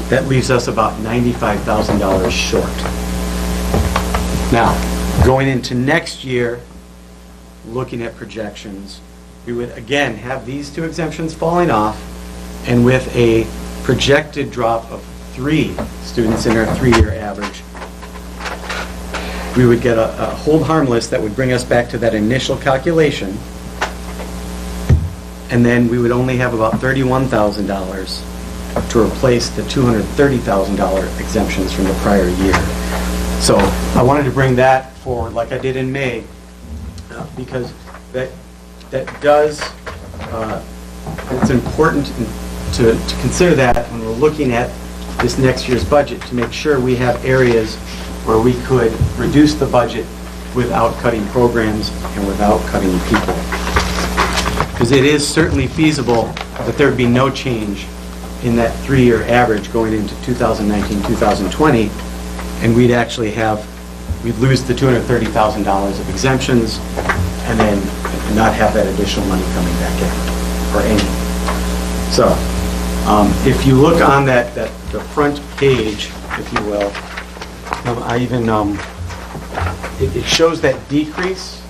That leaves us about $95,000 short. Now, going into next year, looking at projections, we would again have these two exemptions falling off, and with a projected drop of 3 students in our 3-year average, we would get a hold harmless that would bring us back to that initial calculation, and then we would only have about $31,000 to replace the $230,000 exemptions from the prior year. So I wanted to bring that forward like I did in May, because that does, it's important to consider that when we're looking at this next year's budget, to make sure we have areas where we could reduce the budget without cutting programs and without cutting people. Because it is certainly feasible that there would be no change in that 3-year average going into 2019-2020, and we'd actually we'd lose the $230,000 of exemptions and then not have that additional money coming back in, or any. So, if you look on the front page, if you will, I even, it shows that decrease,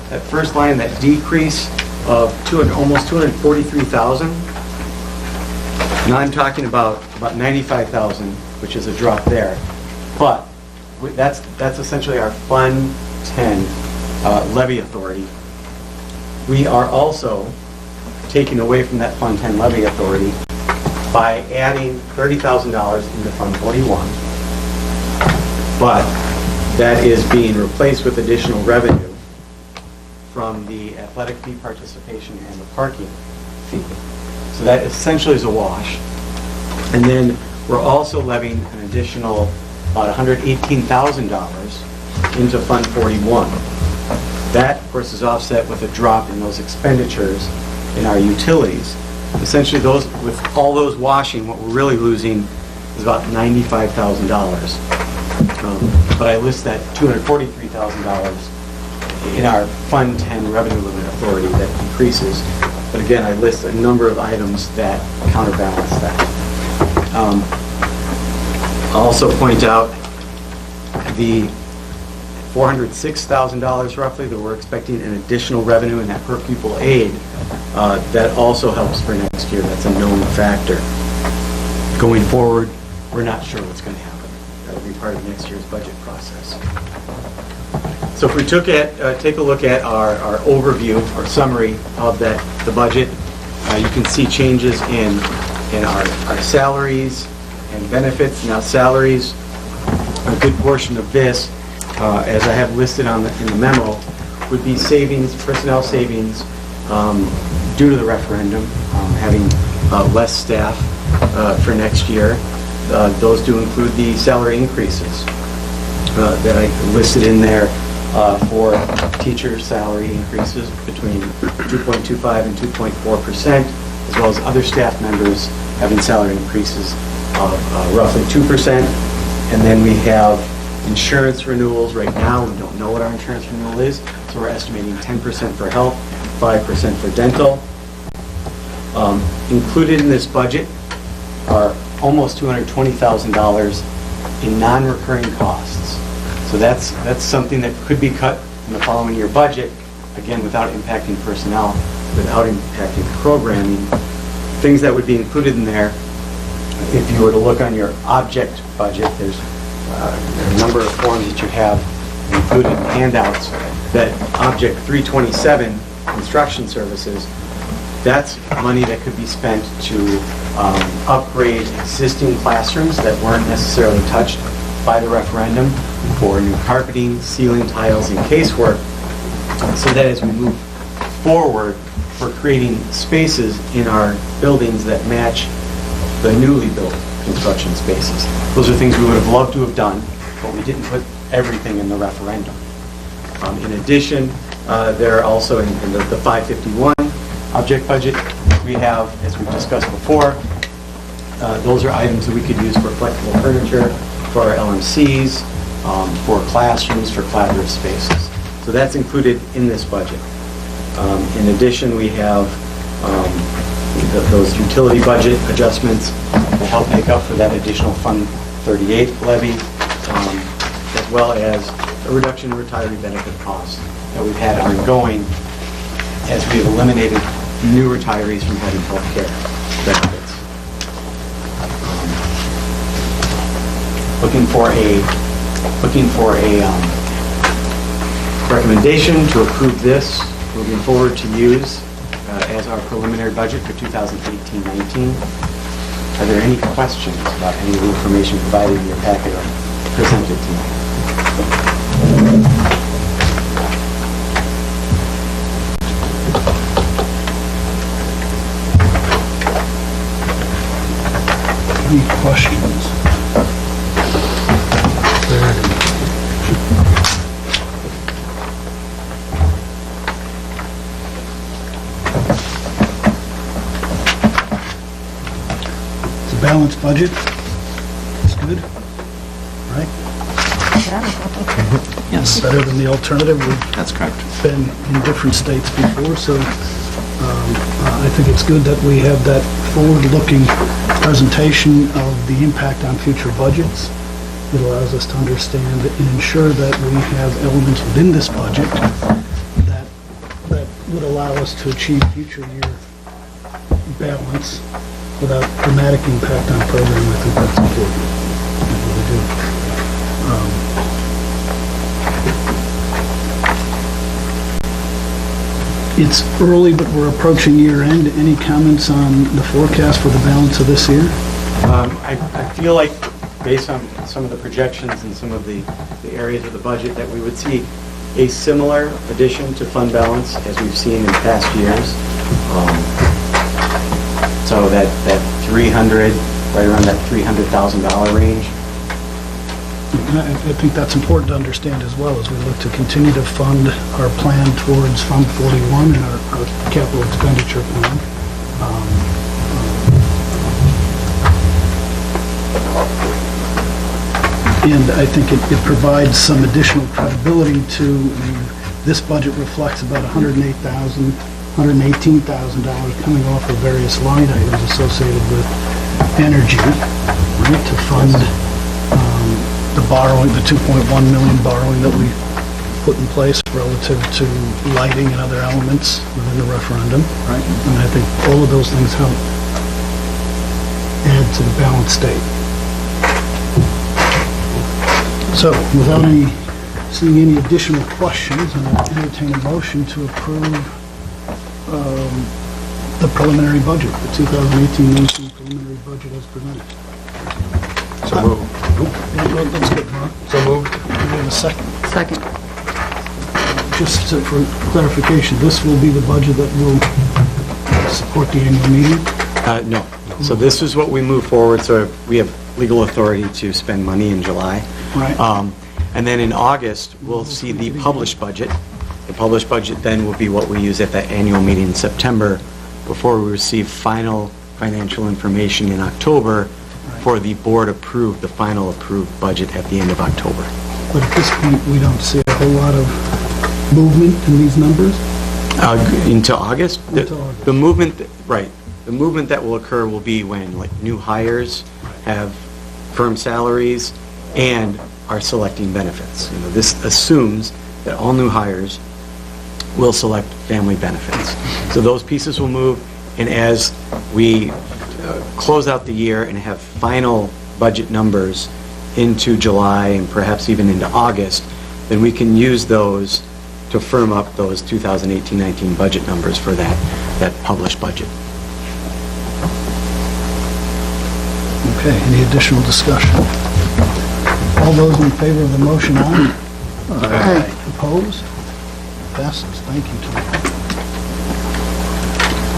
that first line, that decrease of almost $243,000. Now I'm talking about $95,000, which is a drop there. But that's essentially our Fund 10 levy authority. We are also taking away from that Fund 10 levy authority by adding $30,000 into Fund 41. But that is being replaced with additional revenue from the athletic fee participation and the parking fee. So that essentially is a wash. And then we're also levying an additional about $118,000 into Fund 41. That, of course, is offset with a drop in those expenditures in our utilities. Essentially, with all those washing, what we're really losing is about $95,000. But I list that $243,000 in our Fund 10 revenue limit authority that decreases. But again, I list a number of items that counterbalance that. I'll also point out the $406,000 roughly that we're expecting in additional revenue in that per pupil aid. That also helps for next year. That's a known factor. Going forward, we're not sure what's going to happen. That'll be part of next year's budget process. So if we take a look at our overview or summary of the budget, you can see changes in our salaries and benefits. Now salaries, a good portion of this, as I have listed in the memo, would be savings, personnel savings, due to the referendum, having less staff for next year. Those do include the salary increases that I listed in there for teacher salary increases between 2.25 and 2.4%, as well as other staff members having salary increases of roughly 2%. And then we have insurance renewals. Right now, we don't know what our insurance renewal is, so we're estimating 10% for health, 5% for dental. Included in this budget are almost $220,000 in non-recurring costs. So that's something that could be cut in the following year budget, again, without impacting personnel, without impacting programming. Things that would be included in there, if you were to look on your object budget, there's a number of forms that you have included in handouts, that object 327, construction services, that's money that could be spent to upgrade existing classrooms that weren't necessarily touched by the referendum, for new carpeting, ceiling tiles, and casework, so that as we move forward, we're creating spaces in our buildings that match the newly built construction spaces. Those are things we would have loved to have done, but we didn't put everything in the referendum. In addition, there are also in the 551 object budget, we have, as we've discussed before, those are items that we could use for flexible furniture, for our LMCs, for classrooms, for collaborative spaces. So that's included in this budget. In addition, we have those utility budget adjustments to help make up for that additional Fund 38 levy, as well as a reduction in retiree benefit costs that we've had ongoing as we've eliminated new retirees from having health care benefits. Looking for a recommendation to approve this moving forward to use as our preliminary budget for 2018-19. Are there any questions about any of the information provided in your packet or presented tonight? Any questions? It's a balanced budget. It's good, right? Yes. Better than the alternative. That's correct. We've been in different states before, so I think it's good that we have that forward-looking presentation of the impact on future budgets. It allows us to understand and ensure that we have elements within this budget that would allow us to achieve future year balance without dramatic impact on program. I think that's important. I really do. It's early, but we're approaching year end. Any comments on the forecast for the balance of this year? I feel like, based on some of the projections and some of the areas of the budget, that we would see a similar addition to fund balance as we've seen in past years. So that 300, right around that $300,000 range. I think that's important to understand as well as we look to continue to fund our plan towards Fund 41 and our capital expenditure plan. And I think it provides some additional credibility to, this budget reflects about $118,000 coming off of various line items associated with energy, right, to fund the borrowing, the $2.1 million borrowing that we put in place relative to lighting and other elements within the referendum, right? And I think all of those things help add to the balanced state. So, without seeing any additional questions, I'll entertain a motion to approve the preliminary budget, the 2018-19 preliminary budget as presented. So moved. Let's get Mark. So moved. Do we have a second? Second. Just for clarification, this will be the budget that will support the annual meeting? No. So this is what we move forward, so we have legal authority to spend money in July. Right. And then in August, we'll see the published budget. The published budget then will be what we use at the annual meeting in September before we receive final financial information in October for the board approved, the final approved budget at the end of October. But at this point, we don't see a whole lot of movement in these numbers? Into August? The movement, right. The movement that will occur will be when, like, new hires have firm salaries and are selecting benefits. You know, this assumes that all new hires will select family benefits. So those pieces will move, and as we close out the year and have final budget numbers into July and perhaps even into August, then we can use those to firm up those 2018-19 budget numbers for that published budget. Okay, any additional discussion? All those in favor of the motion, aye? Aye. Opposed? Passes. Thank you, Tom.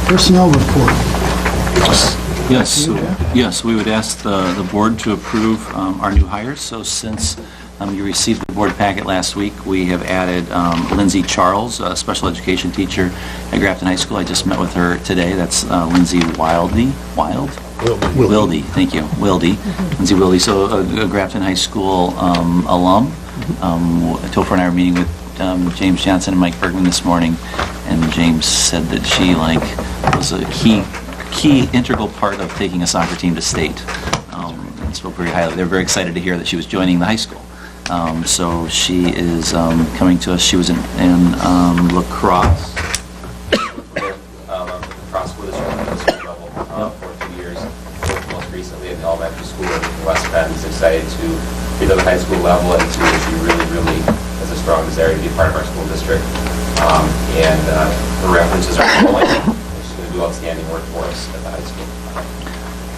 Personnel report. Yes, we would ask the board to approve our new hires. So since you received the board packet last week, we have added Lindsay Charles, a special education teacher at Grafton High School. I just met with her today. That's Lindsay Wildy, thank you, Lindsay Wildy. So a Grafton High School alum. Topher and I were meeting with James Johnson and Mike Bergman this morning, and James said that she was a key integral part of taking a soccer team to state. And spoke very highly. They're very excited to hear that she was joining the high school. So she is coming to us. She was in lacrosse. Lacrosse school district at the school level for 2 years. Most recently at the elementary school in West Bend. Is excited to be at the high school level, and she really has a strong desire to be part of our school district. And her references are flowing. She's going to do outstanding work for us at the high school.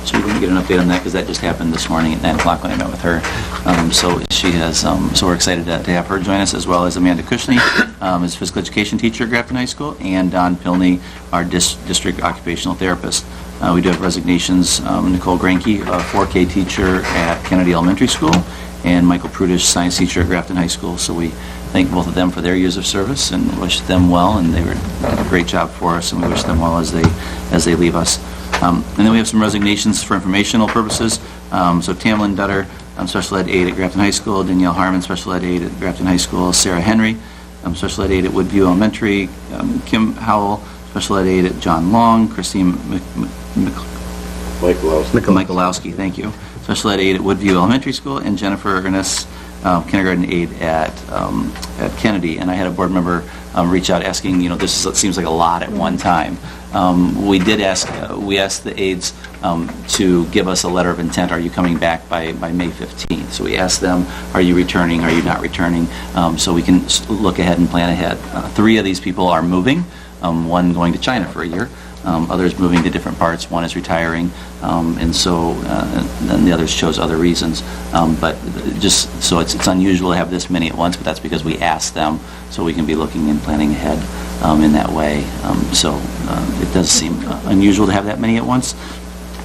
So we didn't get an update on that because that just happened this morning at 9 o'clock when I met with her. So she has. So we're excited to have her join us, as well as Amanda Cushney, as physical education teacher at Grafton High School, and Don Pilney, our district occupational therapist. We do have resignations. Nicole Granke, a 4K teacher at Kennedy Elementary School, and Michael Prudish, science teacher at Grafton High School. So we thank both of them for their years of service and wish them well. And they did a great job for us, and we wish them well as they leave us. And then we have some resignations for informational purposes. So Tamlin Dutter, special ed aide at Grafton High School, Danielle Harmon, special ed aide at Grafton High School, Sarah Henry, special ed aide at Woodview Elementary, Kim Howell, special ed aide at John Long, Christine Michalowski, thank you, special ed aide at Woodview Elementary School, and Jennifer Ernest, kindergarten aide at Kennedy. And I had a board member reach out asking, this seems like a lot at one time. We asked the aides to give us a letter of intent. Are you coming back by May 15th? So we asked them, are you returning? Are you not returning? So we can look ahead and plan ahead. 3 of these people are moving, one going to China for a year, others moving to different parts, one is retiring, and so then the others chose other reasons. But just so it's unusual to have this many at once, but that's because we asked them, so we can be looking and planning ahead in that way. So it does seem unusual to have that many at once,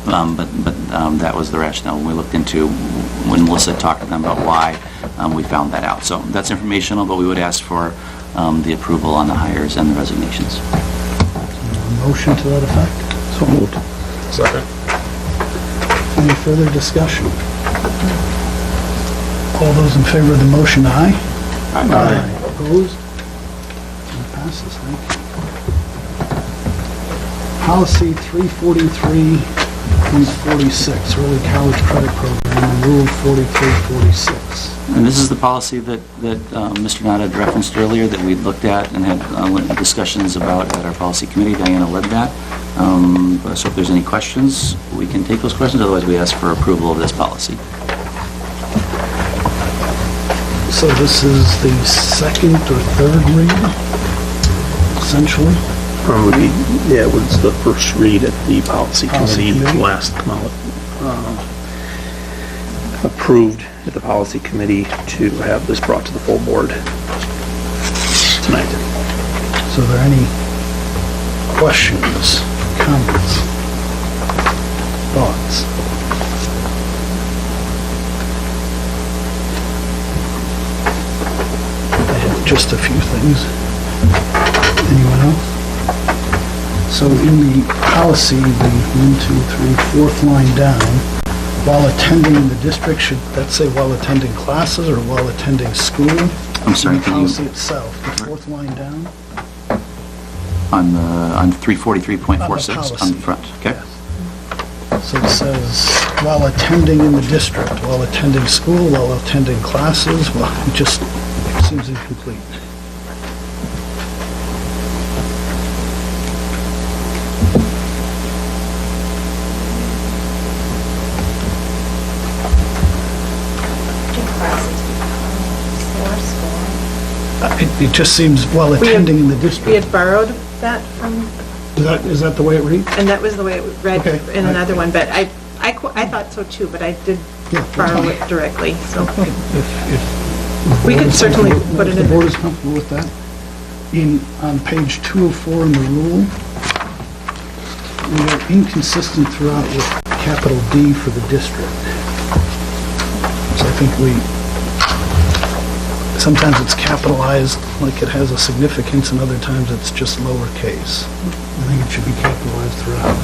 but that was the rationale when we looked into, when Melissa talked to them about why, we found that out. So that's informational, but we would ask for the approval on the hires and the resignations. Motion to that effect? So moved. Second. Any further discussion? All those in favor of the motion, aye? Aye. Opposed? That passes, thank you. Policy 343.46, Early College Credit Program, and Rule 4346. And this is the policy that Mr. Nada had referenced earlier that we looked at and had discussions about at our policy committee. Diana led that. So if there's any questions, we can take those questions. Otherwise, we ask for approval of this policy. So this is the second or third read, essentially? It was the first read at the policy committee last come out. Approved at the policy committee to have this brought to the full board tonight. So are there any questions, comments, thoughts? I have just a few things. Anyone else? So in the policy, the 4th line down, while attending the district, should that say while attending classes or while attending school? I'm sorry, the policy itself, the 4th line down? On 343.46 on the front, okay? So it says, while attending in the district, while attending school, while attending classes, well, it just seems incomplete. It just seems while attending in the district. We had borrowed that from, Is that the way it reads? and that was the way it read Okay. in another one, but I thought so too, but I did borrow it directly, so. We could certainly put it If the in. board is comfortable with that. On page 204 in the rule, we are inconsistent throughout with capital D for the district. So I think sometimes it's capitalized like it has a significance, and other times it's just lowercase. I think it should be capitalized throughout.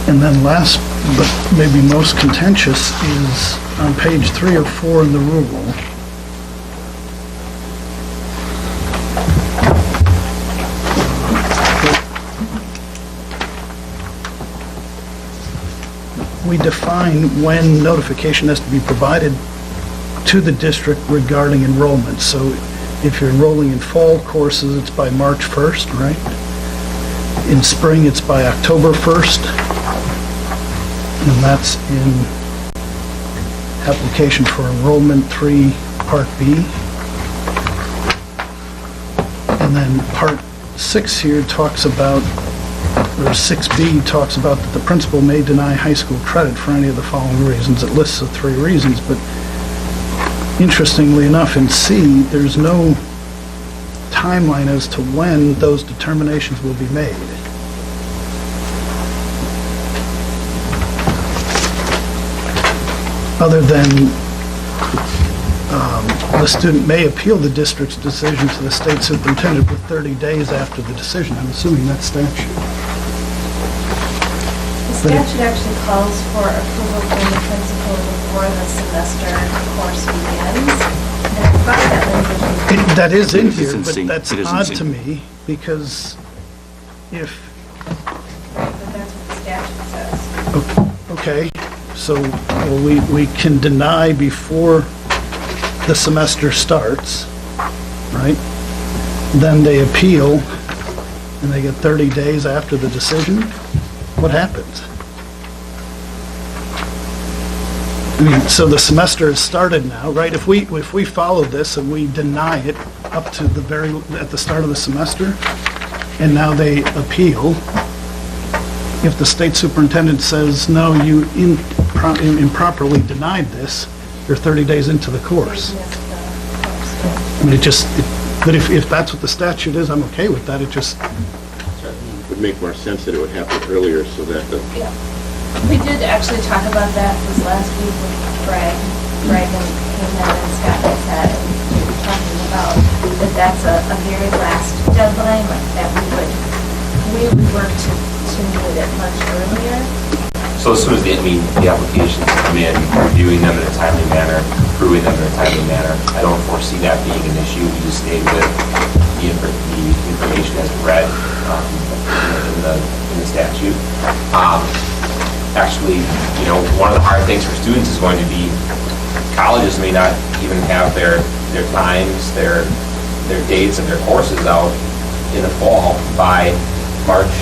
And then last, but maybe most contentious, is on page 3 or 4 in the rule. We define when notification has to be provided to the district regarding enrollment. So if you're enrolling in fall courses, it's by March 1st, right? In spring, it's by October 1st. And that's in application for enrollment 3, Part B. And then Part 6 here talks about, or 6B talks about that the principal may deny high school credit for any of the following reasons. It lists the 3 reasons, but interestingly enough, in C, there's no timeline as to when those determinations will be made. Other than the student may appeal the district's decision to the state superintendent with 30 days after the decision. I'm assuming that's statute. The statute actually calls for approval from the principal before the semester course begins. And I thought that language. That is in It's here, in but C. that's It is in odd C. to me, because if, Right, but that's what the statute says. okay, so well, we can deny before the semester starts, right? Then they appeal, and they get 30 days after the decision. What happens? I mean, so the semester has started now, right? If we follow this and we deny it up to at the start of the semester, and now they appeal, if the state superintendent says, no, you improperly denied this, you're 30 days into the course. I mean, but if that's what the statute is, I'm okay with that. It just... It would make more sense that it would happen earlier so that the... Yeah. We did actually talk about that this last week with Greg. Greg and Scott and Ted, and we were talking about that that's a very last deadline, that we would work to move it much earlier. So as soon as the applications come in, reviewing them in a timely manner, approving them in a timely manner, I don't foresee that being an issue. We just stay with the information as read in the statute. Actually, one of the hard things for students is going to be colleges may not even have their times, their dates and their courses out in the fall by March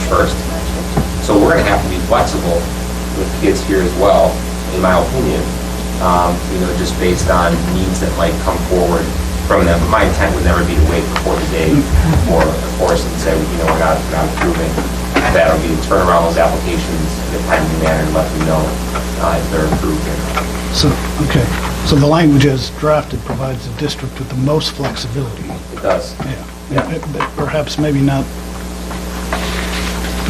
1st. So we're going to have to be flexible with kids here as well, in my opinion, just based on needs that might come forward from them. But my intent would never be to wait before the day for a course and say, we're not approving. That'll be to turn around those applications in a timely manner and let them know if they're approved or not. So, okay. So the language as drafted provides the district with the most flexibility. It does. Yeah. Perhaps maybe not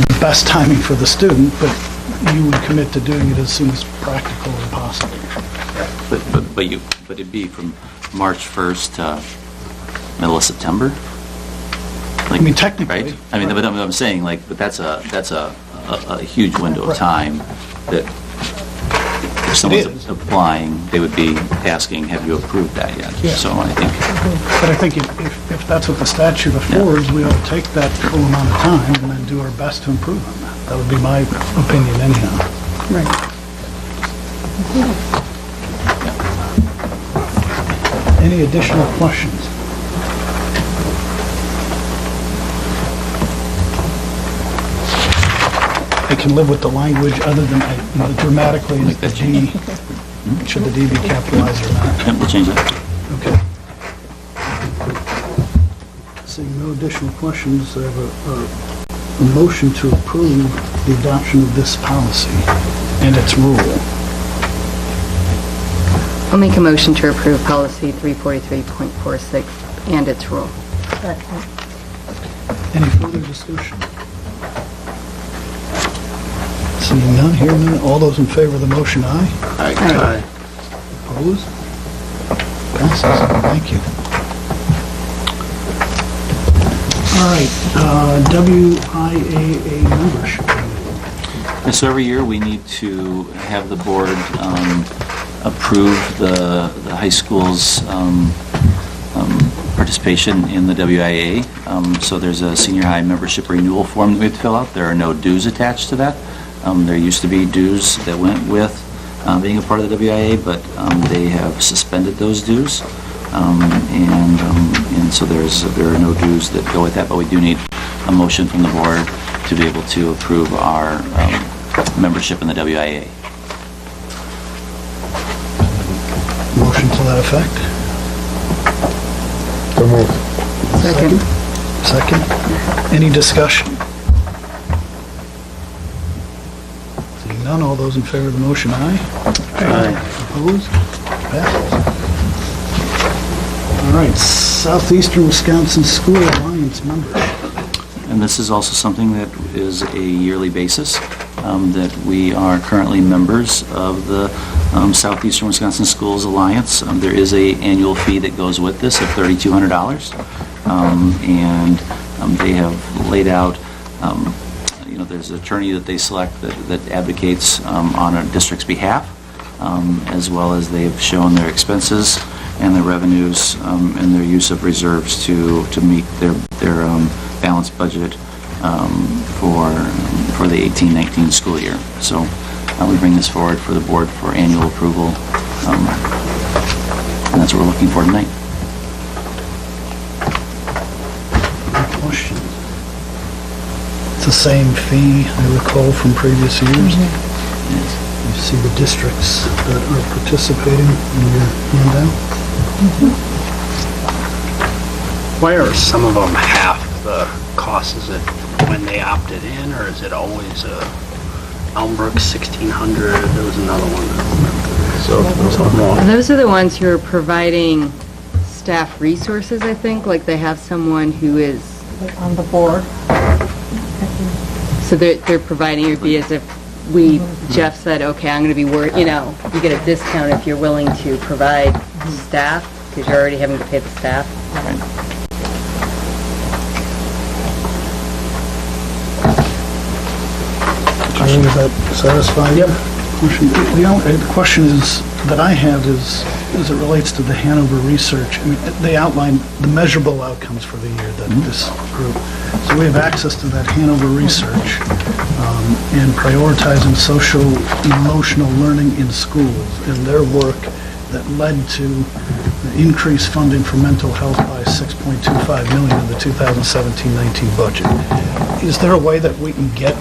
the best timing for the student, but you would commit to doing it as soon as practical and possible. But it'd be from March 1st to middle of September? Like, I mean, technically. Right? I mean, but I'm saying, like, but that's a huge window of time that if someone's applying, they would be asking, have you approved that yet? Yeah. So I think, But I think if that's what the statute affords, we ought to take that full amount of time and then do our best to improve on that. That would be my opinion anyhow. Right. Any additional questions? I can live with the language other than, dramatically, is the D, should the D be capitalized or not? yeah, we'll change that. Okay. Seeing no additional questions, I have a motion to approve the adoption of this policy and its rule. I'll make a motion to approve policy 343.46 and its rule. Any further discussion? Seeing none, hearing none, all those in favor of the motion, aye? Aye. Opposed? Passes. Thank you. All right, WIAA membership. And so every year, we need to have the board approve the high school's participation in the WIAA. So there's a senior high membership renewal form that we have to fill out. There are no dues attached to that. There used to be dues that went with being a part of the WIAA, but they have suspended those dues. And so there are no dues that go with that, but we do need a motion from the board to be able to approve our membership in the WIAA. Motion to that effect? So moved. Second. Any discussion? Seeing none, all those in favor of the motion, aye? Aye. Opposed? Passes. All right, Southeastern Wisconsin School Alliance membership. And this is also something that is a yearly basis, that we are currently members of the Southeastern Wisconsin Schools Alliance. There is a annual fee that goes with this of $3,200. And they have laid out, there's an attorney that they select that advocates on a district's behalf, as well as they have shown their expenses and their revenues and their use of reserves to meet their balanced budget for the 18-19 school year. So we bring this forward for the board for annual approval, and that's what we're looking for tonight. Question. It's the same fee, I recall, from previous years. You see the districts that are participating in your handout. Why are some of them half the cost? Is it when they opted in, or is it always Elmbrook 1600? There was another one that Those are the ones who are providing staff resources, I think, like they have someone who is On the board. So they're providing, it would be as if Jeff said, okay, I'm going to be you get a discount if you're willing to provide staff, because you're already having to pay the staff. Is that satisfied? Yep. The question is, that I have is, as it relates to the Hanover research, I mean, they outline the measurable outcomes for the year, that this group. So we have access to that Hanover research and prioritizing social emotional learning in schools and their work that led to increased funding for mental health by $6.25 million in the 2017-19 budget. Is there a way that we can get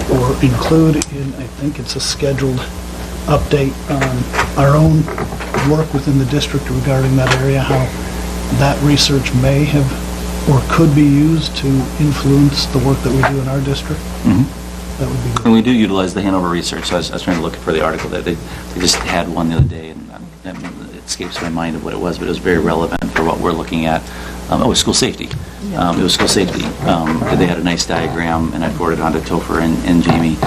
or include in, I think it's a scheduled update on our own work within the district regarding that area, how that research may have or could be used to influence the work that we do in our district? That would be good. And we do utilize the Hanover research. So I was trying to look for the article that they just had one the other day, and it escapes my mind of what it was, but it was very relevant for what we're looking at. It was school safety. It was school safety. They had a nice diagram, and I forwarded it on to Topher and Jamie,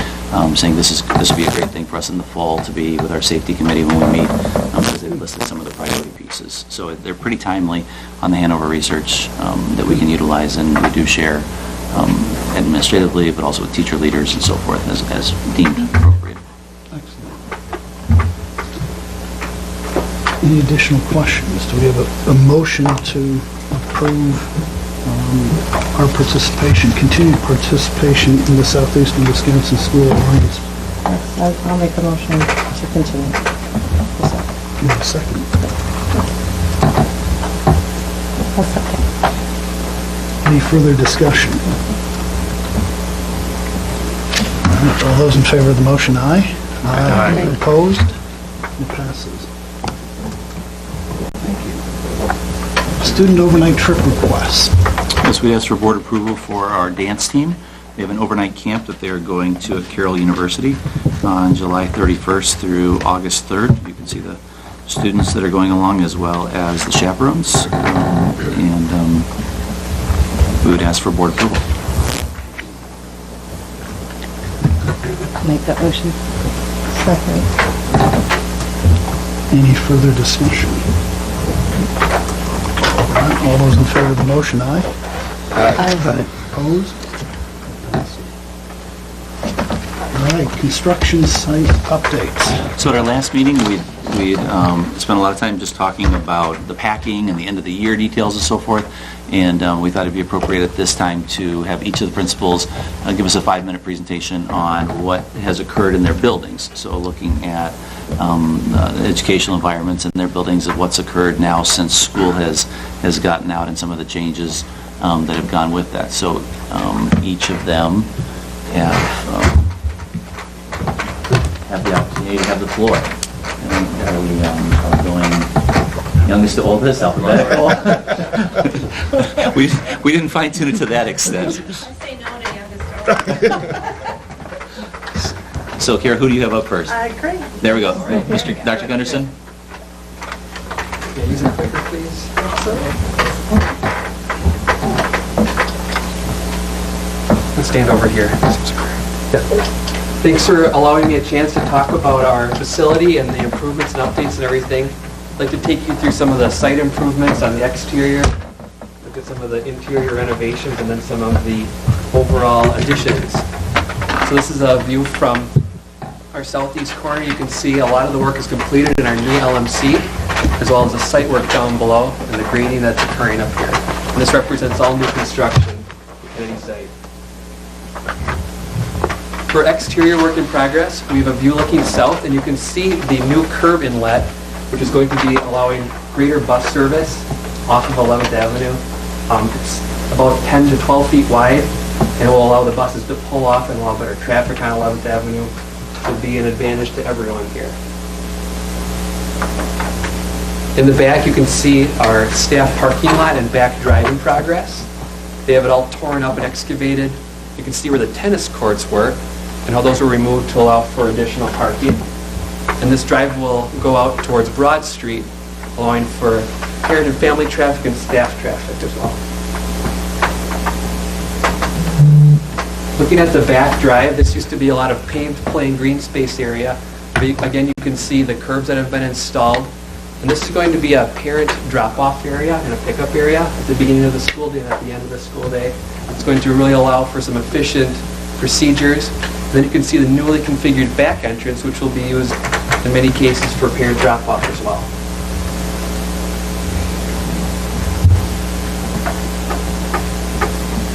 saying this would be a great thing for us in the fall to be with our safety committee when we meet, because they listed some of the priority pieces. So they're pretty timely on the Hanover research that we can utilize, and we do share administratively, but also with teacher leaders and so forth as deemed appropriate. Any additional questions? Do we have a motion to approve our participation, continued participation in the Southeastern Wisconsin School Alliance? I'll make a motion to continue. You have a second? I'll second. Any further discussion? All those in favor of the motion, aye. Aye. Opposed? It passes. Thank you. Student overnight trip requests. Yes, we asked for board approval for our dance team. They have an overnight camp that they are going to at Carroll University on July 31st through August 3rd. You can see the students that are going along as well as the chaperones. And we would ask for board approval. Make that motion. Second. Any further discussion? All those in favor of the motion, aye. Aye. Opposed? All right, construction site updates. So at our last meeting, we spent a lot of time just talking about the packing and the end of the year details and so forth, and we thought it'd be appropriate at this time to have each of the principals give us a 5-minute presentation on what has occurred in their buildings. So looking at the educational environments in their buildings and what's occurred now since school has gotten out and some of the changes that have gone with that. So each of them have the opportunity to have the floor. And are we going youngest to oldest, alphabetical? we didn't fine tune it to that extent. I say no to youngest. So, Kara, who do you have up first? Great. There we go. Dr. Gunderson? Use a clicker, please. Let's stand over here. Thanks for allowing me a chance to talk about our facility and the improvements and updates and everything. I'd like to take you through some of the site improvements on the exterior, look at some of the interior renovations, and then some of the overall additions. So this is a view from our southeast corner. You can see a lot of the work is completed in our new LMC, as well as the site work down below and the grading that's occurring up here. And this represents all new construction at any site. For exterior work in progress, we have a view looking south, and you can see the new curb inlet, which is going to be allowing greater bus service off of 11th Avenue. It's about 10 to 12 feet wide, and it will allow the buses to pull off and allow better traffic on 11th Avenue. It will be an advantage to everyone here. In the back, you can see our staff parking lot and back drive in progress. They have it all torn up and excavated. You can see where the tennis courts were and how those were removed to allow for additional parking. And this drive will go out towards Broad Street, allowing for parent and family traffic and staff traffic as well. Looking at the back drive, this used to be a lot of paved plain green space area. Again, you can see the curbs that have been installed. And this is going to be a parent drop-off area and a pickup area at the beginning of the school day and at the end of the school day. It's going to really allow for some efficient procedures. And then you can see the newly configured back entrance, which will be used in many cases for parent drop-off as well.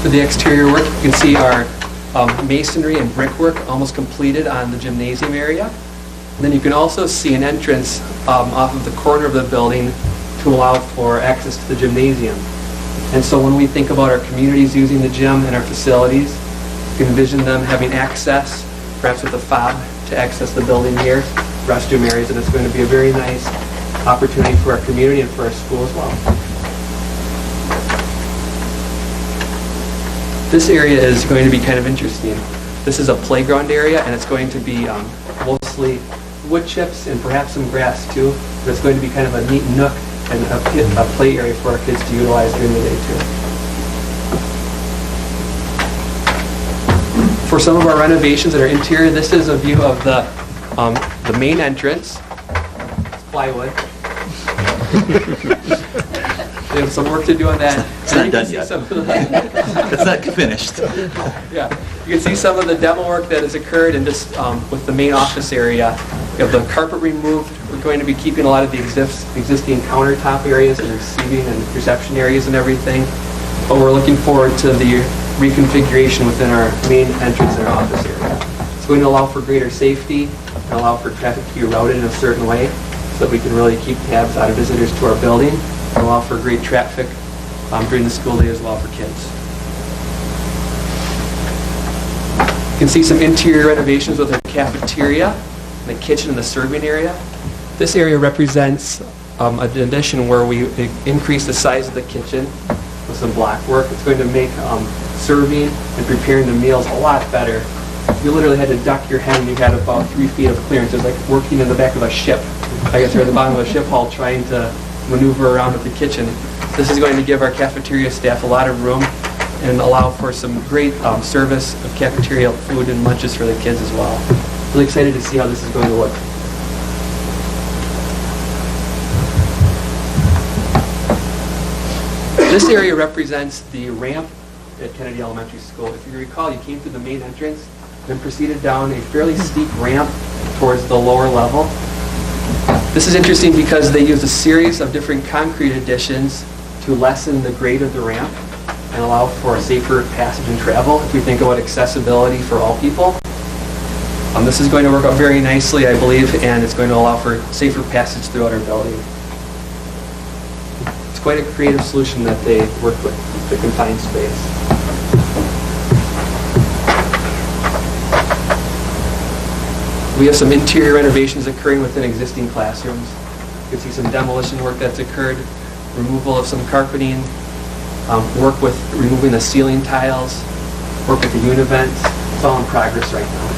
For the exterior work, you can see our masonry and brickwork almost completed on the gymnasium area. And then you can also see an entrance off of the corner of the building to allow for access to the gymnasium. And so when we think about our communities using the gym and our facilities, you can envision them having access, perhaps with a fob, to access the building here, restroom areas, and it's going to be a very nice opportunity for our community and for our school as well. This area is going to be kind of interesting. This is a playground area, and it's going to be mostly wood chips and perhaps some grass too. But it's going to be kind of a neat nook and a play area for our kids to utilize during the day too. For some of our renovations in our interior, this is a view of the main entrance. It's plywood. They have some work to do on that. It's not done yet. It's not finished. Yeah, you can see some of the demo work that has occurred in this, with the main office area. We have the carpet removed. We're going to be keeping a lot of the existing countertop areas and receiving and reception areas and everything. But we're looking forward to the reconfiguration within our main entrance and our office area. It's going to allow for greater safety and allow for traffic to be routed in a certain way so that we can really keep tabs out of visitors to our building and allow for great traffic during the school day as well for kids. You can see some interior renovations with our cafeteria, and the kitchen and the serving area. This area represents an addition where we increase the size of the kitchen with some block work. It's going to make serving and preparing the meals a lot better. You literally had to duck your head and you had about 3 feet of clearance. It was like working in the back of a ship. I guess you're at the bottom of a ship hull trying to maneuver around with the kitchen. This is going to give our cafeteria staff a lot of room and allow for some great service of cafeteria food and lunches for the kids as well. Really excited to see how this is going to look. This area represents the ramp at Kennedy Elementary School. If you recall, you came through the main entrance, then proceeded down a fairly steep ramp towards the lower level. This is interesting because they used a series of different concrete additions to lessen the grade of the ramp and allow for a safer passage and travel if we think about accessibility for all people. This is going to work out very nicely, I believe, and it's going to allow for safer passage throughout our building. It's quite a creative solution that they worked with the confined space. We have some interior renovations occurring within existing classrooms. You can see some demolition work that's occurred, removal of some carpeting, work with removing the ceiling tiles, work with the univents. It's all in progress right now.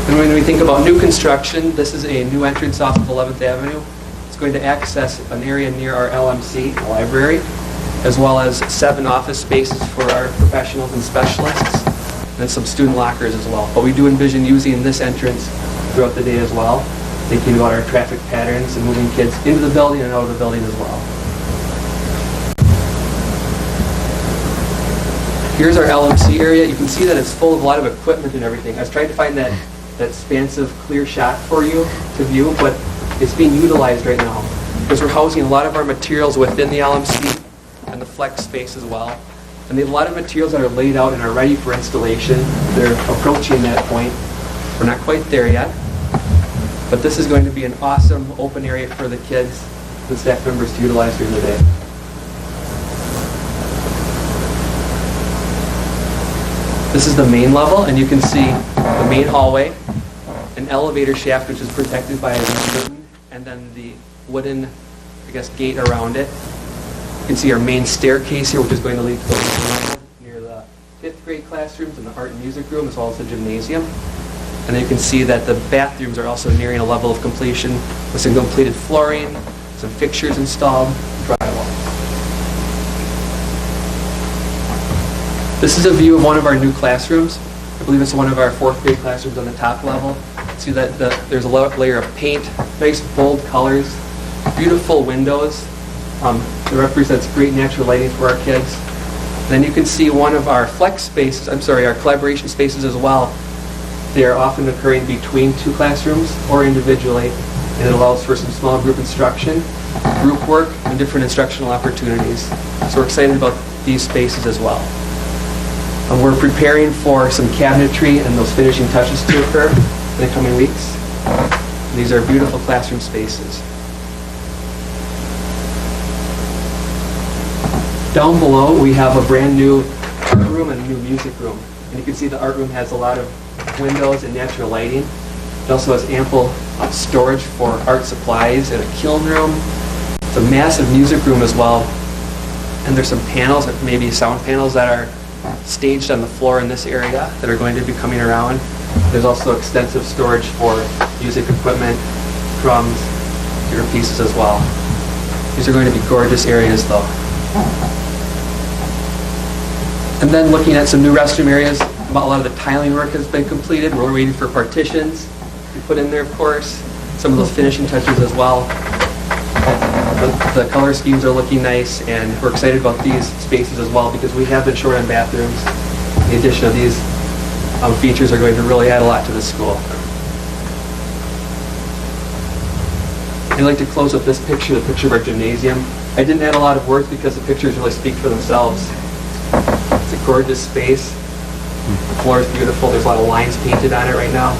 And when we think about new construction, this is a new entrance off of 11th Avenue. It's going to access an area near our LMC, the library, as well as 7 office spaces for our professionals and specialists, and some student lockers as well. But we do envision using this entrance throughout the day as well, thinking about our traffic patterns and moving kids into the building and out of the building as well. Here's our LMC area. You can see that it's full of a lot of equipment and everything. I was trying to find that expansive, clear shot for you to view, but it's being utilized right now because we're housing a lot of our materials within the LMC and the flex space as well. And they have a lot of materials that are laid out and are ready for installation. They're approaching that point. We're not quite there yet, but this is going to be an awesome open area for the kids and staff members to utilize during the day. This is the main level, and you can see the main hallway, an elevator shaft which is protected by a curtain, and then the wooden, I guess, gate around it. You can see our main staircase here, which is going to lead to the level near the 5th grade classrooms and the art and music room, as well as the gymnasium. And then you can see that the bathrooms are also nearing a level of completion with some completed flooring, some fixtures installed, drywall. This is a view of one of our new classrooms. I believe it's one of our 4th grade classrooms on the top level. See that there's a layer of paint, nice bold colors, beautiful windows. It represents great natural lighting for our kids. Then you can see one of our flex spaces, our collaboration spaces as well. They are often occurring between 2 classrooms or individually, and it allows for some small group instruction, group work, and different instructional opportunities. So we're excited about these spaces as well. We're preparing for some cabinetry and those finishing touches to occur in the coming weeks. These are beautiful classroom spaces. Down below, we have a brand new art room and a new music room. And you can see the art room has a lot of windows and natural lighting. It also has ample storage for art supplies and a kiln room. It's a massive music room as well. And there's some panels, maybe sound panels that are staged on the floor in this area that are going to be coming around. There's also extensive storage for music equipment, drums, different pieces as well. These are going to be gorgeous areas though. And then looking at some new restroom areas, a lot of the tiling work has been completed. We're waiting for partitions. put in there, of course. Some of those finishing touches as well. The color schemes are looking nice, and we're excited about these spaces as well because we have been short on bathrooms. The addition of these features are going to really add a lot to the school. I'd like to close with this picture, the picture of our gymnasium. I didn't add a lot of words because the pictures really speak for themselves. It's a gorgeous space. The floor is beautiful. There's a lot of lines painted on it right now.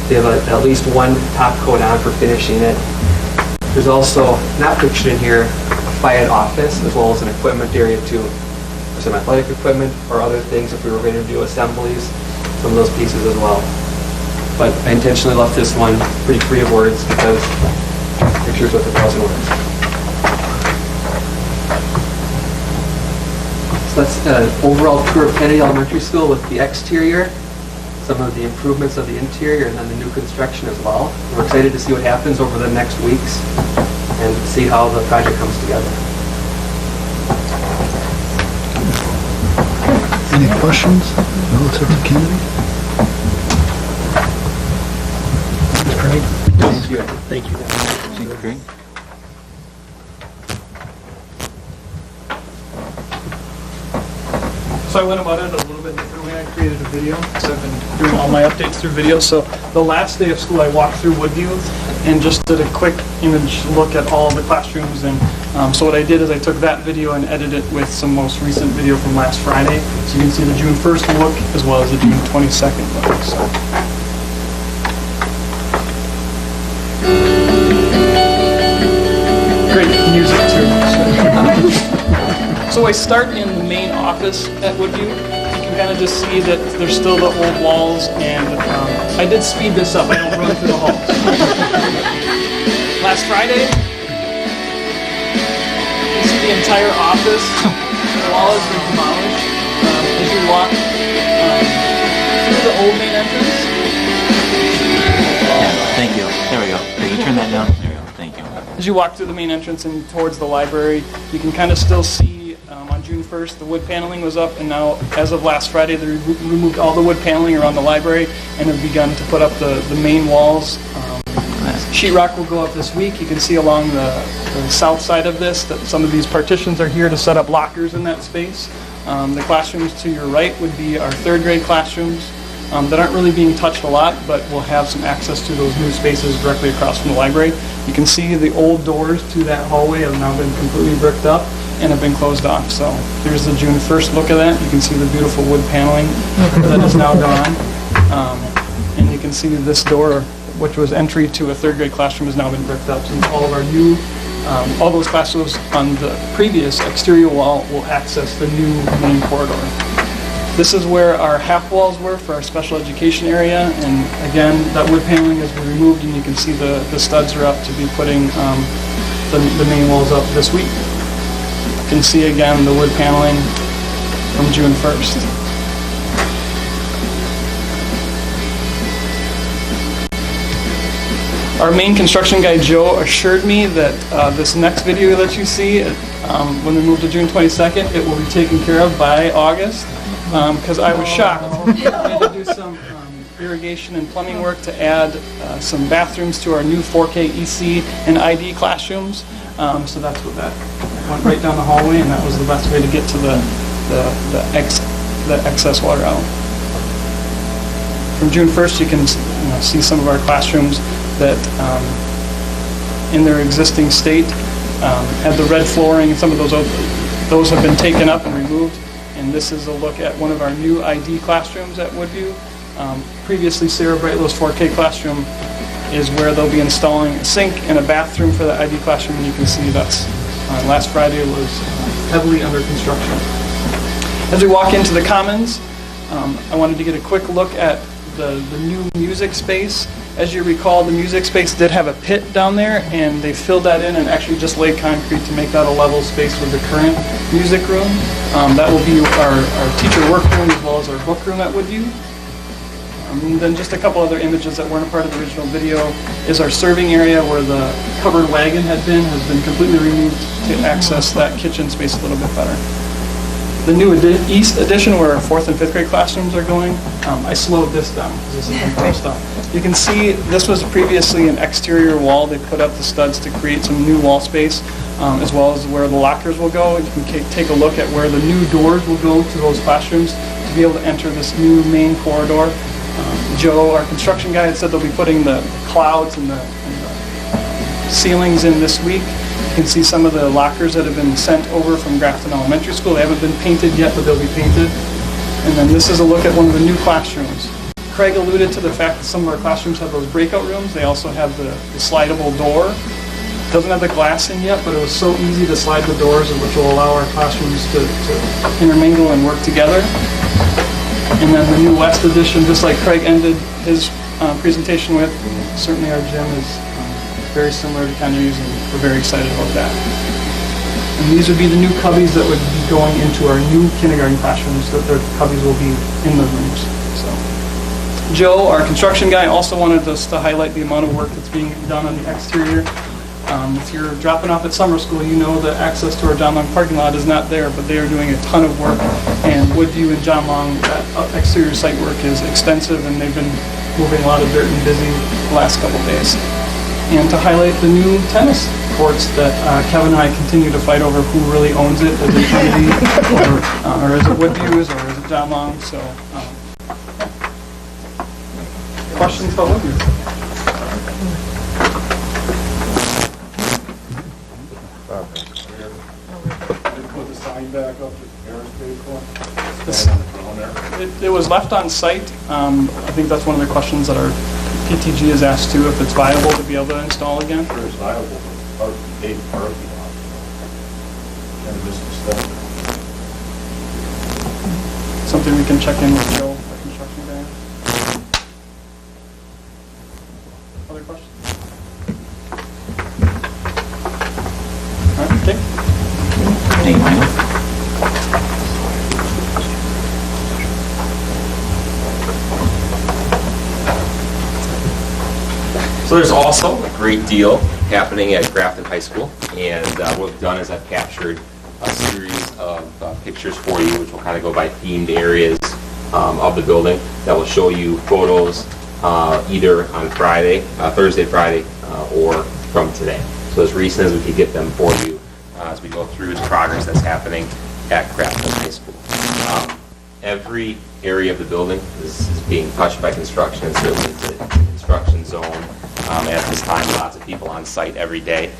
They have at least one top coat on for finishing it. There's also, not pictured in here, a FIAD office as well as an equipment area too. For some athletic equipment or other things if we were going to do assemblies, some of those pieces as well. But I intentionally left this one pretty free of words because pictures with 1,000 words. So that's an overall tour of Kennedy Elementary School with the exterior, some of the improvements of the interior, and then the new construction as well. We're excited to see what happens over the next weeks and see how the project comes together. Any questions relative to Kennedy? Thanks, Craig. Thank you. Thank you. Thank you, Craig. So I went about it a little bit differently. I created a video, so I've been doing all my updates through video. So the last day of school, I walked through Woodview and just did a quick image look at all the classrooms. And so what I did is I took that video and edited it with some most recent video from last Friday. So you can see the June 1st look as well as the June 22nd look. So. Great music too. So I start in the main office at Woodview. You can kind of just see that there's still the old walls, and I did speed this up. I don't run through the halls. Last Friday, you see the entire office. The wall has been demolished. As you walk through the old main entrance. Thank you. There we go. Can you turn that down? There we go. Thank you. As you walk through the main entrance and towards the library, you can kind of still see on June 1st the wood paneling was up, and now as of last Friday they removed all the wood paneling around the library and have begun to put up the main walls. Sheetrock will go up this week. You can see along the south side of this that some of these partitions are here to set up lockers in that space. The classrooms to your right would be our third grade classrooms that aren't really being touched a lot, but will have some access to those new spaces directly across from the library. You can see the old doors to that hallway have now been completely bricked up and have been closed off. So there's the June 1st look of that. You can see the beautiful wood paneling that is now gone. And you can see this door, which was entry to a third grade classroom, has now been bricked up. So all of our new, all those classrooms on the previous exterior wall will access the new main corridor. This is where our half walls were for our special education area, and again, that wood paneling has been removed, and you can see the studs are up to be putting the main walls up this week. You can see again the wood paneling from June 1st. Our main construction guy, Joe, assured me that this next video that you see, when we move to June 22nd, it will be taken care of by August, because I was shocked. We had to do some irrigation and plumbing work to add some bathrooms to our new 4K EC and ID classrooms. So that's what that went right down the hallway, and that was the best way to get to the excess water out. From June 1st, you can see some of our classrooms that, in their existing state, had the red flooring, and some of those have been taken up and removed. And this is a look at one of our new ID classrooms at Woodview. Previously, Sarah Brightlow's 4K classroom is where they'll be installing a sink and a bathroom for the ID classroom, and you can see that's last Friday was heavily under construction. As we walk into the Commons, I wanted to get a quick look at the new music space. As you recall, the music space did have a pit down there, and they filled that in and actually just laid concrete to make that a level space with the current music room. That will be our teacher workroom as well as our book room at Woodview. And then just a couple other images that weren't a part of the original video is our serving area where the covered wagon has been completely removed to access that kitchen space a little bit better. The new East Edition, where our 4th and 5th grade classrooms are going, I slowed this down because this has been closed up. You can see this was previously an exterior wall. They put up the studs to create some new wall space, as well as where the lockers will go. You can take a look at where the new doors will go to those classrooms to be able to enter this new main corridor. Joe, our construction guy, had said they'll be putting the clouds and the ceilings in this week. You can see some of the lockers that have been sent over from Grafton Elementary School. They haven't been painted yet, but they'll be painted. And then this is a look at one of the new classrooms. Craig alluded to the fact that some of our classrooms have those breakout rooms. They also have the slidable door. Doesn't have the glass in yet, but it was so easy to slide the doors, which will allow our classrooms to intermingle and work together. And then the new West Edition, just like Craig ended his presentation with, certainly our gym is very similar to kind of using. We're very excited about that. And these would be the new cubbies that would be going into our new kindergarten classrooms, that their cubbies will be in the rooms. So, Joe, our construction guy, also wanted us to highlight the amount of work that's being done on the exterior. If you're dropping off at summer school, you know that access to our John Long parking lot is not there, but they are doing a ton of work. And Woodview and John Long, that exterior site work is extensive, and they've been moving a lot of dirt and busy the last couple days. And to highlight the new tennis courts that Kevin and I continue to fight over who really owns it, is it Trinity, or is it Woodview's, or is it John Long? So, questions about Woodview? Put the sign back up that Harris paid for? It was left on site. I think that's one of the questions that our PTG is asked too, if it's viable to be able to install again. Sure, it's viable, but paid parking lot. Kind of just a step. Something we can check in with Joe, our construction guy. Other questions? All right, okay. So there's also a great deal happening at Grafton High School, and what we've done is I've captured a series of pictures for you, which will kind of go by themed areas of the building that will show you photos either on Friday, Thursday, Friday, or from today. So as recent as we could get them for you as we go through the progress that's happening at Grafton High School. Every area of the building is being touched by construction, and certainly it's a construction zone. At this time, lots of people on site every day.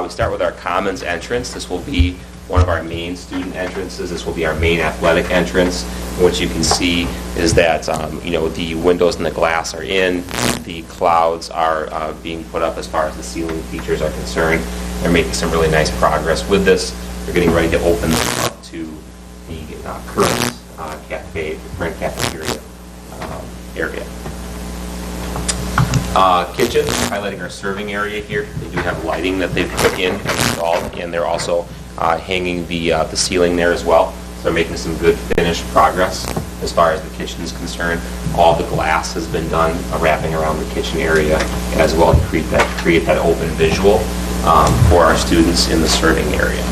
We start with our Commons entrance. This will be one of our main student entrances. This will be our main athletic entrance. What you can see is that the windows and the glass are in. The clouds are being put up as far as the ceiling features are concerned. They're making some really nice progress with this. They're getting ready to open this up to the current cafeteria area. Kitchen, highlighting our serving area here. They do have lighting that they've put in and installed, and they're also hanging the ceiling there as well. So they're making some good finished progress as far as the kitchen is concerned. All the glass has been done wrapping around the kitchen area as well to create that open visual for our students in the serving area.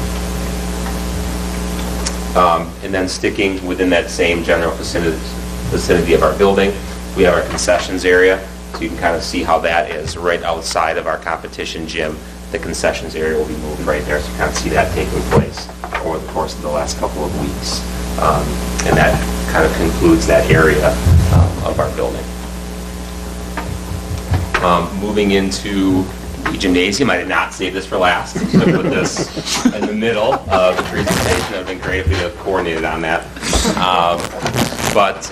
And then sticking within that same general vicinity of our building, we have our concessions area. So you can kind of see how that is right outside of our competition gym. The concessions area will be moved right there, so you kind of see that taking place over the course of the last couple of weeks. And that kind of concludes that area of our building. Moving into the gymnasium, I did not save this for last. So I put this in the middle of the presentation. It would have been great if we had coordinated on that. But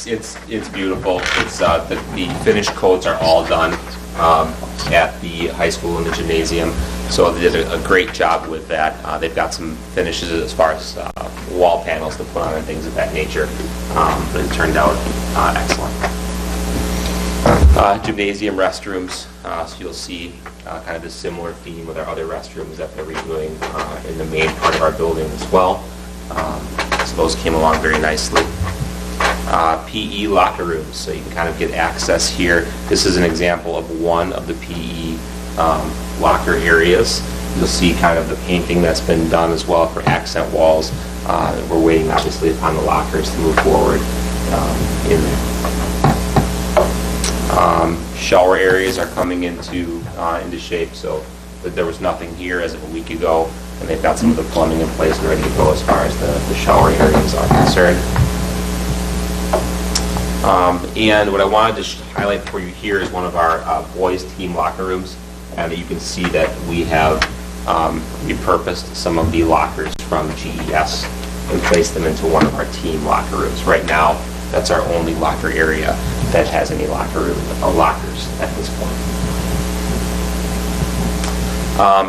it's beautiful. It's the finished coats are all done at the high school and the gymnasium, so they did a great job with that. They've got some finishes as far as wall panels to put on and things of that nature, but it turned out excellent. Gymnasium restrooms, so you'll see kind of a similar theme with our other restrooms that they're redoing in the main part of our building as well. So those came along very nicely. PE locker rooms, so you can kind of get access here. This is an example of one of the PE locker areas. You'll see kind of the painting that's been done as well for accent walls. We're waiting obviously upon the lockers to move forward in there. Shower areas are coming into shape, so that there was nothing here as of a week ago, and they've got some of the plumbing in place and ready to go as far as the shower areas are concerned. And what I wanted to highlight for you here is one of our boys' team locker rooms, and you can see that we have repurposed some of the lockers from GES and placed them into one of our team locker rooms. Right now, that's our only locker area that has any lockers at this point.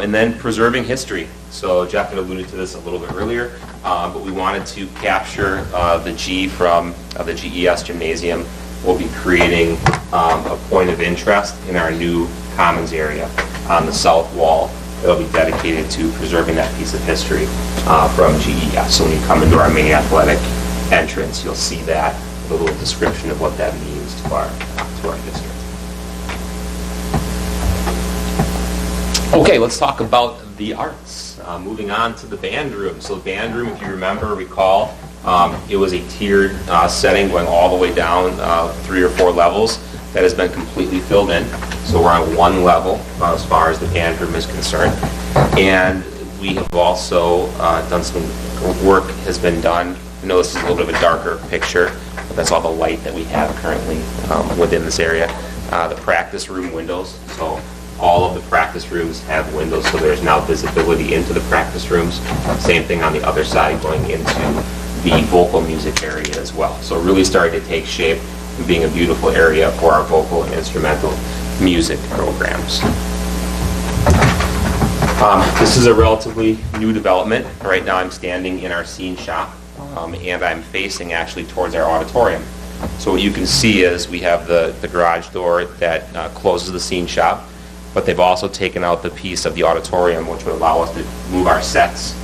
And then preserving history. So Jeff had alluded to this a little bit earlier, but we wanted to capture the G from the GES Gymnasium. We'll be creating a point of interest in our new commons area on the south wall that'll be dedicated to preserving that piece of history from GES. So when you come into our main athletic entrance, you'll see that, with a little description of what that means to our district. Okay, let's talk about the arts. Moving on to the band room. So the band room, if you recall, it was a tiered setting going all the way down 3 or 4 levels that has been completely filled in. So we're on one level as far as the band room is concerned. And we have also done some work has been done. I know this is a little bit of a darker picture, but that's all the light that we have currently within this area. The practice room windows. So all of the practice rooms have windows, so there's now visibility into the practice rooms. Same thing on the other side going into the vocal music area as well. So it really started to take shape and being a beautiful area for our vocal and instrumental music programs. This is a relatively new development. Right now I'm standing in our scene shop, and I'm facing actually towards our auditorium. So what you can see is we have the garage door that closes the scene shop, but they've also taken out the piece of the auditorium which would allow us to move our sets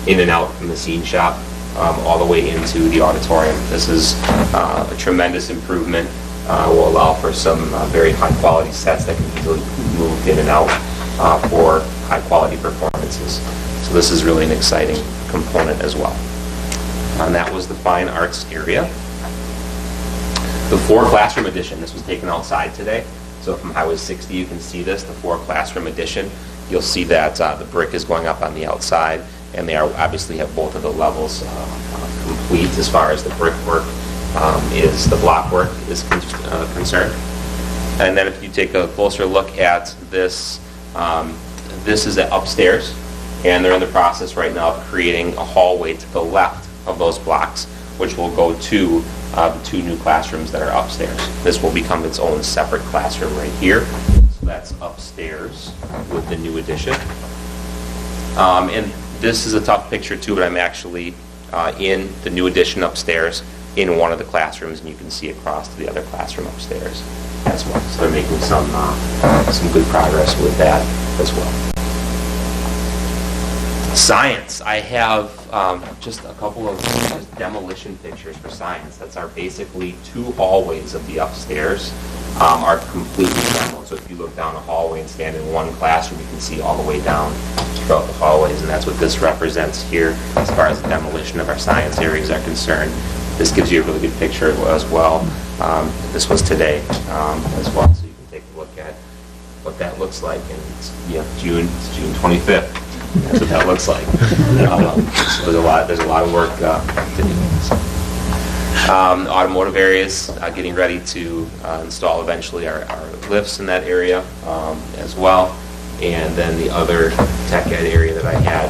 in and out from the scene shop all the way into the auditorium. This is a tremendous improvement. Will allow for some very high quality sets that can easily be moved in and out for high quality performances. So this is really an exciting component as well. And that was the fine arts area. The 4 classroom addition, this was taken outside today. So from Highway 60 you can see this, the 4 classroom addition. You'll see that the brick is going up on the outside, and they are obviously have both of the levels complete as far as the brickwork the block work is concerned. And then if you take a closer look at this, this is upstairs, and they're in the process right now of creating a hallway to the left of those blocks, which will go to the 2 new classrooms that are upstairs. This will become its own separate classroom right here. So that's upstairs with the new addition. And this is a tough picture too, but I'm actually in the new addition upstairs in one of the classrooms, and you can see across to the other classroom upstairs as well. So they're making some good progress with that as well. Science. I have just a couple of demolition pictures for science. That's our basically 2 hallways of the upstairs are completely demoed. So if you look down a hallway and stand in one classroom, you can see all the way down throughout the hallways, and that's what this represents here as far as the demolition of our science areas are concerned. This gives you a really good picture as well. This was today as well, so you can take a look at what that looks like. And it's, June 25th. That's what that looks like. So there's a lot of work to do. Automotive areas, getting ready to install eventually our lifts in that area as well. And then the other tech ed area that I had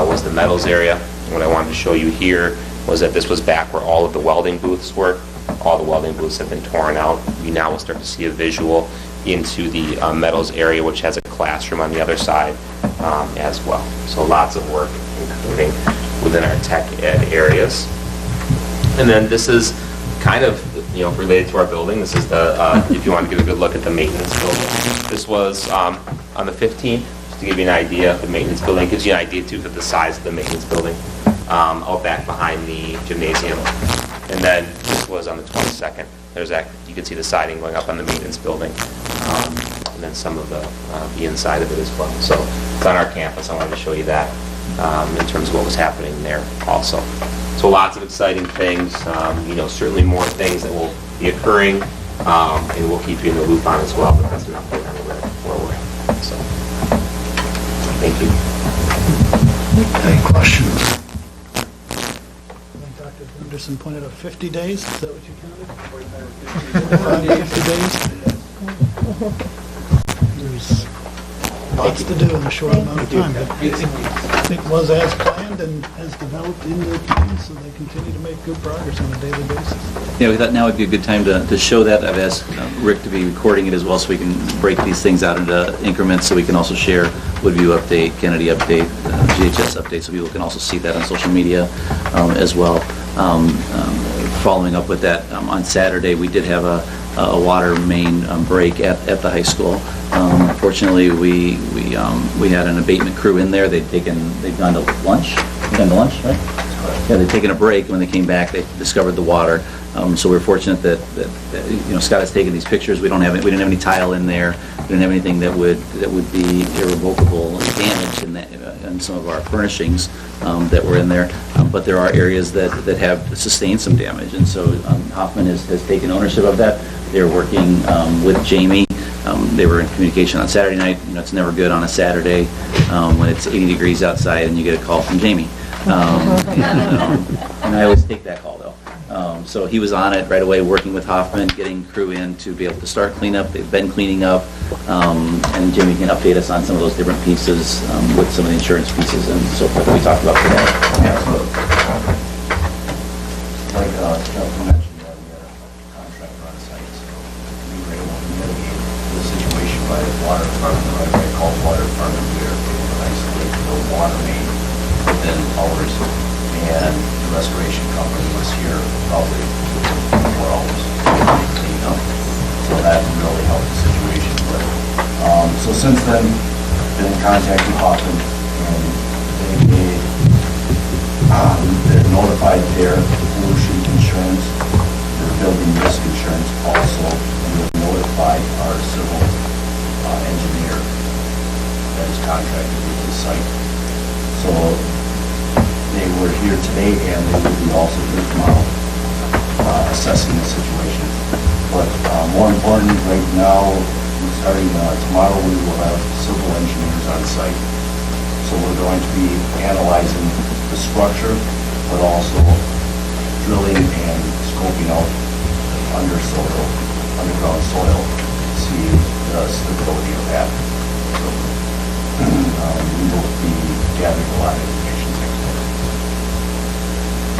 was the metals area. What I wanted to show you here was that this was back where all of the welding booths were. All the welding booths have been torn out. You now will start to see a visual into the metals area, which has a classroom on the other side as well. So lots of work, including within our tech ed areas. And then this is kind of related to our building. This is the if you want to get a good look at the maintenance building. This was on the 15th, just to give you an idea. The maintenance building gives you an idea too of the size of the maintenance building out back behind the gymnasium. And then this was on the 22nd. There's that, you can see the siding going up on the maintenance building, and then some of the inside of it as well. So it's on our campus. I wanted to show you that in terms of what was happening there also. So lots of exciting things. Certainly more things that will be occurring and we'll keep you in the loop on as well, but that's an update on the way forward. So, thank you. Any questions? I think Dr. Gunderson pointed out 50 days, is that what you counted? 50 days? There's lots to do in a short amount of time, but it was as planned and as developed in their plans, so they continue to make good progress on a daily basis. Yeah, we thought now would be a good time to show that. I've asked Rick to be recording it as well, so we can break these things out into increments, so we can also share Woodview update, Kennedy update, GHS update, so people can also see that on social media as well. Following up with that, on Saturday, we did have a water main break at the high school. Unfortunately, we had an abatement crew in there. They'd gone to lunch. They'd gone to lunch, right? Yeah, they'd taken a break. When they came back, they discovered the water. So we're fortunate that Scott has taken these pictures. We didn't have any tile in there. We didn't have anything that would be irrevocable damage in some of our furnishings that were in there. But there are areas that have sustained some damage, and so Hoffman has taken ownership of that. They're working with Jamie. They were in communication on Saturday night. It's never good on a Saturday when it's 80 degrees outside and you get a call from Jamie. And I always take that call, though. So he was on it right away, working with Hoffman, getting crew in to be able to start cleanup. They've been cleaning up, and Jimmy can update us on some of those different pieces with some of the insurance pieces and so forth that we talked about today. Like Jeff mentioned, we had a contractor on site, so we were able to mitigate the situation by the water department, right away, called the water department. We were able to isolate the water main within hours, and the restoration company was here probably 4 hours to clean up. So that really helped the situation. But, so since then, been in contact with Hoffman, and they're notified their pollution insurance, their building risk insurance also, and they've notified our civil engineer that is contracted with the site. So they were here today, and they will be also here tomorrow, assessing the situation. But more important, right now, starting tomorrow, we will have civil engineers on site. So we're going to be analyzing the structure, but also drilling and scoping out underground soil, to see the stability of that. So we will be gathering a lot of information next week.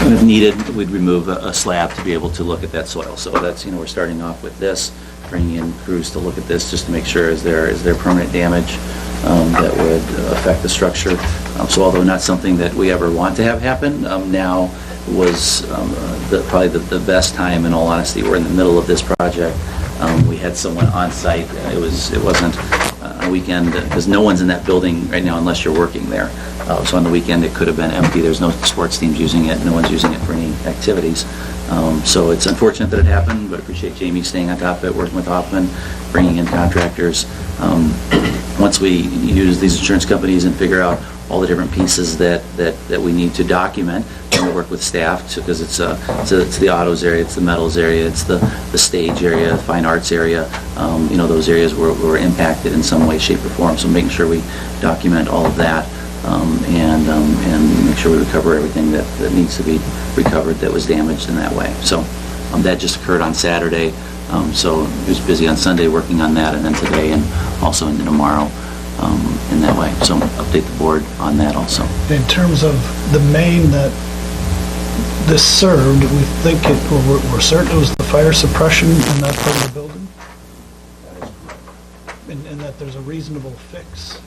And if needed, we'd remove a slab to be able to look at that soil. So that's, we're starting off with this, bringing in crews to look at this just to make sure is there permanent damage that would affect the structure. So although not something that we ever want to have happen, now was probably the best time, in all honesty. We're in the middle of this project. We had someone on site. It wasn't a weekend, because no one's in that building right now unless you're working there. So on the weekend, it could have been empty. There's no sports teams using it. No one's using it for any activities. So it's unfortunate that it happened, but I appreciate Jamie staying on top of it, working with Hoffman, bringing in contractors. Once we use these insurance companies and figure out all the different pieces that we need to document, and we work with staff, because it's the autos area, it's the metals area, it's the stage area, fine arts area, those areas were impacted in some way, shape, or form. So making sure we document all of that, and make sure we recover everything that needs to be recovered that was damaged in that way. So that just occurred on Saturday. So he was busy on Sunday working on that, and then today, and also into tomorrow. In that way. So update the board on that also. In terms of the main that this served, we think we're certain it was the fire suppression in that part of the building? And that there's a reasonable fix?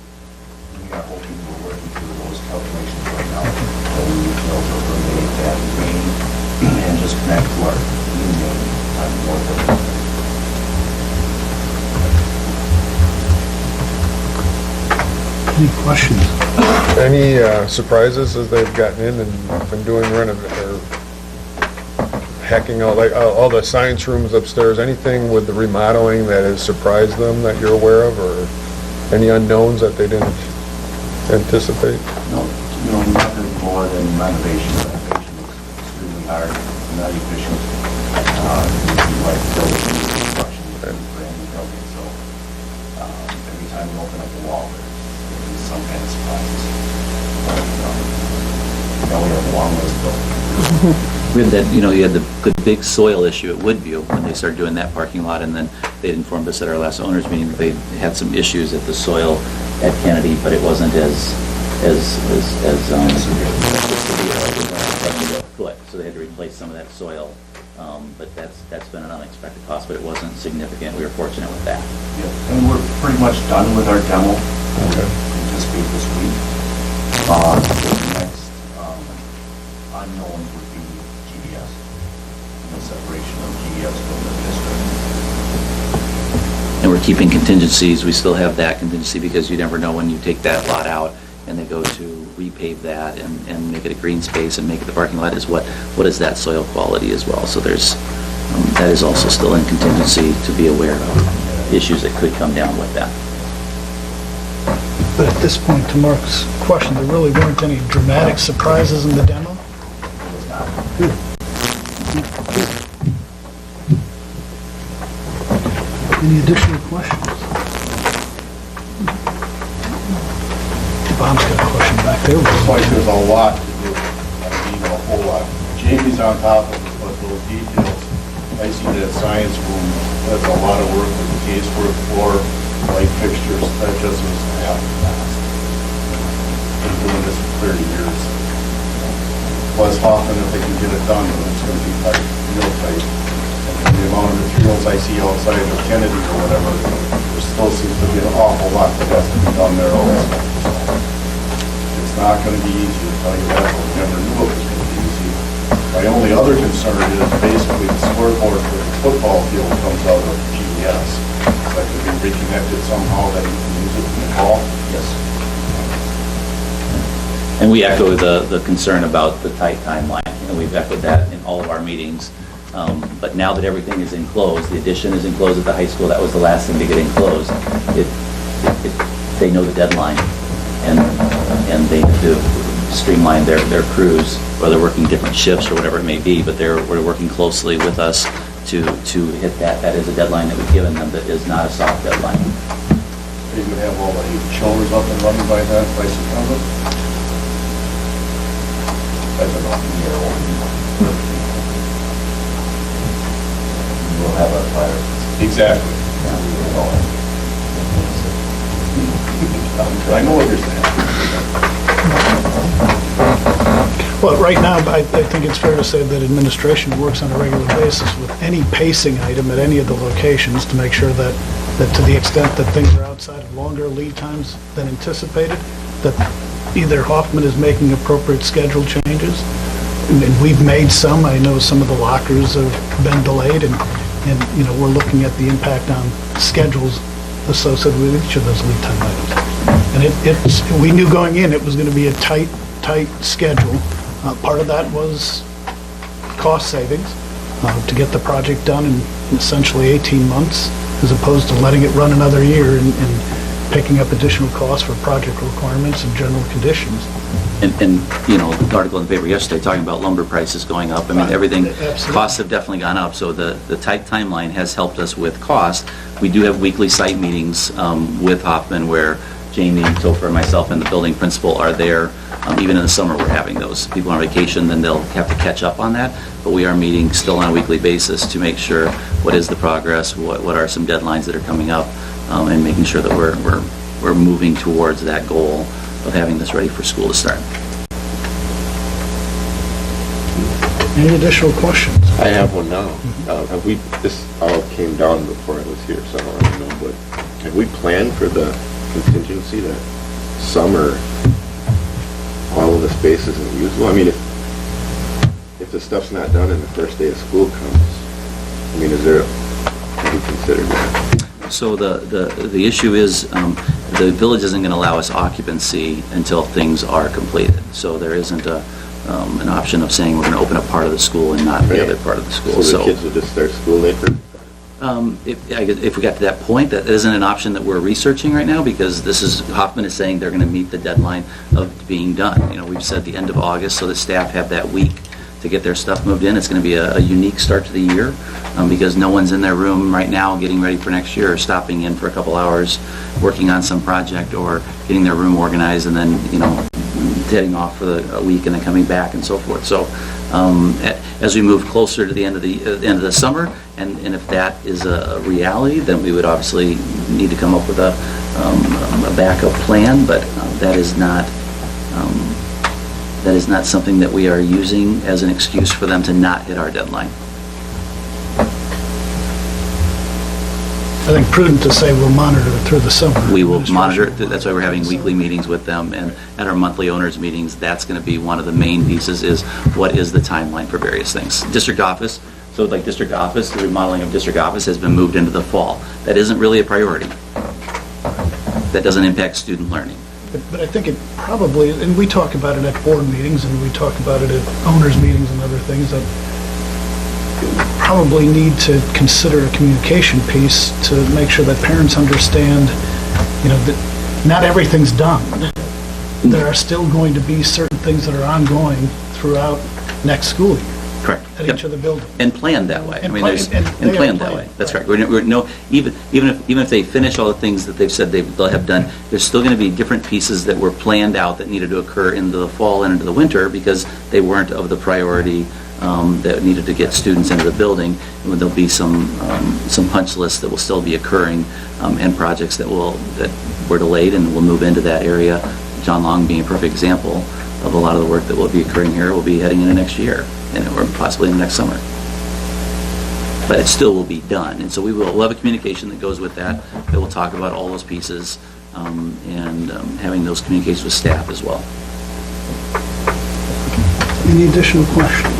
We are hoping we're working through those calculations right now. So we will eliminate that main and just connect to our new main on the north of it. Any questions? Any surprises as they've gotten in and been doing hacking out, like all the science rooms upstairs? Anything with the remodeling that has surprised them that you're aware of, or any unknowns that they didn't anticipate? No, nothing more than renovation. Renovation is extremely hard, not efficient. Like building new Now we have a long way to go. We had that, you had the big soil issue at Woodview when they started doing that parking lot, and then they informed us at our last owners meeting that they had some issues at the soil at Kennedy, but it wasn't as foot, so they had to replace some of that soil. But that's been an unexpected cost, but it wasn't significant. We were fortunate with that. Yeah, and we're pretty much done with our demo. Anticipate this week. The next unknown would be GDS, and the separation of GDS from the district. And we're keeping contingencies. We still have that contingency because you never know when you take that lot out and they go to repave that and make it a green space and make it the parking lot, is what is that soil quality as well. So there's, that is also still in contingency to be aware of issues that could come down with that. But at this point, to Mark's question, there really weren't any dramatic surprises in the demo? Any additional questions? Bob's got a question back there. Looks like there's a lot to do. I mean, a whole lot. Jamie's on top of it, but those details, I see that science room, that's a lot of work with the casework floor, light fixtures, that just was half fast. Been doing this for 30 years. Wes Hoffman, if they can get it done, it's going to be tight, real tight. And the amount of materials I see outside of Kennedy or whatever, there still seems to be an awful lot that has to be done there also. It's not going to be easy, to tell you that, but we never knew it was going to be easy. My only other concern is basically the scoreboard for the football field comes out of GES. That could be reconnected somehow, that you can use it in the ball. Yes. And we echo the concern about the tight timeline, and we've echoed that in all of our meetings. But now that everything is enclosed, the addition is enclosed at the high school, that was the last thing to get enclosed. They know the deadline, and they have to streamline their crews, whether they're working different shifts or whatever it may be, but we're working closely with us to hit that. That is a deadline that we've given them that is not a soft deadline. Are you going to have all the shoulders up and running by then, by September? That's about a year old. We'll have a fire. Exactly. I know what you're saying. Well, right now, I think it's fair to say that administration works on a regular basis with any pacing item at any of the locations to make sure that to the extent that things are outside of longer lead times than anticipated, that either Hoffman is making appropriate schedule changes, and we've made some. I know some of the lockers have been delayed, and we're looking at the impact on schedules associated with each of those lead time items. And we knew going in it was going to be a tight schedule. Part of that was cost savings to get the project done in essentially 18 months, as opposed to letting it run another year and picking up additional costs for project requirements and general conditions. And the article in the paper yesterday talking about lumber prices going up. I mean, everything, Absolutely. costs have definitely gone up, so the tight timeline has helped us with cost. We do have weekly site meetings with Hoffman where Jamie, Topher, myself, and the building principal are there. Even in the summer, we're having those. People are on vacation, then they'll have to catch up on that. But we are meeting still on a weekly basis to make sure what is the progress, what are some deadlines that are coming up, and making sure that we're moving towards that goal of having this ready for school to start. Any additional questions? I have one now. This all came down before I was here, so I don't really know, but have we planned for the contingency that summer all of the space isn't usable? I mean, if the stuff's not done and the first day of school comes, I mean, have you considered that? So the issue is the village isn't going to allow us occupancy until things are completed. So there isn't an option of saying we're going to open up part of the school and not the other part of the school. So the kids will just start school later? If we got to that point, that isn't an option that we're researching right now, because Hoffman is saying they're going to meet the deadline of being done. We've said the end of August, so the staff have that week to get their stuff moved in. It's going to be a unique start to the year because no one's in their room right now getting ready for next year or stopping in for a couple hours working on some project or getting their room organized and then, heading off for a week and then coming back and so forth. So as we move closer to the end of the summer, and if that is a reality, then we would obviously need to come up with a backup plan, but that is not something that we are using as an excuse for them to not hit our deadline. I think prudent to say we'll monitor it through the summer. We will monitor it. That's why we're having weekly meetings with them, and at our monthly owners meetings, that's going to be one of the main pieces, is what is the timeline for various things. District office, so like district office, the remodeling of district office has been moved into the fall. That isn't really a priority. That doesn't impact student learning. But I think it probably, and we talk about it at board meetings, and we talk about it at owners' meetings and other things, that probably need to consider a communication piece to make sure that parents understand, that not everything's done. There are still going to be certain things that are ongoing throughout next school year. Correct. At each of the buildings. And planned that way. And planned that way. That's correct. Even if they finish all the things that they've said they'll have done, there's still going to be different pieces that were planned out that needed to occur into the fall and into the winter because they weren't of the priority that needed to get students into the building. And there'll be some punch lists that will still be occurring and projects that were delayed and will move into that area. John Long being a perfect example of a lot of the work that will be occurring here will be heading into next year, or possibly in the next summer. But it still will be done, and so we'll have a communication that goes with that will talk about all those pieces, and having those communications with staff as well. Any additional questions?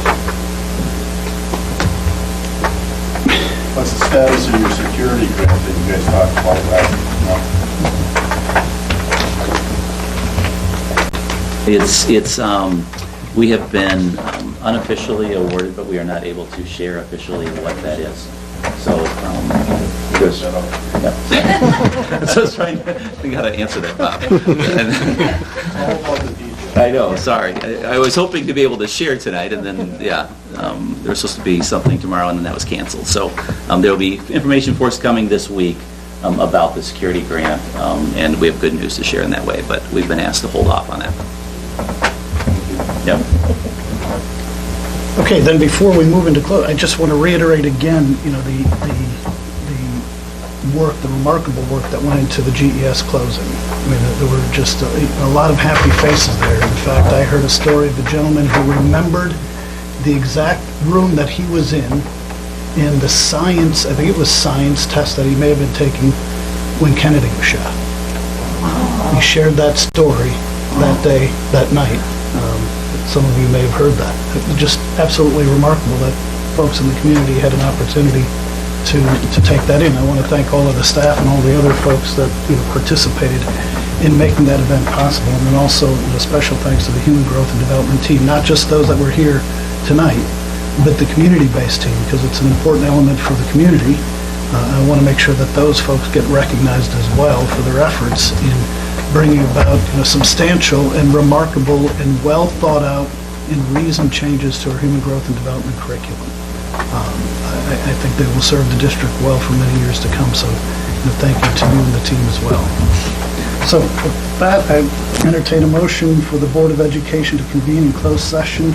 What's the status of your security grant that you guys talked about last month? We have been unofficially awarded, but we are not able to share officially what that is. So, Chris. Yeah. So I was trying to think how to answer that, Bob. I know, sorry. I was hoping to be able to share tonight, and then, there was supposed to be something tomorrow, and then that was canceled. So there will be information forthcoming this week about the security grant, and we have good news to share in that way, but we've been asked to hold off on that. Yep. Okay, then before we move into close, I just want to reiterate again, the work, the remarkable work that went into the GES closing. I mean, there were just a lot of happy faces there. In fact, I heard a story of a gentleman who remembered the exact room that he was in the science, I think it was science test that he may have been taking when Kennedy was shot. He shared that story that day, that night. Some of you may have heard that. It was just absolutely remarkable that folks in the community had an opportunity to take that in. I want to thank all of the staff and all the other folks that participated in making that event possible. And then also special thanks to the Human Growth and Development team, not just those that were here tonight, but the community-based team, because it's an important element for the community. I want to make sure that those folks get recognized as well for their efforts in bringing about substantial and remarkable and well thought out and reasoned changes to our human growth and development curriculum. I think they will serve the district well for many years to come, so thank you to you and the team as well. So with that, I entertain a motion for the Board of Education to convene in closed session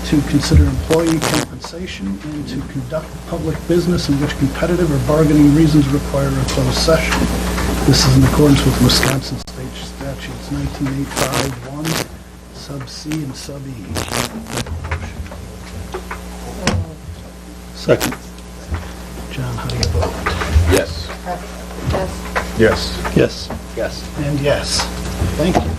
to consider employee compensation and to conduct public business in which competitive or bargaining reasons require a closed session. This is in accordance with Wisconsin State Statutes 1985-1, sub C and sub E. Second. John, how do you vote? Yes. Yes. Yes. Yes. And yes. Thank you.